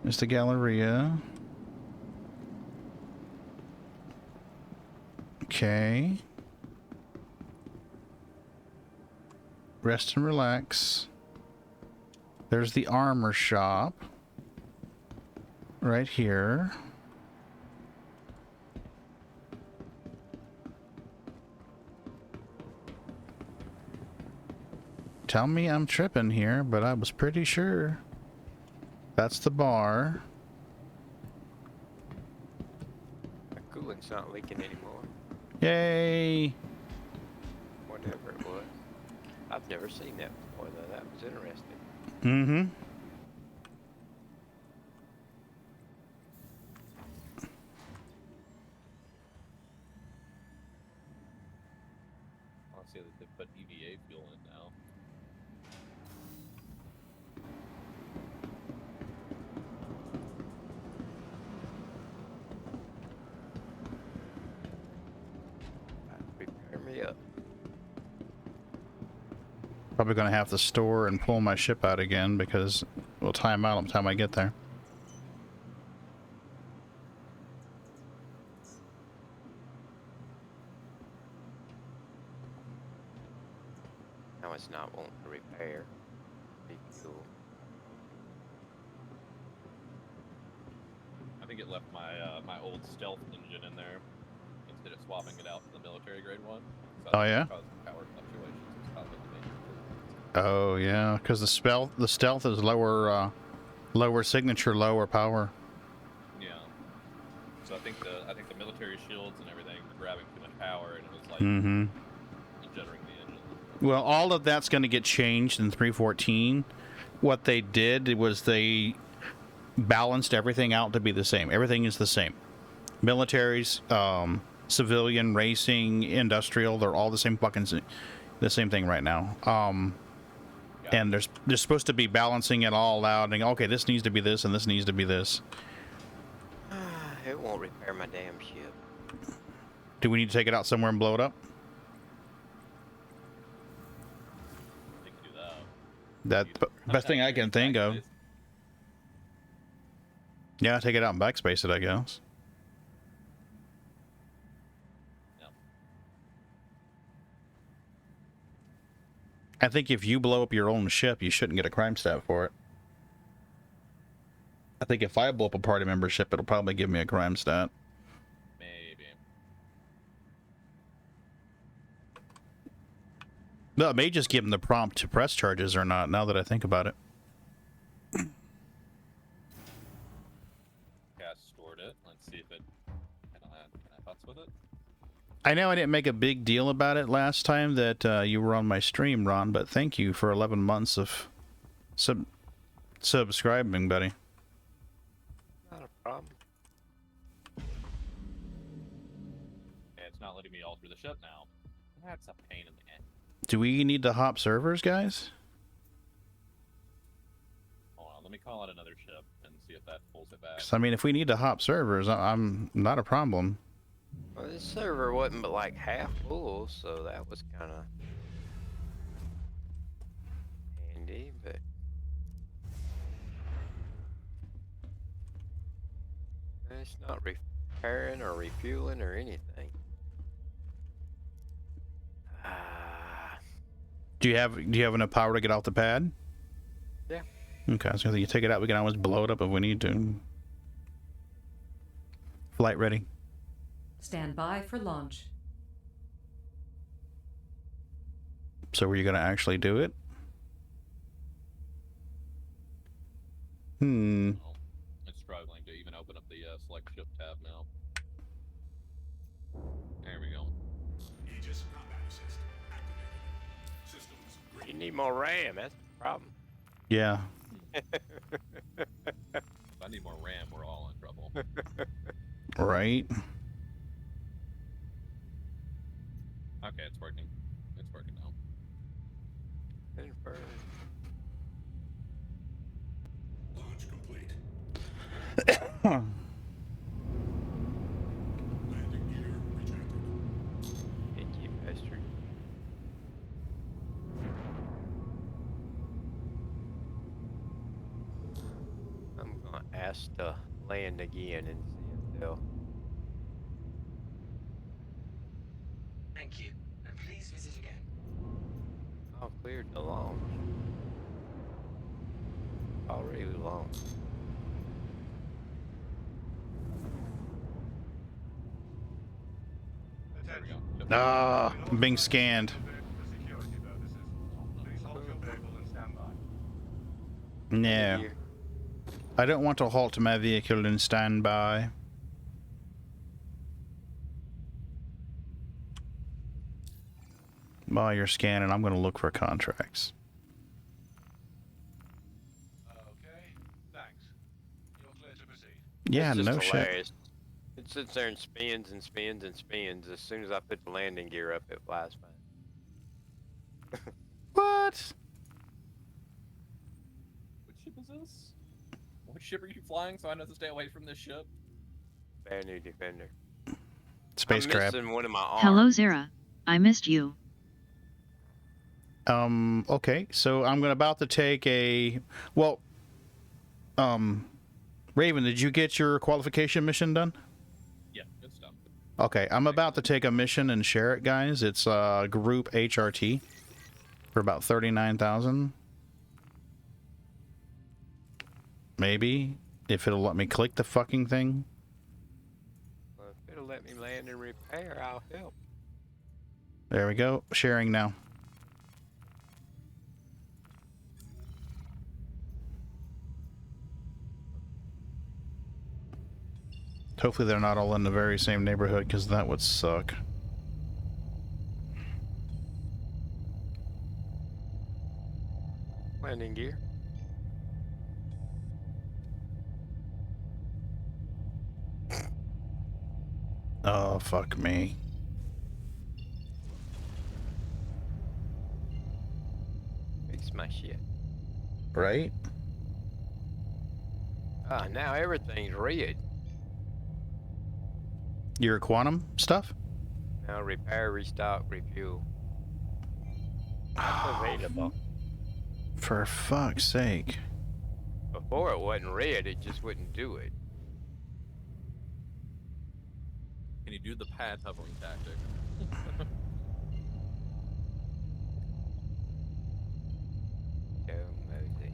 There's the Galleria. Okay. Rest and relax. There's the armor shop. Right here. Tell me I'm tripping here, but I was pretty sure. That's the bar. The coolant's not leaking anymore. Yay! Whatever it was. I've never seen that before, though. That was interesting. Mm-hmm. I want to see that they put EVA fuel in now. Prepare me up. Probably gonna have to store and pull my ship out again because we'll time out by the time I get there. No, it's not wanting to repair. Refuel. I think it left my my old stealth engine in there instead of swapping it out for the military grade one. So Oh, yeah? caused power fluctuations. It's causing the major. Oh yeah, because the stealth is lower signature, lower power. Yeah. So I think the military shields and everything were grabbing too much power, and it was like Mm-hmm. jittering the engine. Well, all of that's going to get changed in 3.14. What they did was they balanced everything out to be the same. Everything is the same. Militaries, civilian, racing, industrial, they're all the same the same thing right now. And they're supposed to be balancing it all out and okay, this needs to be this and this needs to be this. It won't repair my damn ship. Do we need to take it out somewhere and blow it up? They can do that. That's the best thing I can think of. Yeah, take it out and backspace it, I guess. No. I think if you blow up your own ship, you shouldn't get a crime stat for it. I think if I blow up a party membership, it'll probably give me a crime stat. Maybe. No, it may just give them the prompt to press charges or not, now that I think about it. Yeah, stored it. Let's see if it can I futz with it. I know I didn't make a big deal about it last time that you were on my stream, Ron, but thank you for 11 months of subscribing, buddy. Not a problem. Yeah, it's not letting me alter the ship now. That's a pain in the ass. Do we need to hop servers, guys? Hold on, let me call out another ship and see if that pulls it back. 'Cause, I mean, if we need to hop servers, I'm not a problem. Well, this server wasn't but like half full, so that was kind of handy, but it's not repairing or refueling or anything. Do you have enough power to get off the pad? Yeah. Okay, so you take it out, we can always blow it up if we need to. Flight ready. Stand by for launch. So were you gonna actually do it? Oh, it's struggling to even open up the select ship tab now. There we go. Aegis combat assist activated. Systems You green. need more RAM, that's the problem. Yeah. If I need more RAM, we're all in trouble. Right. Okay, it's working. It's working now. Confirm. Launch complete. Landing gear rejected. Thank you, Pastor. I'm gonna ask to land again and see if they'll. Thank you, and please visit again. I'll clear the launch. Already launched. There we go. Yep. Ah, I'm being scanned. No. Here. I don't want to halt my vehicle in standby. While you're scanning, I'm going to look for contracts. Okay, thanks. You're clear to proceed. Yeah, It's just no shit. hilarious. It sits there and spins and spins and spins. As soon as I put the landing gear up, it flies fine. What? Which ship is this? What ship are you flying so I know to stay away from this ship? Bad new defender. Space I'm crab. missing one of my arms. Hello Zara, I missed you. Okay, so I'm about to take a... Well, Raven, did you get your qualification mission done? Yeah, good stuff. Okay, I'm about to take a mission and share it, guys. It's group HRT for about 39,000. Maybe, if it'll let me click the fucking thing. Well, if it'll let me land and repair, I'll help. There we go, sharing now. Hopefully they're not all in the very same neighborhood, because that would suck. Landing gear. Oh, fuck me. Fix my shit. Right? Ah, now everything's red. Your quantum stuff? Now repair, restock, refuel. That's available. For fuck's sake. Before it wasn't red, it just wouldn't do it. Can you do the pad hovering tactic? Go, Mosey.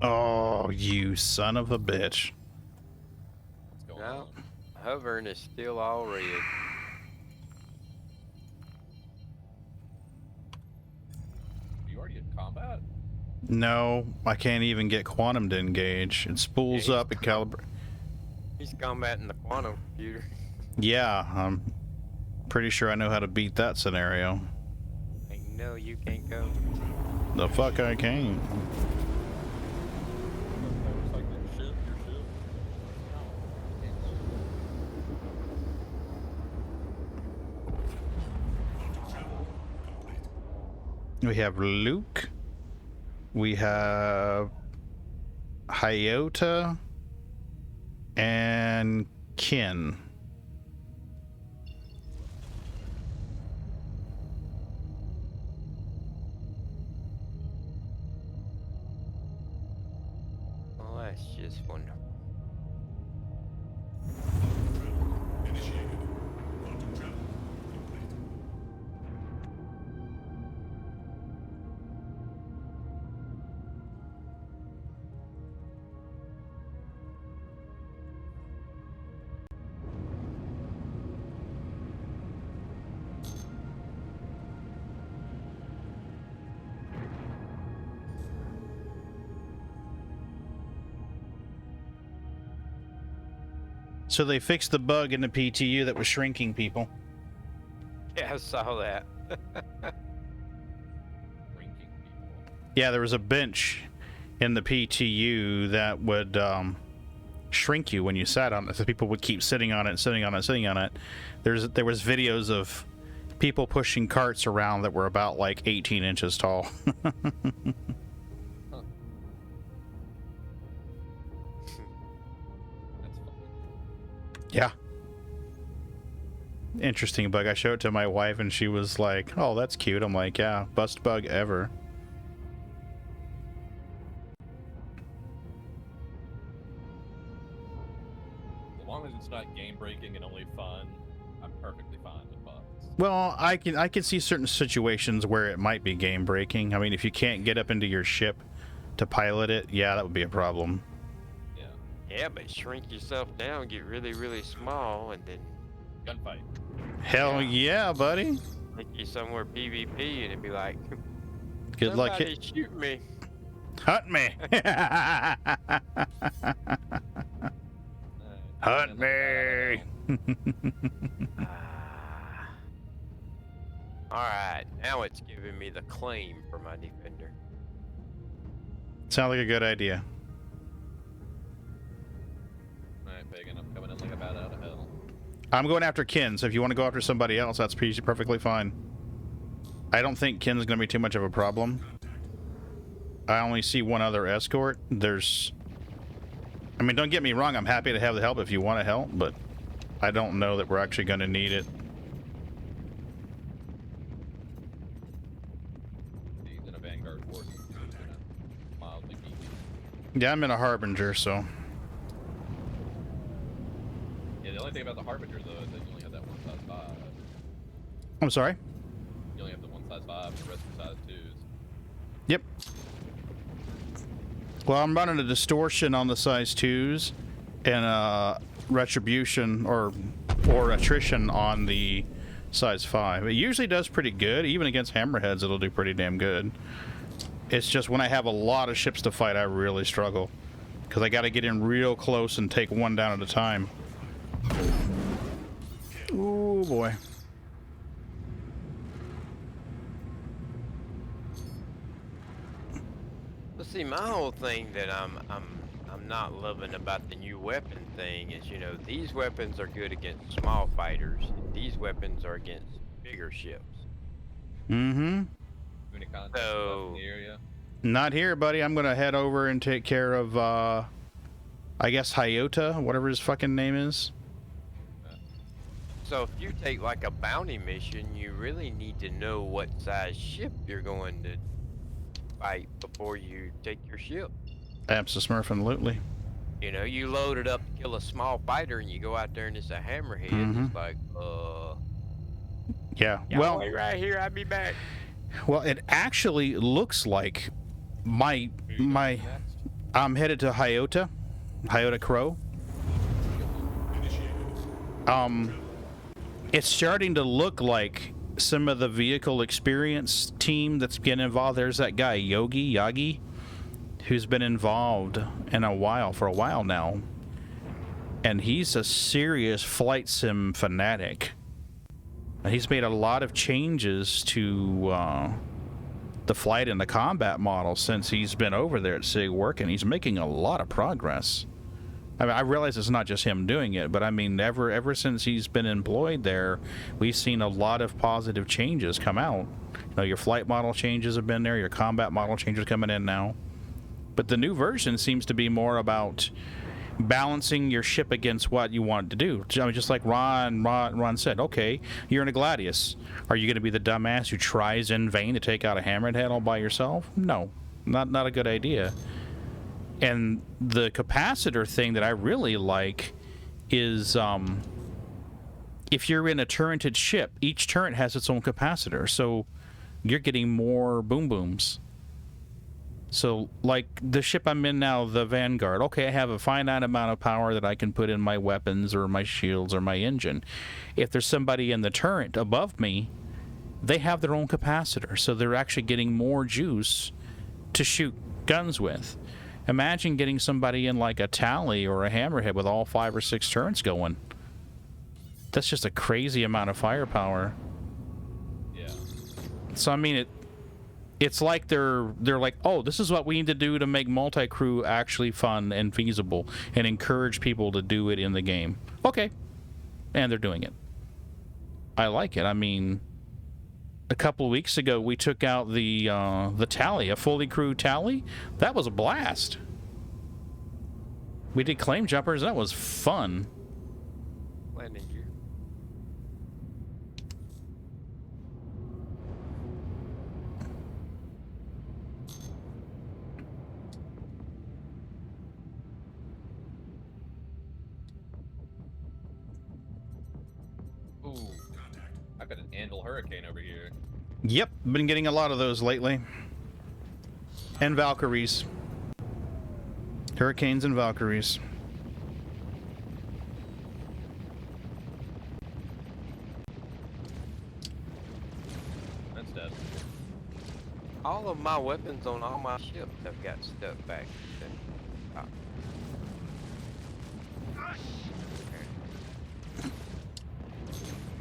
Oh, you son of a bitch. What's going No, on? hovering is still all red. Are you already in combat? No, I can't even get quantum to engage. It spools Yeah, up and calibrate. He's combating the quantum computer. Yeah, I'm pretty sure I know how to beat that scenario. Like, no, you can't go. The fuck I can't. Looks like your ship. We have Luke. We have Hyota and Kin. Well, that's just wonderful. Initiated. Quantum travel complete. So they fixed the bug in the PTU that was shrinking people. Yeah, I saw that. Drinking people. Yeah, there was a bench in the PTU that would shrink you when you sat on it. So people would keep sitting on it, sitting on it, sitting on it. There was videos of people pushing carts around that were about like 18 inches tall. That's funny. Yeah. Interesting bug. I showed it to my wife and she was like, oh, that's cute. I'm like, yeah, best bug ever. As long as it's not game breaking and only fun, I'm perfectly fine with bugs. Well, I can see certain situations where it might be game breaking. I mean, if you can't get up into your ship to pilot it, yeah, that would be a problem. Yeah. Yeah, but shrink yourself down, get really, really small, and then Gunfight. Hell yeah, buddy. take you somewhere PvP, and it'd be like, Good luck. somebody shoot me. Hunt me. Hunt me! Alright, now it's giving me the claim for my defender. Sounds like a good idea. Alright, Pagan, I'm coming in like a bat out of hell. I'm going after Kin, so if you want to go after somebody else, that's perfectly fine. I don't think Kin's going to be too much of a problem. I only see one other escort. I mean, don't get me wrong, I'm happy to have the help if you want to help, but I don't know that we're actually going to need it. He's in a Vanguard force. He's gonna mildly beat me. Yeah, I'm in a Harbinger, so... Yeah, the only thing about the Harbinger, though, is that you only have that one size 5. I'm sorry? You only have the one size 5, and the rest are size 2s. Yep. Well, I'm running a distortion on the size 2s and retribution or attrition on the size 5. It usually does pretty good. Even against hammerheads, it'll do pretty damn good. It's just when I have a lot of ships to fight, I really struggle. Because I got to get in real close and take one down at a time. Oh boy. See, my whole thing that I'm not loving about the new weapon thing is, you know, these weapons are good against small fighters. These weapons are against bigger ships. Mm-hmm. Any contact So- in the area? Not here, buddy. I'm gonna head over and take care of, I guess Hyota, whatever his fucking name is. So if you take like a bounty mission, you really need to know what size ship you're going to fight before you take your ship. Absolutely. You know, you load it up to kill a small fighter and you go out there and it's a hammerhead. Mhm. It's like, Yeah. y'all Well, wait right here, I'll be back. well, it actually looks like my I'm headed to Hyota Crow. It's starting to look like some of the vehicle experience team that's getting involved. There's that guy Yagi, who's been involved for a while now, and he's a serious flight sim fanatic. And he's made a lot of changes to the flight and the combat model since he's been over there at SIG working. He's making a lot of progress. I mean, I realize it's not just him doing it, but I mean, ever since he's been employed there, we've seen a lot of positive changes come out. You know, your flight model changes have been there, your combat model changes coming in now. But the new version seems to be more about balancing your ship against what you want to do. I mean, just like Ron said, okay, you're in a Gladius. Are you going to be the dumbass who tries in vain to take out a hammered head all by yourself? No, not a good idea. And the capacitor thing that I really like is if you're in a turreted ship, each turret has its own capacitor, so you're getting more boom booms. So, like the ship I'm in now, the Vanguard, okay, I have a finite amount of power that I can put in my weapons or my shields or my engine. If there's somebody in the turret above me, they have their own capacitor, so they're actually getting more juice to shoot guns with. Imagine getting somebody in like a Tally or a Hammerhead with all 5 or 6 turrets going. That's just a crazy amount of firepower. Yeah. So I mean, it's like they're like, oh, this is what we need to do to make multi-crew actually fun and feasible and encourage people to do it in the game. Okay. And they're doing it. I like it. I mean, a couple of weeks ago we took out the Tally, a fully crewed Tally. That was a blast. We did claim jumpers. That was fun. Landing gear. Ooh. I've got an Anvil Hurricane over here. Yep, been getting a lot of those lately. And Valkyries. Hurricanes and Valkyries. That's dead. All of my weapons on all my ships have got stuck back to the top.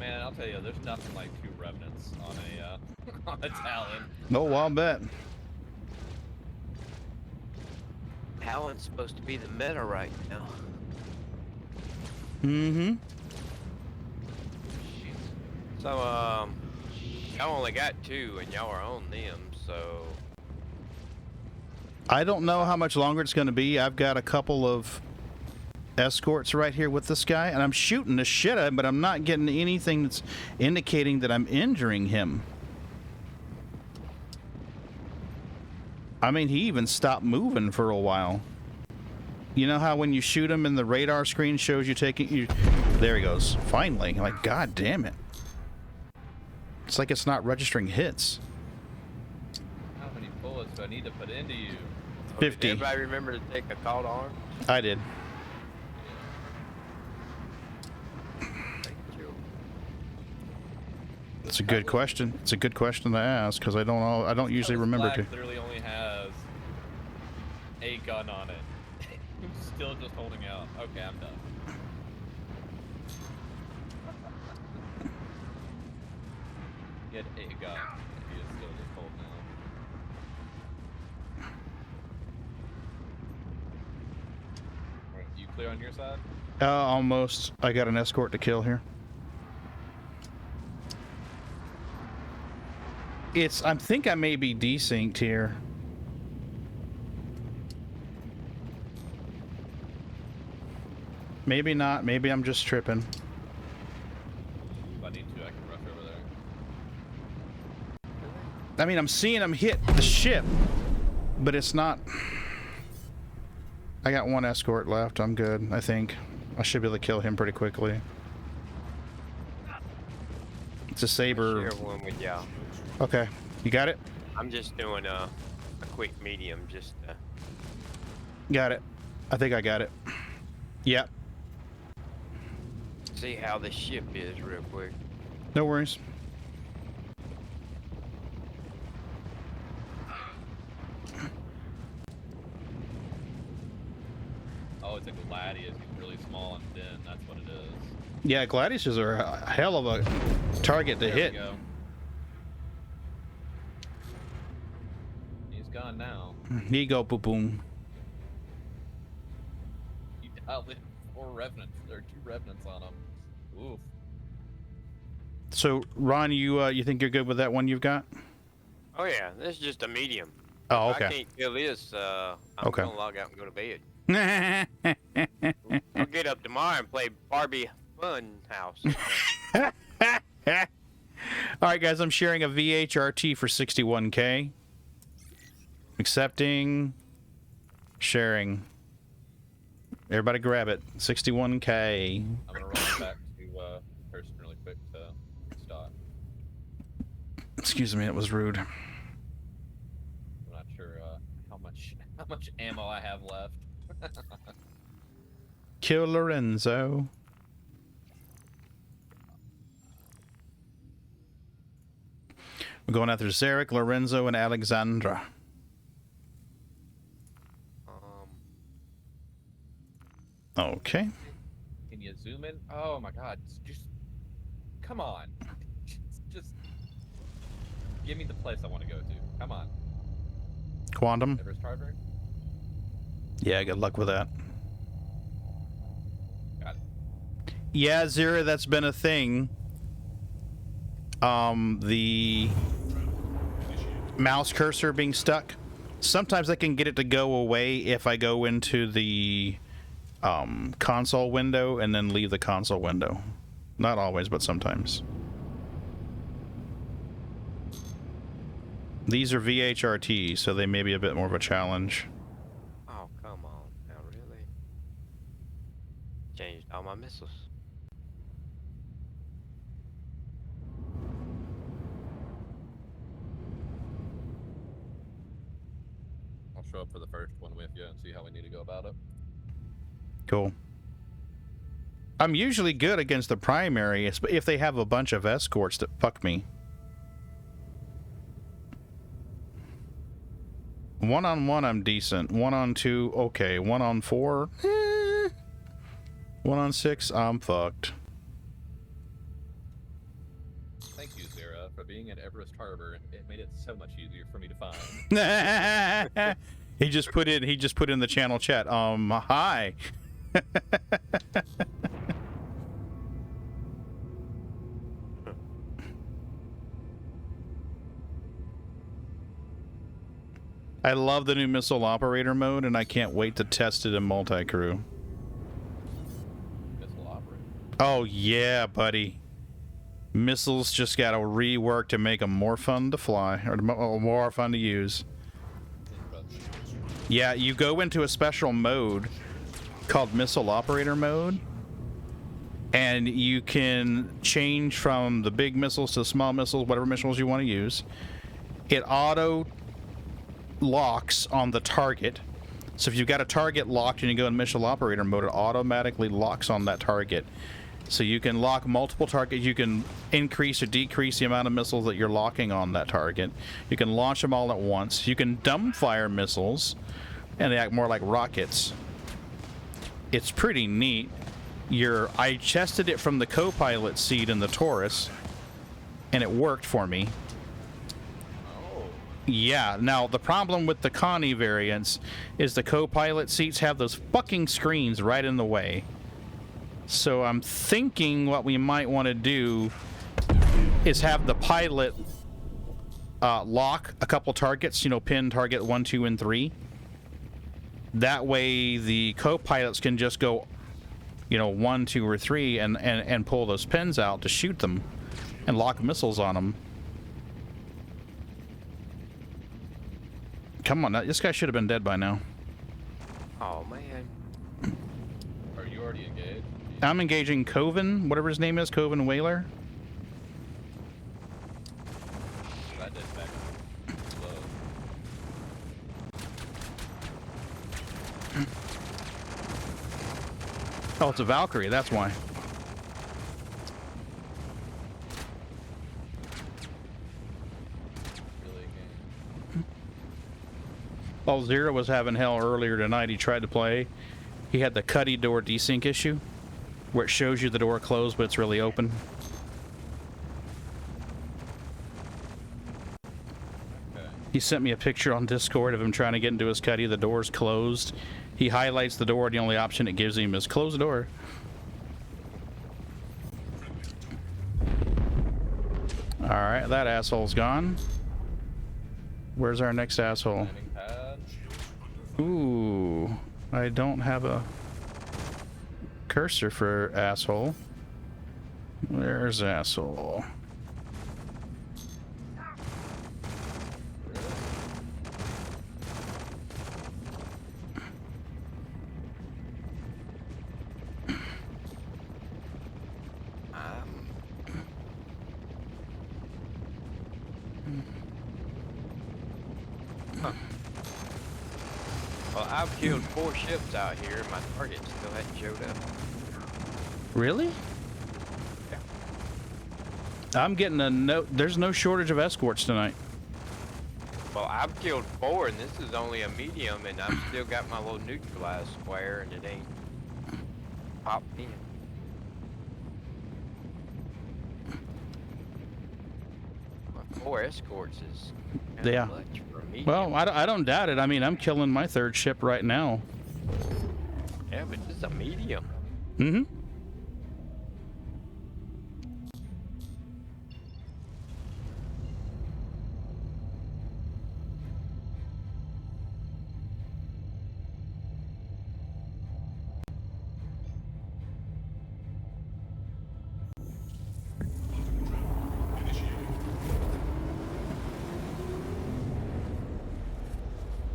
Man, I'll tell you, there's nothing like 2 revenants on a on a Talon. Oh, I'll bet. Talon's supposed to be the meta right now. Mm-hmm. So, y'all only got 2, and y'all are on them, so... I don't know how much longer it's going to be. I've got a couple of escorts right here with this guy, and I'm shooting the shit out of him, but I'm not getting anything that's indicating that I'm injuring him. I mean, he even stopped moving for a while. You know how when you shoot him and the radar screen shows you taking you... There he goes. Finally. Like, god damn it. It's like it's not registering hits. How many bullets do I need to put into you? 50. Did everybody remember to take a call to arms? I did. Thank you. It's a good question. It's a good question to ask because I don't usually remember to. Flag literally only has a gun on it. Still just holding out. Okay, I'm done. He had a gun. He is still just holding out. Alright, you clear on your side? Almost. I got an escort to kill here. I think I may be desynced here. Maybe not. Maybe I'm just tripping. If I need to, I can rush over there. I mean, I'm seeing him hit the ship, but it's not... I got 1 escort left. I'm good, I think. I should be able to kill him pretty quickly. It's a saber. Share one with y'all. Okay. You got it? I'm just doing a quick medium, just Got it. I think I got it. Yep. see how the ship is real quick. No worries. Oh, it's a Gladius. He's really small and thin. That's what it is. Yeah, Gladiuses are a hell of a target to There hit. we go. He's gone now. Here you go, boom boom. He dialed in 4 revenants. There are 2 revenants on him. Oof. So, Ron, you think you're good with that one you've got? Oh yeah, this is just a medium. Oh, If I okay. can't kill this, I'm Okay. gonna log out and go to bed. I'll get up tomorrow and play Barbie Fun House. Alright guys, I'm sharing a VHRT for 61K. Accepting. Sharing. Everybody grab it. 61K. I'm gonna run back to person really quick to stock. Excuse me, it was rude. I'm not sure how much ammo I have left. Kill Lorenzo. We're going after Zarek, Lorenzo, and Alexandra. Okay. Can you zoom in? Oh my god, just come on. Just give me the place I want to go to. Come on. Quantum. Everest Hardware? Yeah, good luck with that. Got it. Yeah, Zira, that's been a thing. The mouse cursor being stuck. Sometimes I can get it to go away if I go into the console window and then leave the console window. Not always, but sometimes. These are VHRT, so they may be a bit more of a challenge. Oh, come on. Now, really? Changed all my missiles. I'll show up for the first one with you and see how we need to go about it. Cool. I'm usually good against the primary if they have a bunch of escorts that fuck me. One-on-one, I'm decent. 1-on-2, okay. 1-on-4, 1-on-6, I'm fucked. being at Everest Harbor. It made it so much easier for me to find. He just put in the channel chat. Hi. I love the new missile operator mode, and I can't wait to test it in multi-crew. Missile operator. Oh yeah, buddy. Missiles just got to rework to make them more fun to fly, or more fun to use. Yeah, you go into a special mode called missile operator mode, and you can change from the big missiles to small missiles, whatever missiles you want to use. It auto locks on the target. So if you've got a target locked and you go in missile operator mode, it automatically locks on that target. So you can lock multiple targets. You can increase or decrease the amount of missiles that you're locking on that target. You can launch them all at once. You can dumbfire missiles, and they act more like rockets. It's pretty neat. I tested it from the co-pilot seat in the Taurus, and it worked for me. Yeah, now the problem with the Connie variants is the co-pilot seats have those fucking screens right in the way. So I'm thinking what we might want to do is have the pilot lock a couple targets, pin target 1, 2, and 3. That way the co-pilots can just go, 1, 2, or 3 and pull those pins out to shoot them and lock missiles on them. Come on, this guy should have been dead by now. Oh man. Are you already engaged? I'm engaging Coven, whatever his name is, Coven Whaler. That dispatch is slow. Oh, it's a Valkyrie, that's why. Really game. While Zero was having hell earlier tonight, he tried to play. He had the Cuddy door desync issue, where it shows you the door closed, but it's really open. Okay. He sent me a picture on Discord of him trying to get into his Cuddy. The door's closed. He highlights the door, and the only option it gives him is close the door. Alright, that asshole's gone. Where's our next asshole? Landing pad. Ooh, I don't have a cursor for asshole. There's asshole. Well, I've killed 4 ships out here, and my target still hadn't showed up. Really? Yeah. I'm getting a note. There's no shortage of escorts tonight. Well, I've killed 4, and this is only a medium, and I've still got my little neutralized square, and it ain't popped in. Well, 4 escorts is kinda Yeah. much for a medium. Well, I don't doubt it. I mean, I'm killing my 3rd ship right now. Yeah, but this is a medium. Mm-hmm.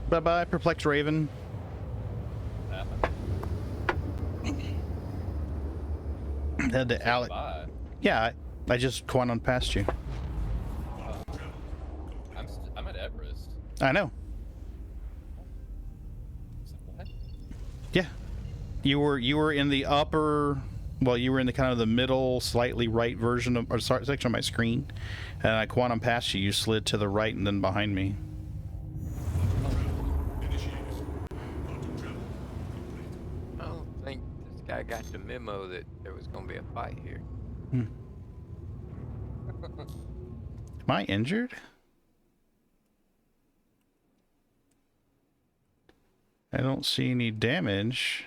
Bye-bye, Perplexed Raven. Happened. Had to Alec. Bye. Yeah, I just quantum past you. I'm at Everest. I know. What? Yeah. You were in the upper, well, you were in the kind of the middle, slightly right version of, or section of my screen, and I quantum past you. You slid to the right and then behind me. I don't think this guy got the memo that there was going to be a fight here. Am I injured? I don't see any damage.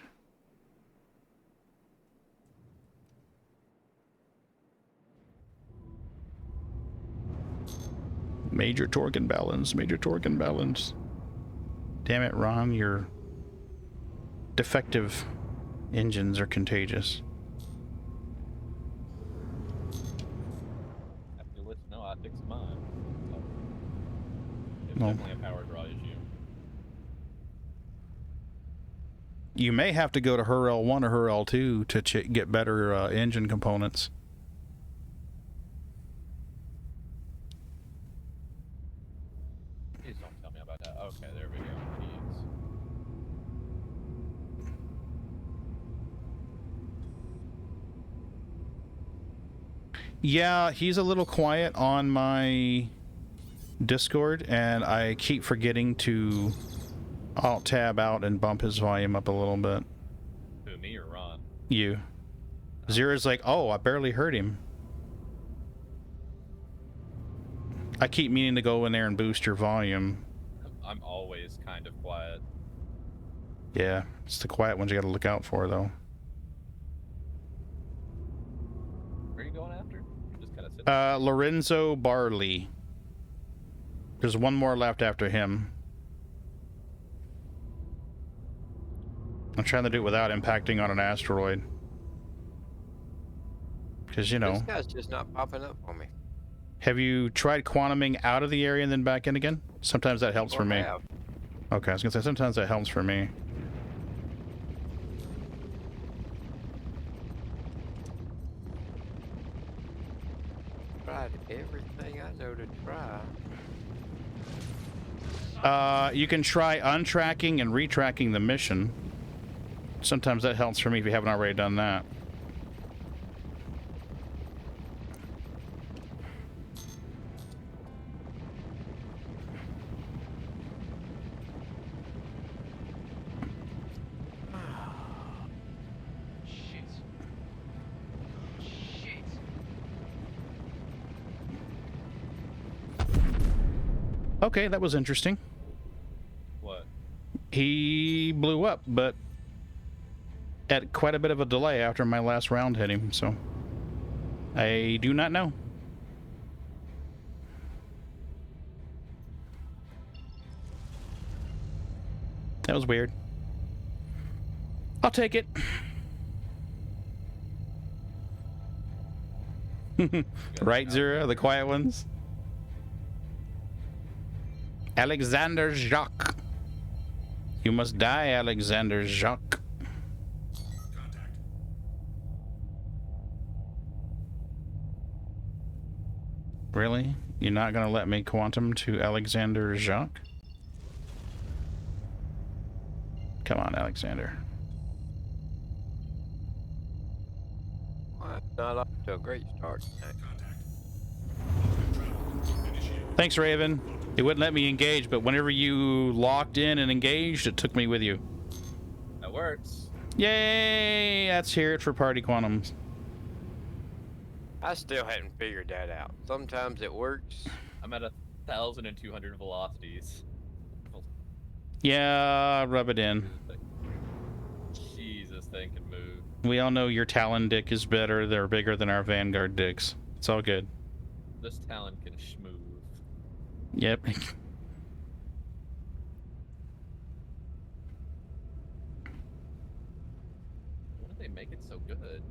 Major torque imbalance, major torque imbalance. Damn it, Ron, your defective engines are contagious. After which, no, I fixed mine. So, it's Well. definitely a power draw issue. You may have to go to her L1 or her L2 to get better engine components. Please don't tell me about that. Okay, there we go. Jeez. Yeah, he's a little quiet on my Discord, and I keep forgetting to Alt-tab out and bump his volume up a little bit. Who, me or Ron? You. Zera's like, oh, I barely heard him. I keep meaning to go in there and boost your volume. I'm always kind of quiet. Yeah, it's the quiet ones you gotta look out for, though. Where are you going after? You're just kind of sitting. Lorenzo Barley. There's one more left after him. I'm trying to do it without impacting on an asteroid. Because, you know... This guy's just not popping up on me. Have you tried quantuming out of the area and then back in again? Sometimes that helps for me. Have. Okay, I was gonna say, sometimes that helps for me. Tried everything I know to try. You can try untracking and retracking the mission. Sometimes that helps for me if you haven't already done that. Shit. Shit. Okay, that was interesting. What? He blew up, but at quite a bit of a delay after my last round hit him, so I do not know. That was weird. I'll take it. Right, Zero? The quiet ones? Alexander Jacques. You must die, Alexander Jacques. Contact. Really? You're not gonna let me quantum to Alexander Jacques? Come on, Alexander. Well, not off to a great start tonight. Contact. Travel. Initiated. Thanks, Raven. It wouldn't let me engage, but whenever you locked in and engaged, it took me with you. That works. Yay! Let's hear it for Party Quantums. I still hadn't figured that out. Sometimes it works. I'm at 1,200 velocities. Yeah, rub it in. Jeez, this thing can move. We all know your Talon dick is better. They're bigger than our Vanguard dicks. It's all good. This Talon can schmooze. Yep. Why did they make it so good?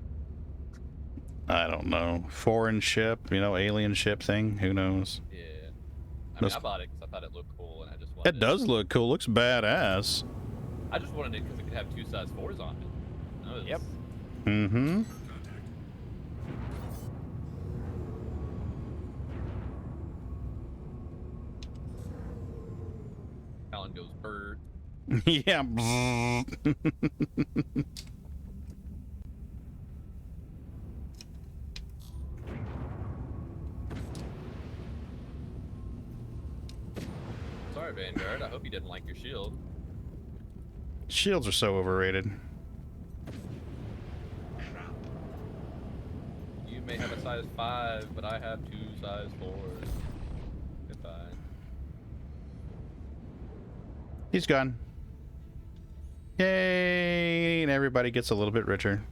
I don't know. Foreign ship, you know, alien ship thing. Who knows? Yeah. I mean, Those- I bought it because I thought it looked cool, and I just wanted It does look cool. Looks badass. I just wanted it because it could have two size 4s on it. That was- Yep. Mm-hmm. Contact. Talon goes bird. Yeah. Sorry, Vanguard. I hope you didn't like your shield. Shields are so overrated. You may have a size 5, but I have two size 4s. He's gone. Yay! And everybody gets a little bit richer.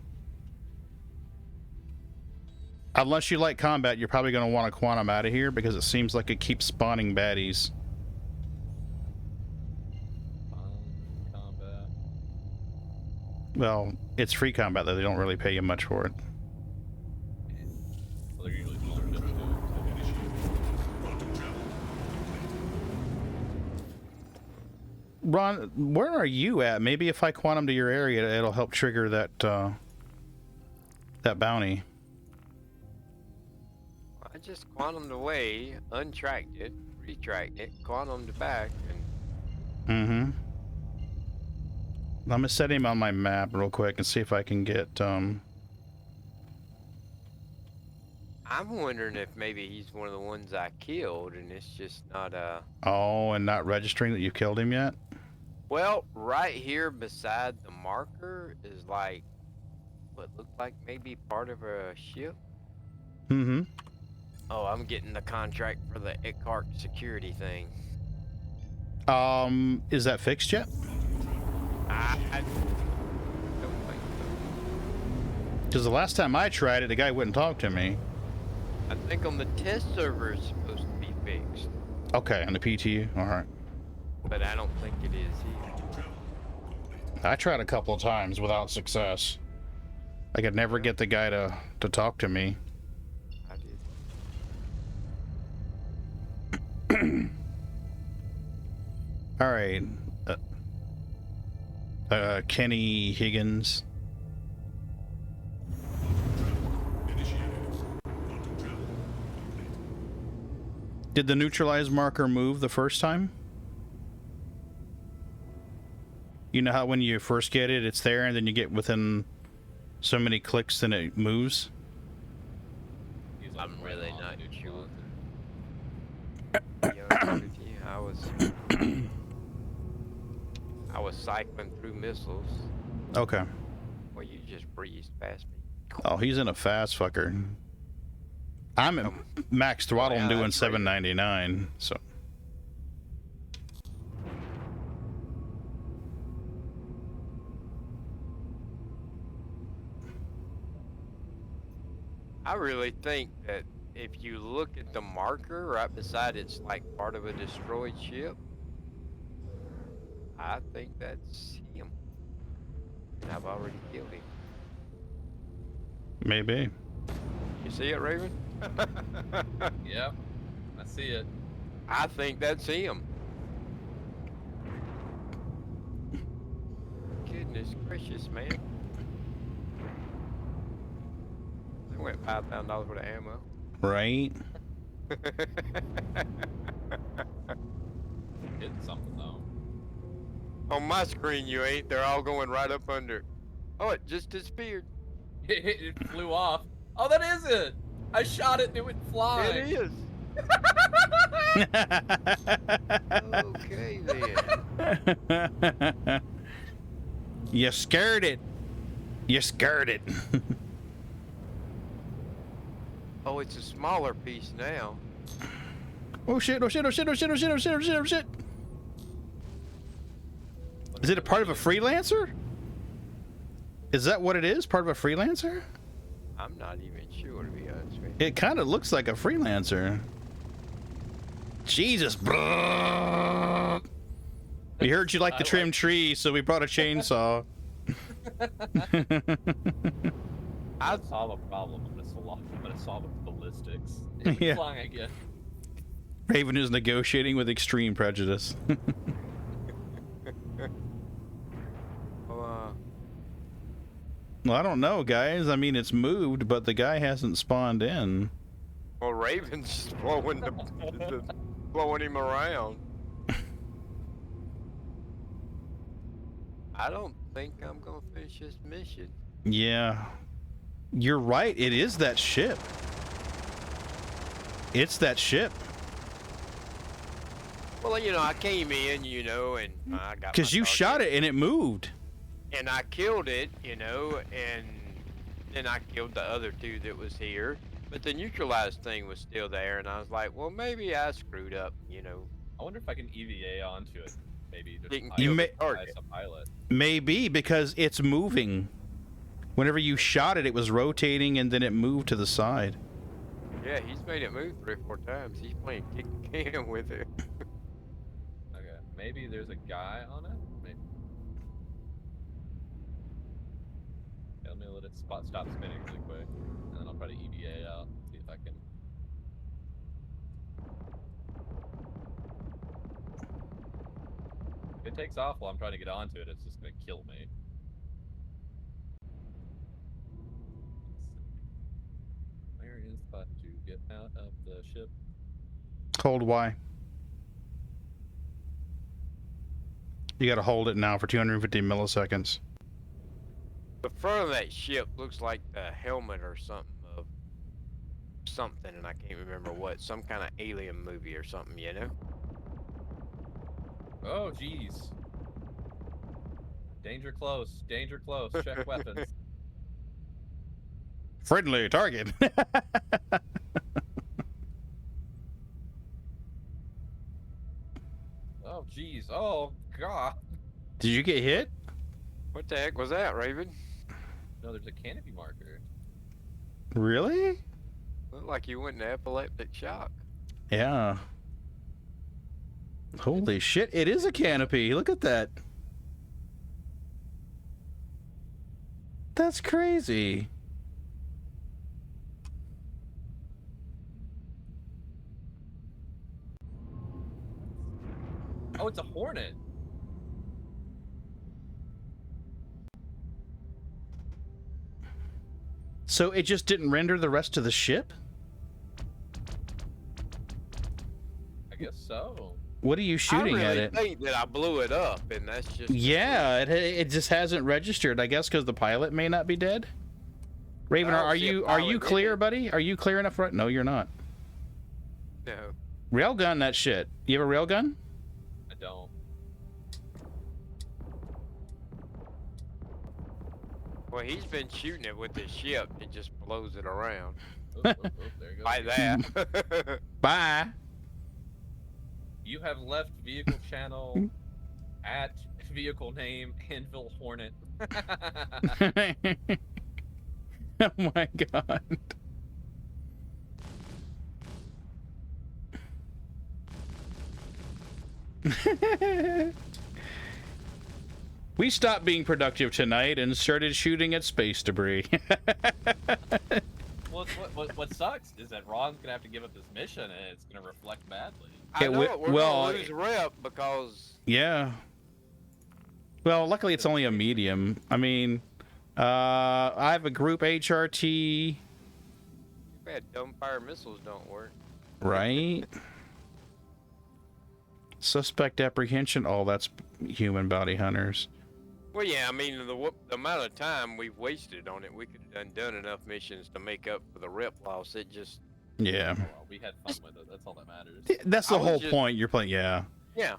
Unless you like combat, you're probably going to want to quantum out of here because it seems like it keeps spawning baddies. Combat. Well, it's free combat though. They don't really pay you much for it. Well, they're usually smaller ships too. Ron, where are you at? Maybe if I quantum to your area, it'll help trigger that that bounty. I just quantumed away, untracked it, retracked it, quantumed back, and Mm-hmm. I'm gonna set him on my map real quick and see if I can get I'm wondering if maybe he's one of the ones I killed, and it's just not oh, and not registering that you killed him yet. Well, right here beside the marker is like what looked like maybe part of a ship. Mm-hmm. Oh, I'm getting the contract for the Eckhart security thing. Is that fixed yet? I don't think so. Because the last time I tried it, the guy wouldn't talk to me. I think on the test server it's supposed to be fixed, Okay, on the PTU. All right. but I don't think it is here. I tried a couple of times without success. I could never get the guy to talk to me. I did. All right. Kenny Higgins. Did the neutralize marker move the first time? You know how when you first get it, it's there, and then you get within so many clicks, then it moves? He's I'm like really right not on sure. neutralizer. To be honest with you, I was cycling through missiles. Okay. Well, you just breezed past me. Oh, he's in a fast fucker. I'm at max throttle yeah, and doing that's right. 799, so. I really think that if you look at the marker right beside it's like part of a destroyed ship, I think that's him. And I've already killed him. Maybe. You see it, Raven? Yep, I see it. I think that's him. Goodness gracious, man. They went $5,000 worth of ammo. Right? Hitting something though. On my screen, you ain't. They're all going right up under. Oh, it just disappeared. It flew off. Oh, that is it! I shot it and it went flying. It is. Okay then. You scared it. You scared it. Oh, it's a smaller piece now. Oh shit, oh shit, oh shit, oh shit, oh shit, oh shit, oh shit, oh shit. Is it a part of a freelancer? Is that what it is? Part of a freelancer? I'm not even sure, to be honest with you. It kind of looks like a freelancer. Jesus. Brrr. We heard you like to trim trees, so we brought a chainsaw. I solve a problem. I'm gonna solve it with ballistics. Yeah. Flying again. Raven is negotiating with extreme prejudice. Well, I don't know, guys. I mean, it's moved, but the guy hasn't spawned in. Well, Raven's just blowing blowing him around. I don't think I'm gonna finish this mission. Yeah. You're right. It is that ship. It's that ship. Well, you know, I came in, you know, and I got. Because you shot it and it moved. And I killed it, you know, and then I killed the other two that was here. But the neutralized thing was still there, and I was like, well, maybe I screwed up, you know. I wonder if I can EVA onto it. Maybe just Didn't pilot kill the may- target. as a pilot. Maybe because it's moving. Whenever you shot it, it was rotating and then it moved to the side. Yeah, he's made it move 3 or 4 times. He's playing kick the can with it. Okay, maybe there's a guy on it. Maybe. Okay, let me let it stop spinning really quick, and then I'll try to EVA out. See if I can. If it takes off while I'm trying to get onto it, it's just gonna kill me. Where is the button to get out of the ship? Hold Y. You gotta hold it now for 250 milliseconds. The front of that ship looks like the helmet or something of something, and I can't remember what. Some kind of alien movie or something, you know? Oh, jeez. Danger close. Danger close. Check weapons. Friendly target. Oh, jeez. Oh, God. Did you get hit? What the heck was that, Raven? No, there's a canopy marker. Really? Looked like you went into epileptic shock. Yeah. Holy shit, it is a canopy. Look at that. That's crazy. Oh, it's a Hornet. So it just didn't render the rest of the ship? I guess so. What are you shooting I at really it? think that I blew it up, and that's just... Yeah, it just hasn't registered. I guess because the pilot may not be dead. Raven, I don't are see a you pilot clear, dead. buddy? Are you clear enough? Right? No, you're not. No. Railgun that shit. You have a railgun? I don't. Well, he's been shooting it with his ship. It just blows it around. Oh, there you go. Like that. Bye. You have left vehicle channel at vehicle name Anvil Hornet. Oh my god. We stopped being productive tonight and started shooting at space debris. Well, what sucks is that Ron's gonna have to give up this mission, and it's gonna reflect badly. I know we- it. We're well, gonna lose rep because... Yeah. Well, luckily it's only a medium. I mean, I have a group HRT, Too bad dumbfire missiles don't work. right? Suspect apprehension. Oh, that's human bounty hunters. Well, yeah, I mean, the amount of time we've wasted on it, we could have done enough missions to make up for the rep loss. It just... Yeah. Well, we had fun with it. That's all that matters. That's the I was whole just- point. You're playing. Yeah. Yeah.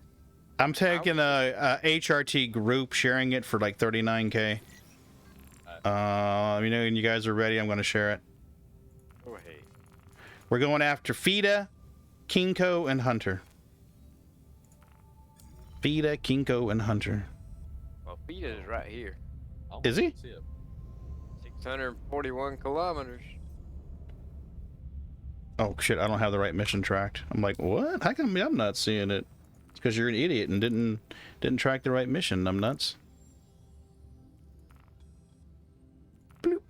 I'm taking a HRT group, sharing it for like 39K. Let me know when you guys are ready. I'm going to share it. Go ahead. We're going after Fida, Kinko, and Hunter. Fida, Kinko, and Hunter. Well, Fida is right here. I'll Is he? see it. 641 kilometers. Oh shit! I don't have the right mission tracked. I'm like, what? How come I'm not seeing it? It's because you're an idiot and didn't track the right mission. I'm nuts. Bloop.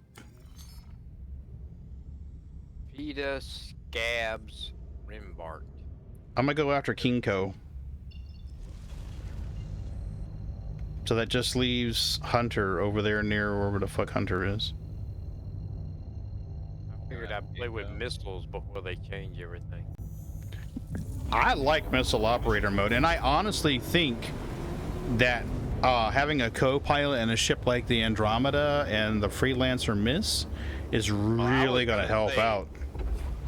Fida, Scabs, Rimbart. I'm gonna go after Kinko. So that just leaves Hunter over there near wherever the fuck Hunter is. I figured I'd play with missiles before they change everything. I like missile operator mode, and I honestly think that having a co-pilot in a ship like the Andromeda and the Freelancer Miss is really going to help out.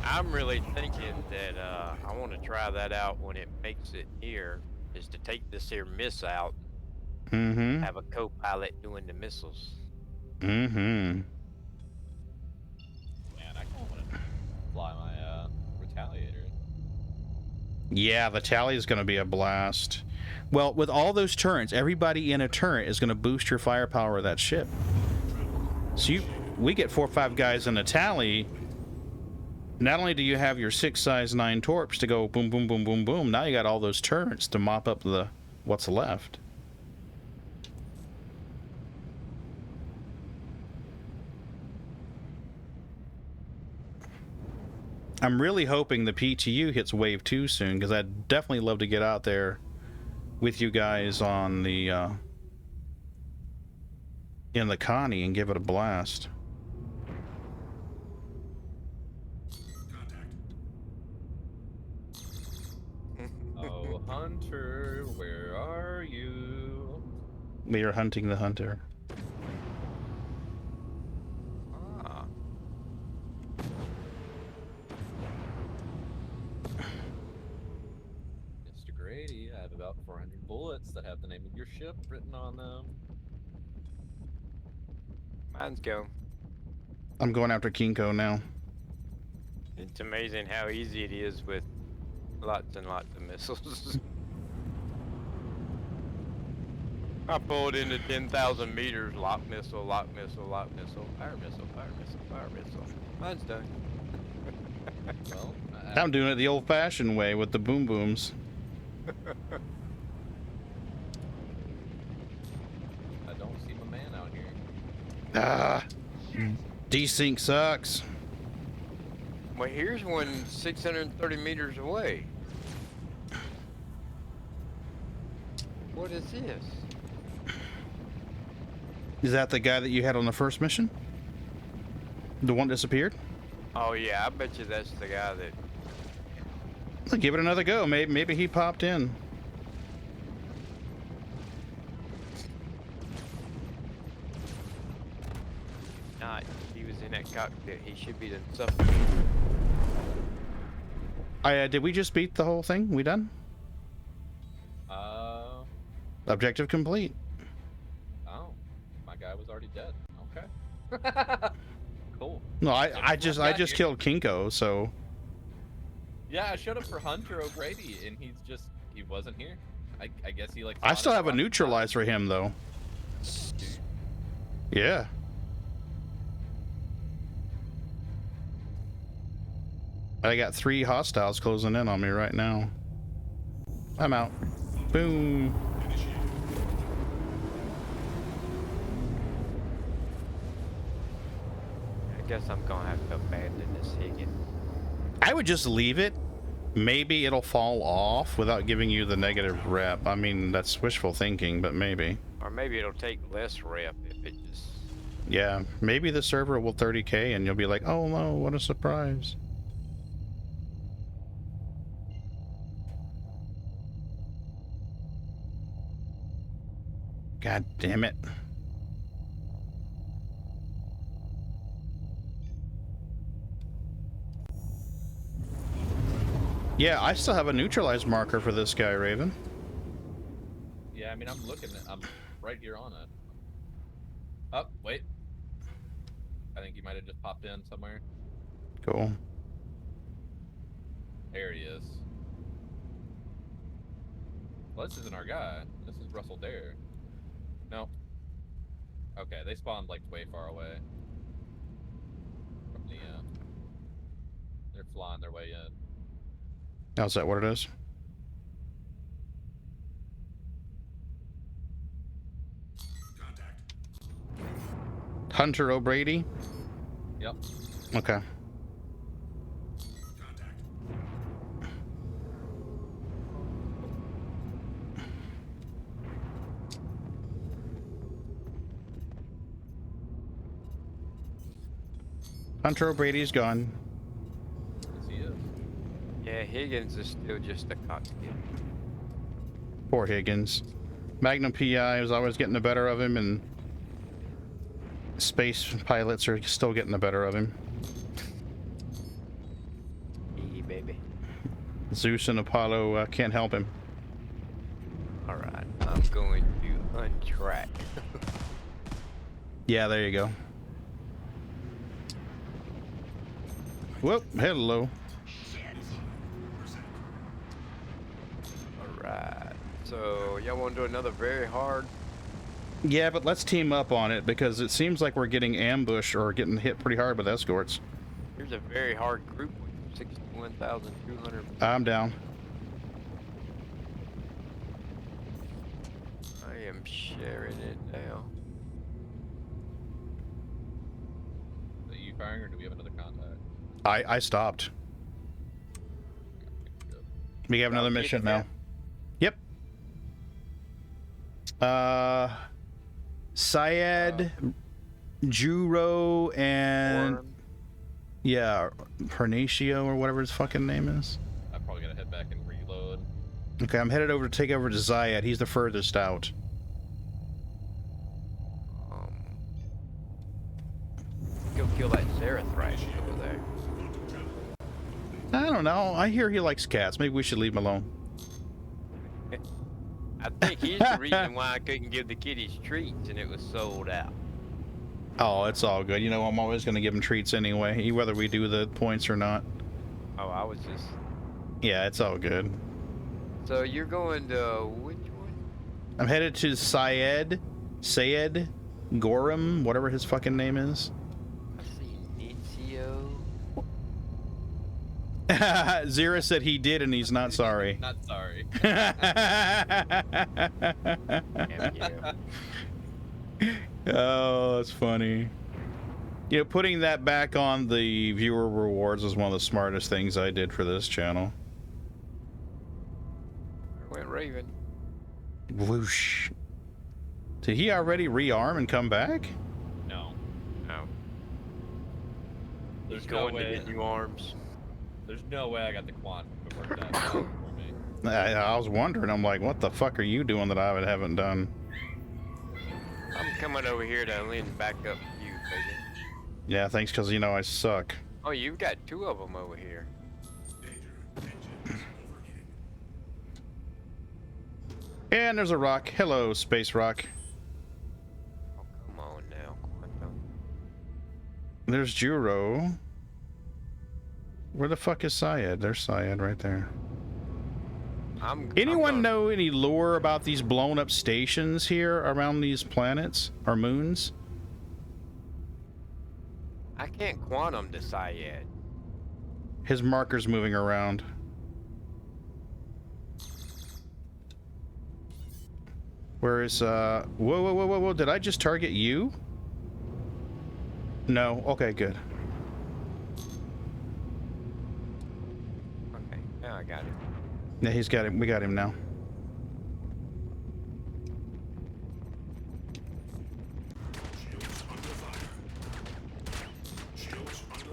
I'm really thinking that I want to try that out when it makes it here, is to take this here Miss out, Mm-hmm. have a co-pilot doing the missiles. Mm-hmm. Man, I kind of want to fly my Retaliator. Yeah, the tally is going to be a blast. Well, with all those turrets, everybody in a turret is going to boost your firepower of that ship. So we get 4 or 5 guys in a tally. Not only do you have your 6 size 9 torps to go boom, boom, boom, boom, boom, now you got all those turrets to mop up the what's left. I'm really hoping the PTU hits wave 2 soon, because I'd definitely love to get out there with you guys on the in the Connie and give it a blast. Oh, Hunter, where are you? We are hunting the hunter. Ah. Mr. Grady, I have about 400 bullets that have the name of your ship written on them. Mine's go. I'm going after Kinko now. It's amazing how easy it is with lots and lots of missiles. I pulled into 10,000 meters, lock missile, lock missile, lock missile, fire missile, fire missile, fire missile. Mine's done. Well, I'm doing it the old-fashioned way with the boom booms. I don't see my man out here. Ah, desync sucks. Well, here's one 630 meters away. What is this? Is that the guy that you had on the first mission? The one disappeared? Oh yeah, I bet you that's the guy that... I'll give it another go. Maybe he popped in. Not. He was in that cockpit. He should be done suffering. Did we just beat the whole thing? We done? Objective complete. Oh, my guy was already dead. Okay. Cool. No, I just killed Kinko, so. Yeah, I showed up for Hunter O'Grady, and he wasn't here. I guess he like. I still have a neutralize for him though. Yeah. I got 3 hostiles closing in on me right now. I'm out. Boom. I guess I'm gonna have to abandon this Higgin. I would just leave it. Maybe it'll fall off without giving you the negative rep. I mean, that's wishful thinking, but maybe. Or maybe it'll take less rep if it just... Yeah, maybe the server will 30k and you'll be like, oh no, what a surprise. God damn it. Yeah, I still have a neutralized marker for this guy, Raven. Yeah, I mean, I'm right here on it. Oh, wait. I think he might have just popped in somewhere. Cool. There he is. Well, this isn't our guy. This is Russell Dare. No. Okay, they spawned like way far away from the they're flying their way in. How's that what it is? Contact. Hunter O'Brady? Yep. Okay. Contact. Hunter O'Brady's gone. Yes, he is. Yeah, Higgins is still just a cockpit. Poor Higgins. Magnum PI was always getting the better of him, and space pilots are still getting the better of him. Hey, baby. Zeus and Apollo can't help him. Alright, I'm going to untrack. Yeah, there you go. Whoop, hello. Alright. So y'all want to do another very hard? Yeah, but let's team up on it because it seems like we're getting ambushed or getting hit pretty hard with escorts. Here's a very hard group with 61,200. I'm down. I am sharing it now. Are you firing, or do we have another contact? I stopped. We have another mission now. Yep. Syed, Juro, and yeah, Hernacio or whatever his fucking name is. I probably gotta head back and reload. Okay, I'm headed over to take over to Zayed. He's the furthest out. Go kill that Zerathright over there. I don't know. I hear he likes cats. Maybe we should leave him alone. I think he's the reason why I couldn't give the kiddies treats and it was sold out. Oh, it's all good. You know, I'm always going to give him treats anyway, whether we do the points or not. Oh, I was just... Yeah, it's all good. So you're going to which one? I'm headed to Syed Gorham, whatever his fucking name is. I see Nizio. Zira said he did and he's not sorry. Not sorry. Yeah. Oh, that's funny. You know, putting that back on the viewer rewards was one of the smartest things I did for this channel. Went Raven. Whoosh. Did he already rearm and come back? No. No. There's He's no going to way. get new arms. There's no way I got the quant before that for me. I was wondering. I'm like, what the fuck are you doing that I haven't done? I'm coming over here to lean back up you, Pagan. Yeah, thanks, because you know I suck. Oh, you've got two of them over here. And there's a rock. Hello, Space Rock. Oh, come on now, Quantum. There's Juro. Where the fuck is Syed? There's Syed right there. Anyone know any lore about these blown up stations here around these planets or moons? I can't quantum to Syed. His marker's moving around. Where is whoa, whoa, whoa, whoa, whoa, did I just target you? No, okay, good. Okay, now I got it. Yeah, he's got him. We got him now.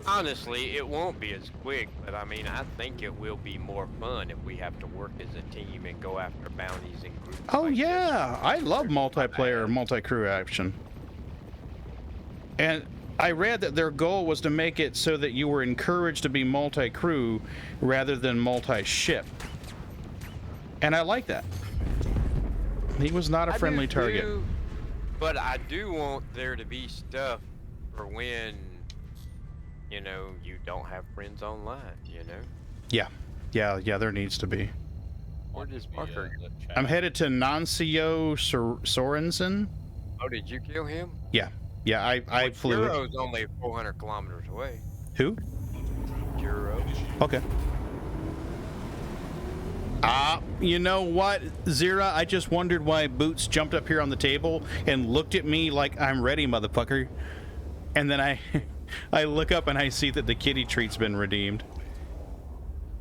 Honestly, it won't be as quick, but I mean, I think it will be more fun if we have to work as a team and go after bounties in groups. Oh like yeah, this. I love multiplayer, multi-crew action. And I read that their goal was to make it so that you were encouraged to be multi-crew rather than multi-ship. And I like that. He was not a friendly target. But I do want there to be stuff for when, you know, you don't have friends online, you know? Yeah. Yeah, there needs to be. Where does Parker? I'm headed to Nancio Sorensen. Oh, did you kill him? Yeah. Yeah, I flew it. Juro's only 400 kilometers away. Who? Juro. Okay. You know what, Zira? I just wondered why Boots jumped up here on the table and looked at me like I'm ready, motherfucker. And then I look up and I see that the kitty treat's been redeemed.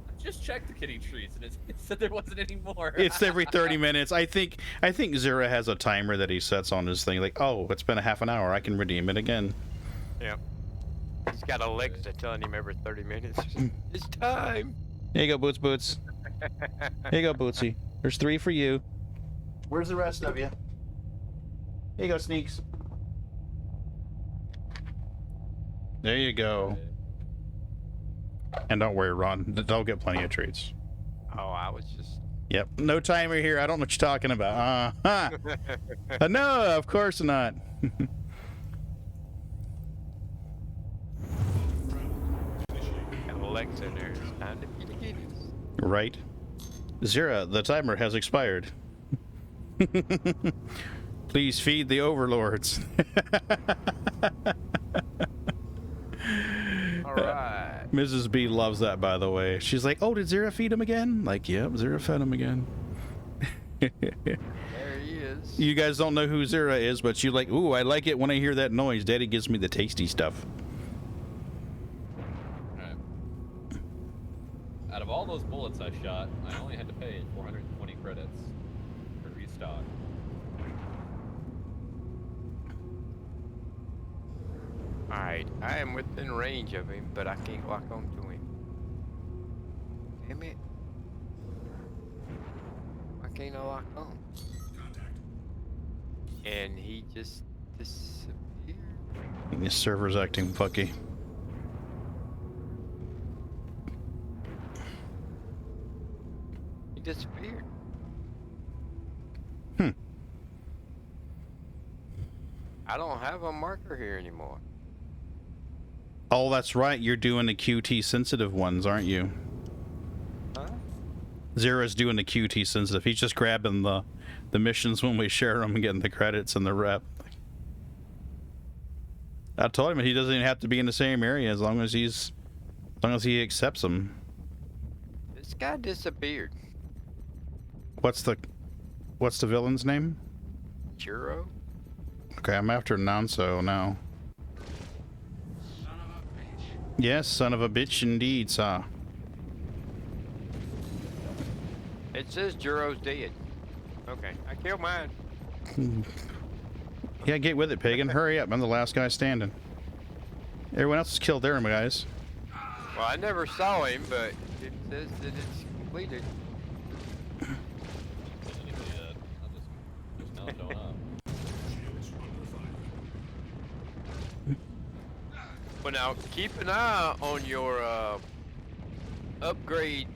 I just checked the kitty treats and it said there wasn't any more. It's every 30 minutes. I think Zira has a timer that he sets on his thing. Like, oh, it's been a half an hour. I can redeem it again. Yep. He's got Alexa telling him every 30 minutes. It's time. Here you go, Boots. Here you go, Bootsy. There's 3 for you. Where's the rest of you? Here you go, Sneaks. There you go. And don't worry, Ron. They'll get plenty of treats. Oh, I was just... Yep. No timer here. I don't know what you're talking about. No, of course not. Alexa there. It's time to feed the kitties. Right. Zira, the timer has expired. Please feed the overlords. All right. Mrs. B loves that, by the way. She's like, oh, did Zera feed him again? Like, yep, Zera fed him again. There he is. You guys don't know who Zera is, but you're like, ooh, I like it when I hear that noise. Daddy gives me the tasty stuff. Alright. Out of all those bullets I shot, I only had to pay 420 credits for restock. Alright, I am within range of him, but I can't lock on to him. Damn it. Why can't I lock on? Contact. And he just disappeared. This server's acting fucky. He disappeared. I don't have a marker here anymore. Oh, that's right. You're doing the QT sensitive ones, aren't you? Huh? Zera's doing the QT sensitive. He's just grabbing the missions when we share them and getting the credits and the rep. I told him he doesn't even have to be in the same area as long as he accepts them. This guy disappeared. What's the villain's name? Churro? Okay, I'm after Nanso now. Son of a bitch. Yes, son of a bitch indeed, sir. It says Churro's dead. Okay, I killed mine. Yeah, get with it, Pagan. Hurry up. I'm the last guy standing. Everyone else is killed there, my guys. Well, I never saw him, but it says that it's completed. Anybody yet? I'm just now showing up. Shields under fire. Well, now keep an eye on your upgrade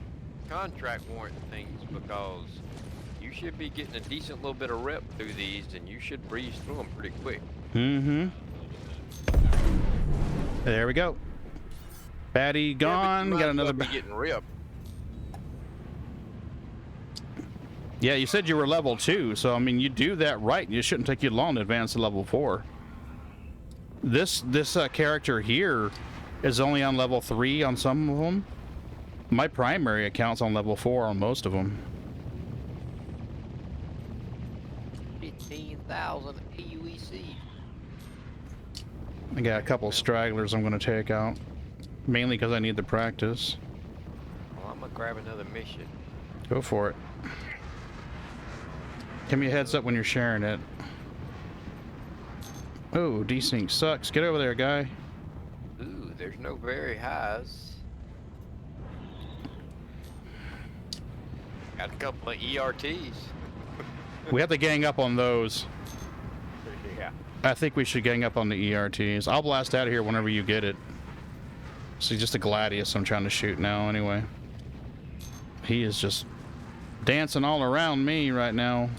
contract warrant things, because you should be getting a decent little bit of rep through these, and you should breeze through them pretty quick. Mm-hmm. There we go. Baddie gone. Yeah, but you might Got as well another. be getting rep. Yeah, you said you were level 2, so I mean, you do that right. It shouldn't take you long to advance to level 4. This character here is only on level 3 on some of them. My primary account's on level 4 on most of them. 15,000 AUEC. I got a couple stragglers I'm going to take out, mainly because I need the practice. Well, I'm gonna grab another mission. Go for it. Give me a heads up when you're sharing it. Oh, D-Sync sucks. Get over there, guy. Ooh, there's no very highs. Got a couple of ERTs. We have to gang up on those. Yeah. I think we should gang up on the ERTs. I'll blast out of here whenever you get it. See, just a Gladius I'm trying to shoot now anyway. He is just dancing all around me right now.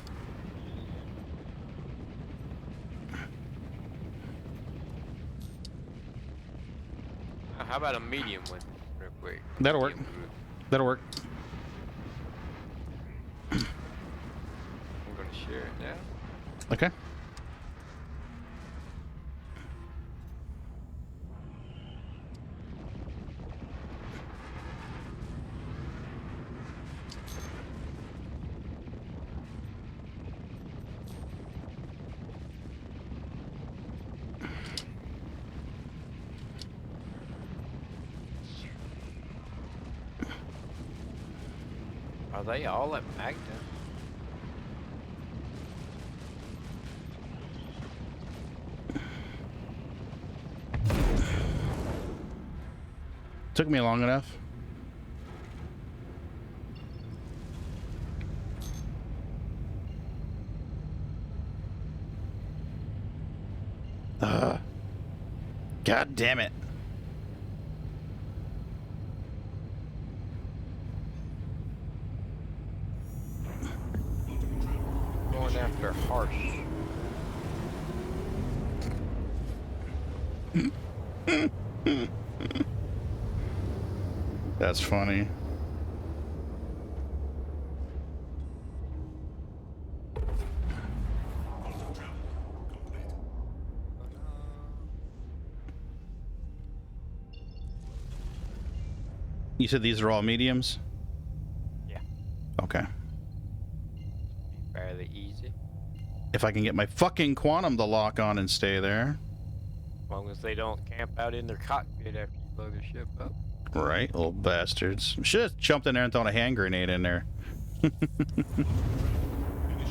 How about a medium one, real quick? That'll work. Medium group. That'll work. I'm gonna share it now. Okay. Are they all at Magna? Took me long enough. God damn it. Going after Harsh. That's funny. You said these are all mediums? Yeah. Okay. Fairly easy. If I can get my fucking quantum to lock on and stay there. As long as they don't camp out in their cockpit after you blow the ship up. Right, little bastards. Should have jumped in there and thrown a hand grenade in there. You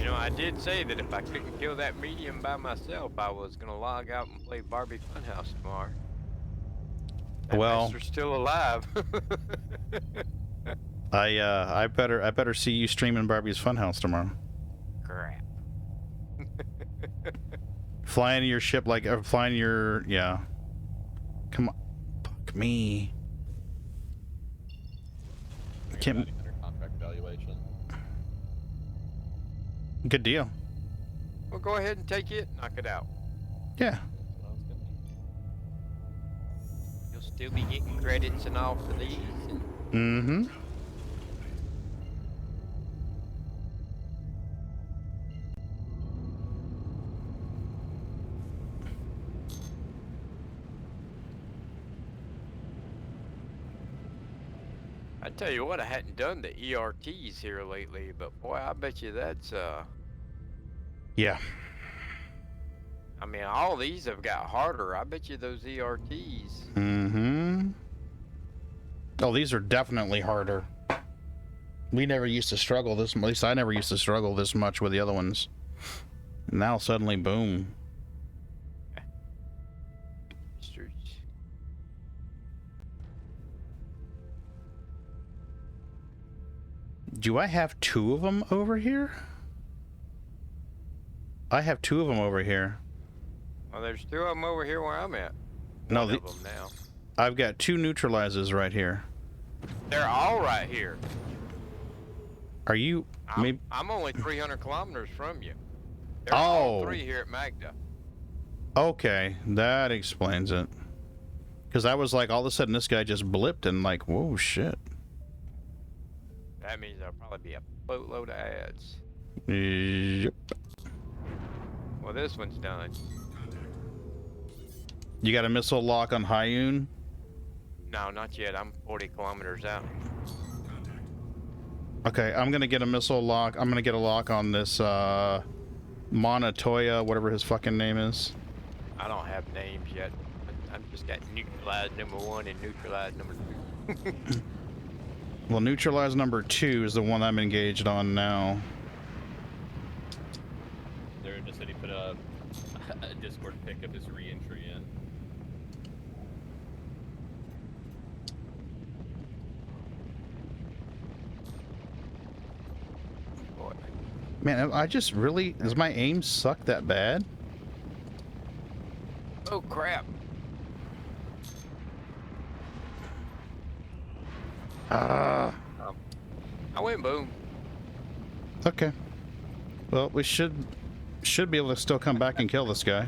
know, I did say that if I couldn't kill that medium by myself, I was gonna log out and play Barbie Funhouse tomorrow. That Well, master's still alive. I better see you streaming Barbie's Funhouse tomorrow. Crap. Flying your ship like flying your yeah. Come on, fuck me. You're not even under contract evaluation. Good deal. Well, go ahead and take it, knock it out. Yeah. That's what I was gonna do. You'll still be getting credits and all for these. Mm-hmm. I tell you what, I hadn't done the ERTs here lately, but boy, I bet you that's Yeah. I mean, all these have got harder. I bet you those ERTs. Mm-hmm. Oh, these are definitely harder. We never used to struggle this, at least I never used to struggle this much with the other ones. Now suddenly, boom. Do I have two of them over here? I have two of them over here. Well, there's two of them over here where I'm at. No, One of them now. I've got two neutralizers right here. They're all right here. Are you? I'm only 300 kilometers from you. They're Oh. all three here at Magda. Okay, that explains it. Because I was like, all of a sudden this guy just blipped and like, whoa, shit. That means there'll probably be a boatload of ads. Yep. Well, this one's done. You got a missile lock on Hyun? No, not yet. I'm 40 kilometers out. Okay, I'm gonna get a missile lock. I'm gonna get a lock on this Montoya, whatever his fucking name is. I don't have names yet. I've just got neutralized number 1 and neutralized number 2. Well, neutralize number 2 is the one I'm engaged on now. There just said he put a Discord pic of his re-entry in. Boy. Man, I just really... Does my aim suck that bad? Oh, crap. I went boom. Okay. Well, we should be able to still come back and kill this guy.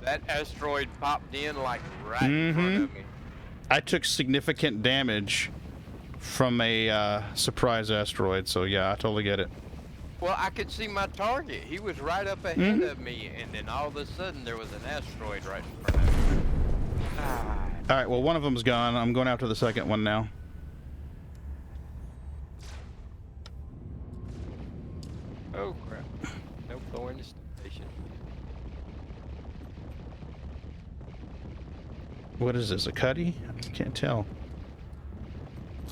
That asteroid popped in like right in front of me. I took significant damage from a surprise asteroid, so yeah, I totally get it. Well, I could see my target. He was right up ahead of me, and then all of a sudden there was an asteroid right in front of me. All right, well, one of them's gone. I'm going after the second one now. Oh, crap. Nope, going to station. What is this, a cuddy? I can't tell.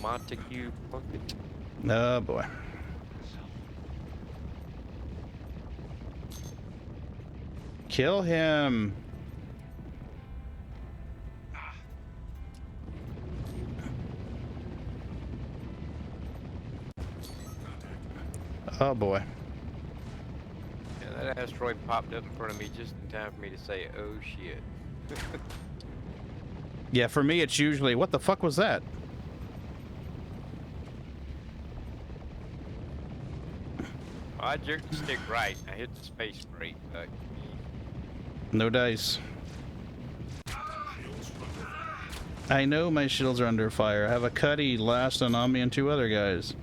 Montague Plunkett. Oh, boy. Kill him. Oh, boy. Yeah, that asteroid popped up in front of me just in time for me to say, oh, shit. Yeah, for me, it's usually, what the fuck was that? Well, I jerked the stick right. I hit the space brake, but... No dice. I know my shields are under fire. I have a cuddy lasting on me and two other guys.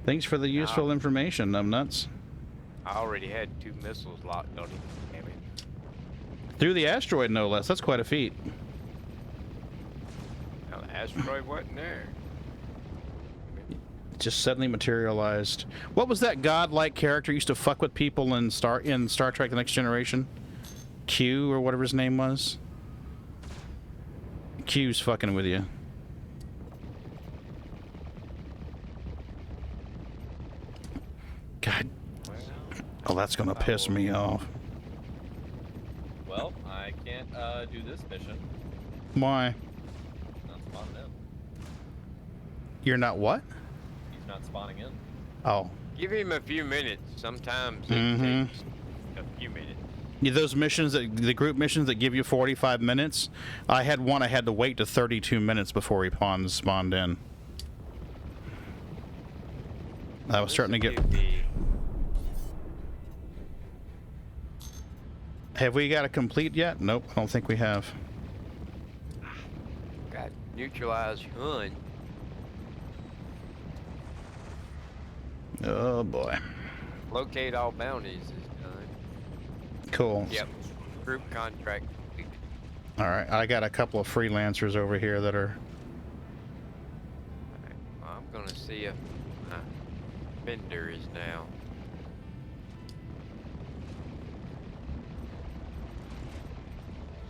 Thanks for the useful information, numbnuts. I already had 2 missiles locked on him. Damn it. Through the asteroid, no less. That's quite a feat. Now, the Asteroid wasn't there. It just suddenly materialized. What was that godlike character used to fuck with people in Star Trek: The Next Generation? Q or whatever his name was. Q's fucking with you. God. Oh, that's gonna piss me off. Well, I can't do this mission. Why? Not spawning in. You're not what? He's not spawning in. Oh. Give him a few minutes. Sometimes it takes a few minutes. Yeah, those missions, the group missions that give you 45 minutes, I had one I had to wait to 32 minutes before he spawned in. I was starting to get... Have we got a complete yet? Nope, I don't think we have. Got neutralized Hun. Oh boy. Locate all bounties is done. Cool. Yep. Group contract. Alright, I got a couple of freelancers over here that are... Alright, well, I'm gonna see if my vendor is now.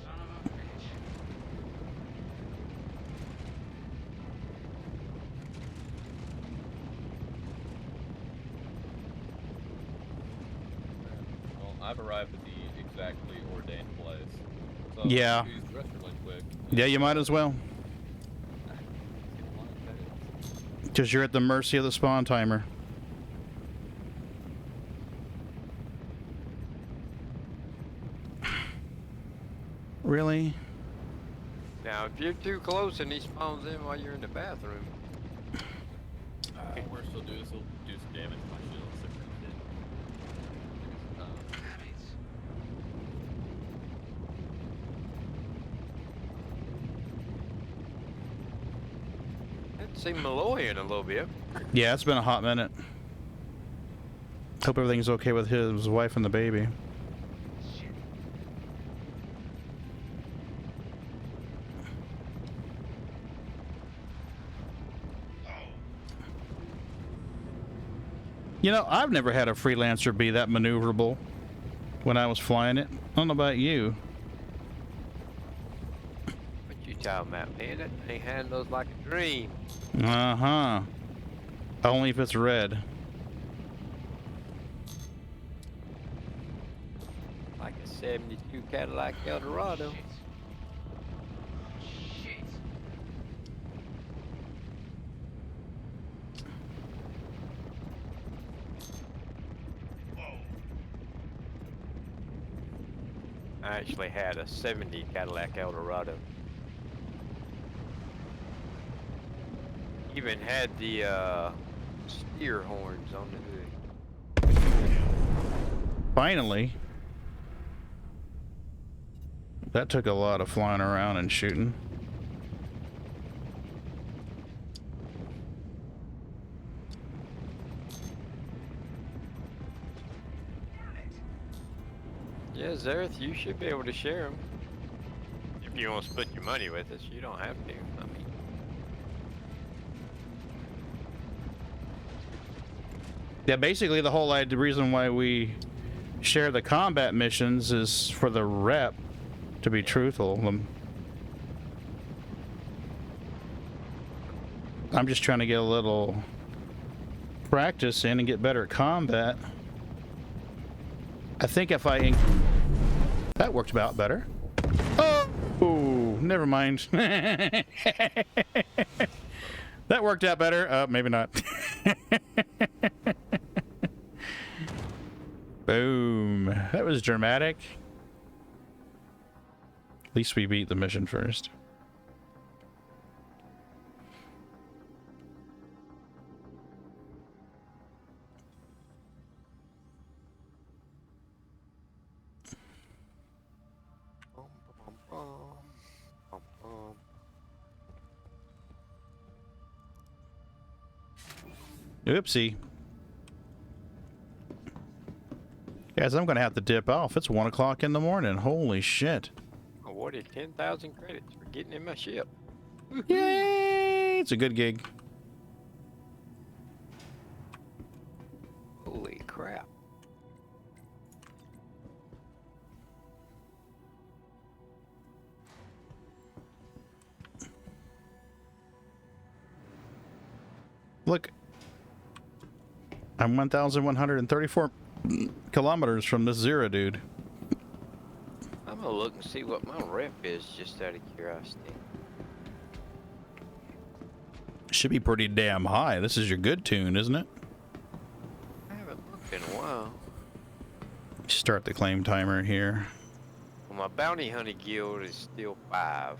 Son of a bitch. Well, I've arrived at the exactly ordained place. So Yeah. use the restroom really quick. Yeah, you might as well. Because you're at the mercy of the spawn timer. Really? Now, if you're too close and he spawns in while you're in the bathroom, Worst he'll do is he'll do some damage to my shield. So Damn it. it seemed Malloyan a little bit. Yeah, it's been a hot minute. Hope everything's okay with his wife and the baby. Shit. You know, I've never had a freelancer be that maneuverable when I was flying it. I don't know about you. What you talking about, man? That thing handles like a dream. Uh-huh. Only if it's red. Like a 72 Cadillac Eldorado. Shit. Whoa. I actually had a 70 Cadillac Eldorado. Even had the steer horns on the hood. Finally. That took a lot of flying around and shooting. Yeah, Zareth, you should be able to share them. If you want to split your money with us, you don't have to. I mean, Yeah, basically the whole the reason why we share the combat missions is for the rep, to be truthful. I'm just trying to get a little practice in and get better at combat. I think if I... That worked about better. Oh, never mind. That worked out better. Maybe not. Boom. That was dramatic. At least we beat the mission first. bum, bum, bum, bum, bum. Oopsie. Guys, I'm gonna have to dip off. It's 1 o'clock in the morning. Holy shit. Awarded 10,000 credits for getting in my ship. Yay! It's a good gig. Holy crap. Look, I'm 1,134 kilometers from this zero, dude. I'm gonna look and see what my rep is, just out of curiosity. Should be pretty damn high. This is your good tune, isn't it? I haven't looked in a while. Start the claim timer here. Well, my bounty hunter guild is still 5.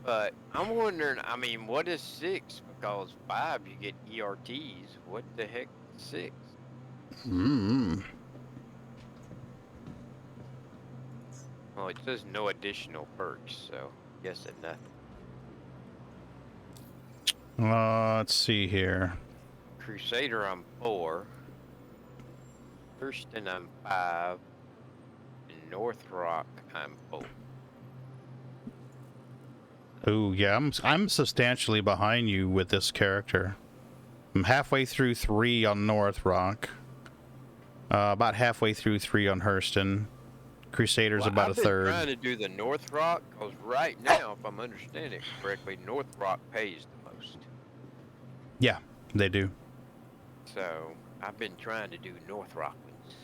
But I'm wondering, I mean, what is 6? Because 5 you get ERTs. What the heck is 6? Well, it says no additional perks, so guessing nothing. Let's see here. Crusader, I'm 4. Thurston, I'm 5. And North Rock, I'm 4. Oh yeah, I'm substantially behind you with this character. I'm halfway through 3 on North Rock. About halfway through 3 on Hurston. Crusader's about a third. I've been trying to do the North Rock, because right now, if I'm understanding it correctly, North Rock pays the most. Yeah, they do. So, I've been trying to do North Rock ones.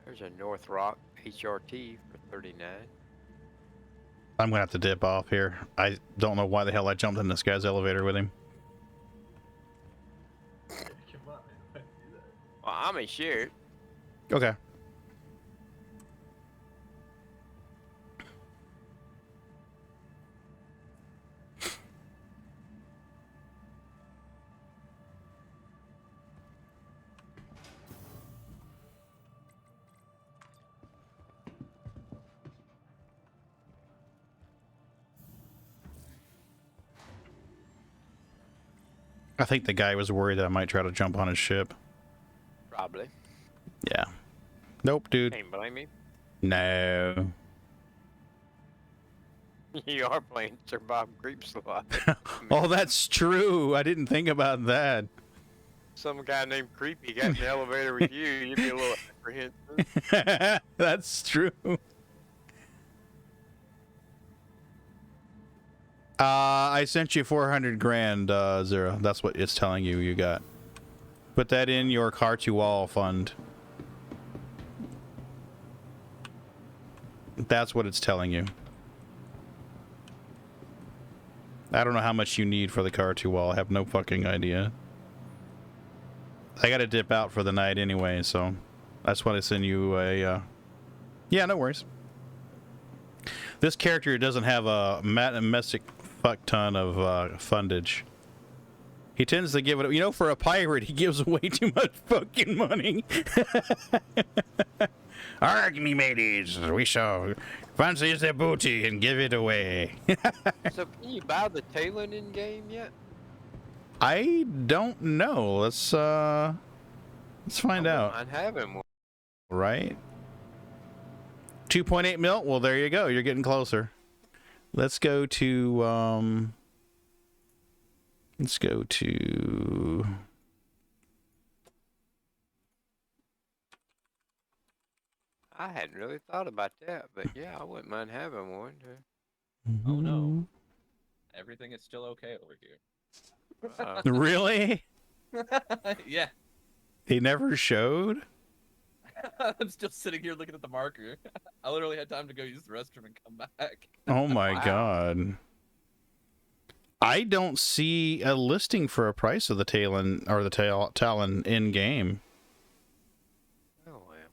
There's a North Rock HRT for 39. I'm gonna have to dip off here. I don't know why the hell I jumped in this guy's elevator with him. Well, I'm in shared. Okay. I think the guy was worried that I might try to jump on his ship. Probably. Yeah. Nope, dude. Can't blame me. No. You are playing Survive Creep Slot. Oh, that's true. I didn't think about that. Some guy named Creepy got in the elevator with you. You'd be a little apprehensive. That's true. I sent you 400 grand, Zero. That's what it's telling you you got. Put that in your car to wall fund. That's what it's telling you. I don't know how much you need for the car to wall. I have no fucking idea. I gotta dip out for the night anyway, so that's why I send you a, yeah, no worries. This character doesn't have a domestic fuck ton of fundage. He tends to give it, you know, for a pirate, he gives away too much fucking money. Arg me mateys, we shall fancy the booty and give it away. So can you buy the Talon in game yet? I don't know. Let's find out. I'd have him. Right? 2.8 mil? Well, there you go. You're getting closer. Let's go to, let's go to... I hadn't really thought about that, but yeah, I wouldn't mind having one. Oh no. Everything is still okay over here. Really? Yeah. He never showed? I'm still sitting here looking at the marker. I literally had time to go use the restroom and come back. Oh my Wow. god. I don't see a listing for a price of the Talon or the Talon in game. Oh well.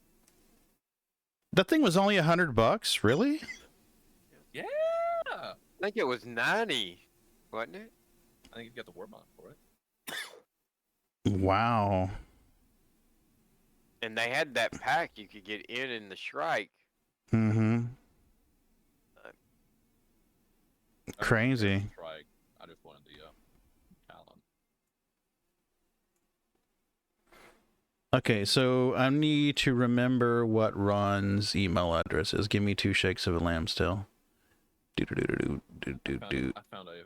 That thing was only $100, really? Yeah. I think it was 90, wasn't it? I think you got the war mod for it. Wow. And they had that pack you could get in the Shrike. Mm-hmm. I Crazy. didn't try. I just wanted the Talon. Okay, so I need to remember what Ron's email address is. Give me 2 shakes of a lamb still. I found a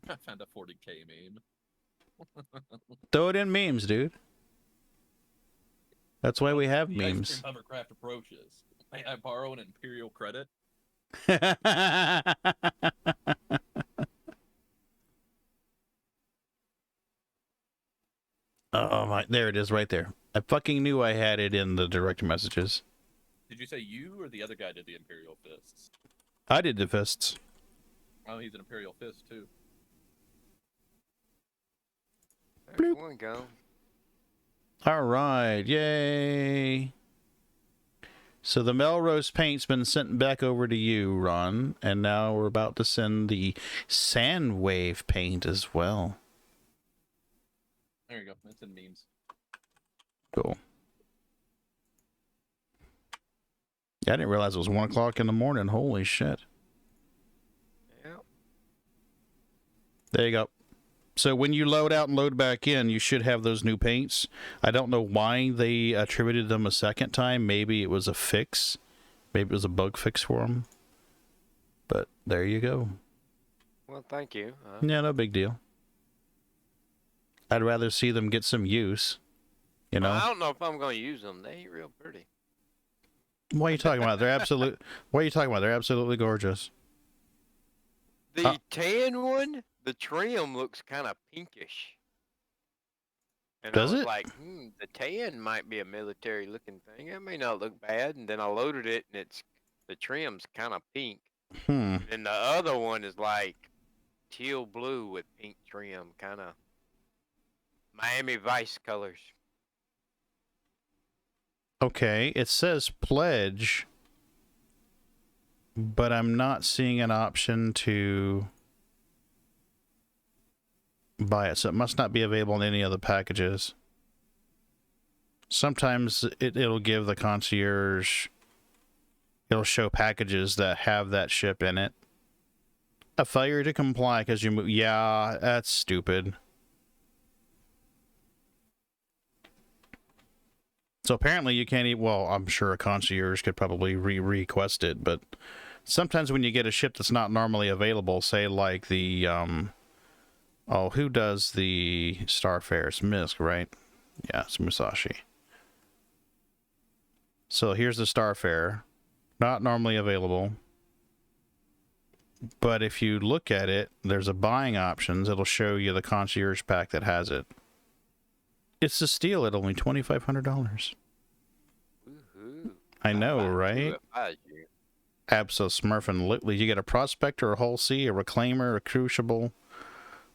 I found a 40K meme. Throw it in memes, dude. That's why we have The memes. Ice Cream Hovercraft approaches. May I borrow an Imperial credit? Oh my, there it is right there. I fucking knew I had it in the direct messages. Did you say you or the other guy did the Imperial fists? I did the fists. Oh, he's an Imperial fist too. There's one go. All right, yay. So the Melrose paint's been sent back over to you, Ron, and now we're about to send the Sandwave paint as well. There you go. It's in memes. Cool. I didn't realize it was 1 o'clock in the morning. Holy shit. Yeah. There you go. So when you load out and load back in, you should have those new paints. I don't know why they attributed them a second time. Maybe it was a fix. Maybe it was a bug fix for them. But there you go. Well, thank you. Yeah, no big deal. I'd rather see them get some use. You know? I don't know if I'm going to use them. They ain't real pretty. What are you talking about? They're absolute. What are you talking about? They're absolutely gorgeous. The tan one, the trim looks kind of pinkish. And Does I was it? like, the tan might be a military looking thing. It may not look bad. And then I loaded it and the trim's kind of pink. Hmm. And the other one is like teal blue with pink trim, kind of Miami Vice colors. Okay, it says pledge, but I'm not seeing an option to buy it, so it must not be available in any other packages. Sometimes it'll give the concierge, it'll show packages that have that ship in it. A failure to comply because you move. Yeah, that's stupid. So apparently you can't even, well, I'm sure a concierge could probably request it, but sometimes when you get a ship that's not normally available, say like the, oh, who does the Starfare? It's Misk, right? Yeah, it's Musashi. So here's the Starfare, not normally available. But if you look at it, there's a buying options. It'll show you the concierge pack that has it. It's a steal at only $2,500. Woohoo. I know, I'd buy right? two if I was you. Abso-smurfing. You get a Prospector, a Hull C, a Reclaimer, a Crucible,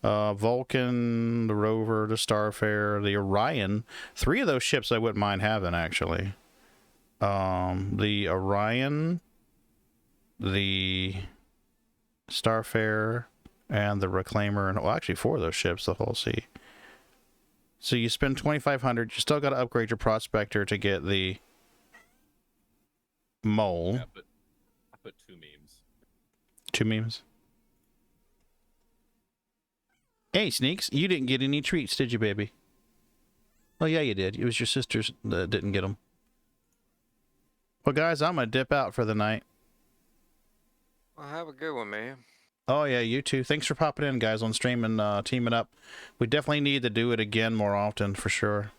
Vulcan, the Rover, the Starfare, the Orion. 3 of those ships I wouldn't mind having, actually. The Orion, the Starfare, and the Reclaimer, and well, actually 4 of those ships, the Hull C. So you spend $2,500. You still got to upgrade your Prospector to get the Mole. Yeah, but I put 2 memes. 2 memes. Hey, Sneaks, you didn't get any treats, did you, baby? Oh, yeah, you did. It was your sisters that didn't get them. Well, guys, I'm going to dip out for the night. Well, have a good one, man. Oh, yeah, you too. Thanks for popping in, guys, on stream and teaming up. We definitely need to do it again more often, for sure.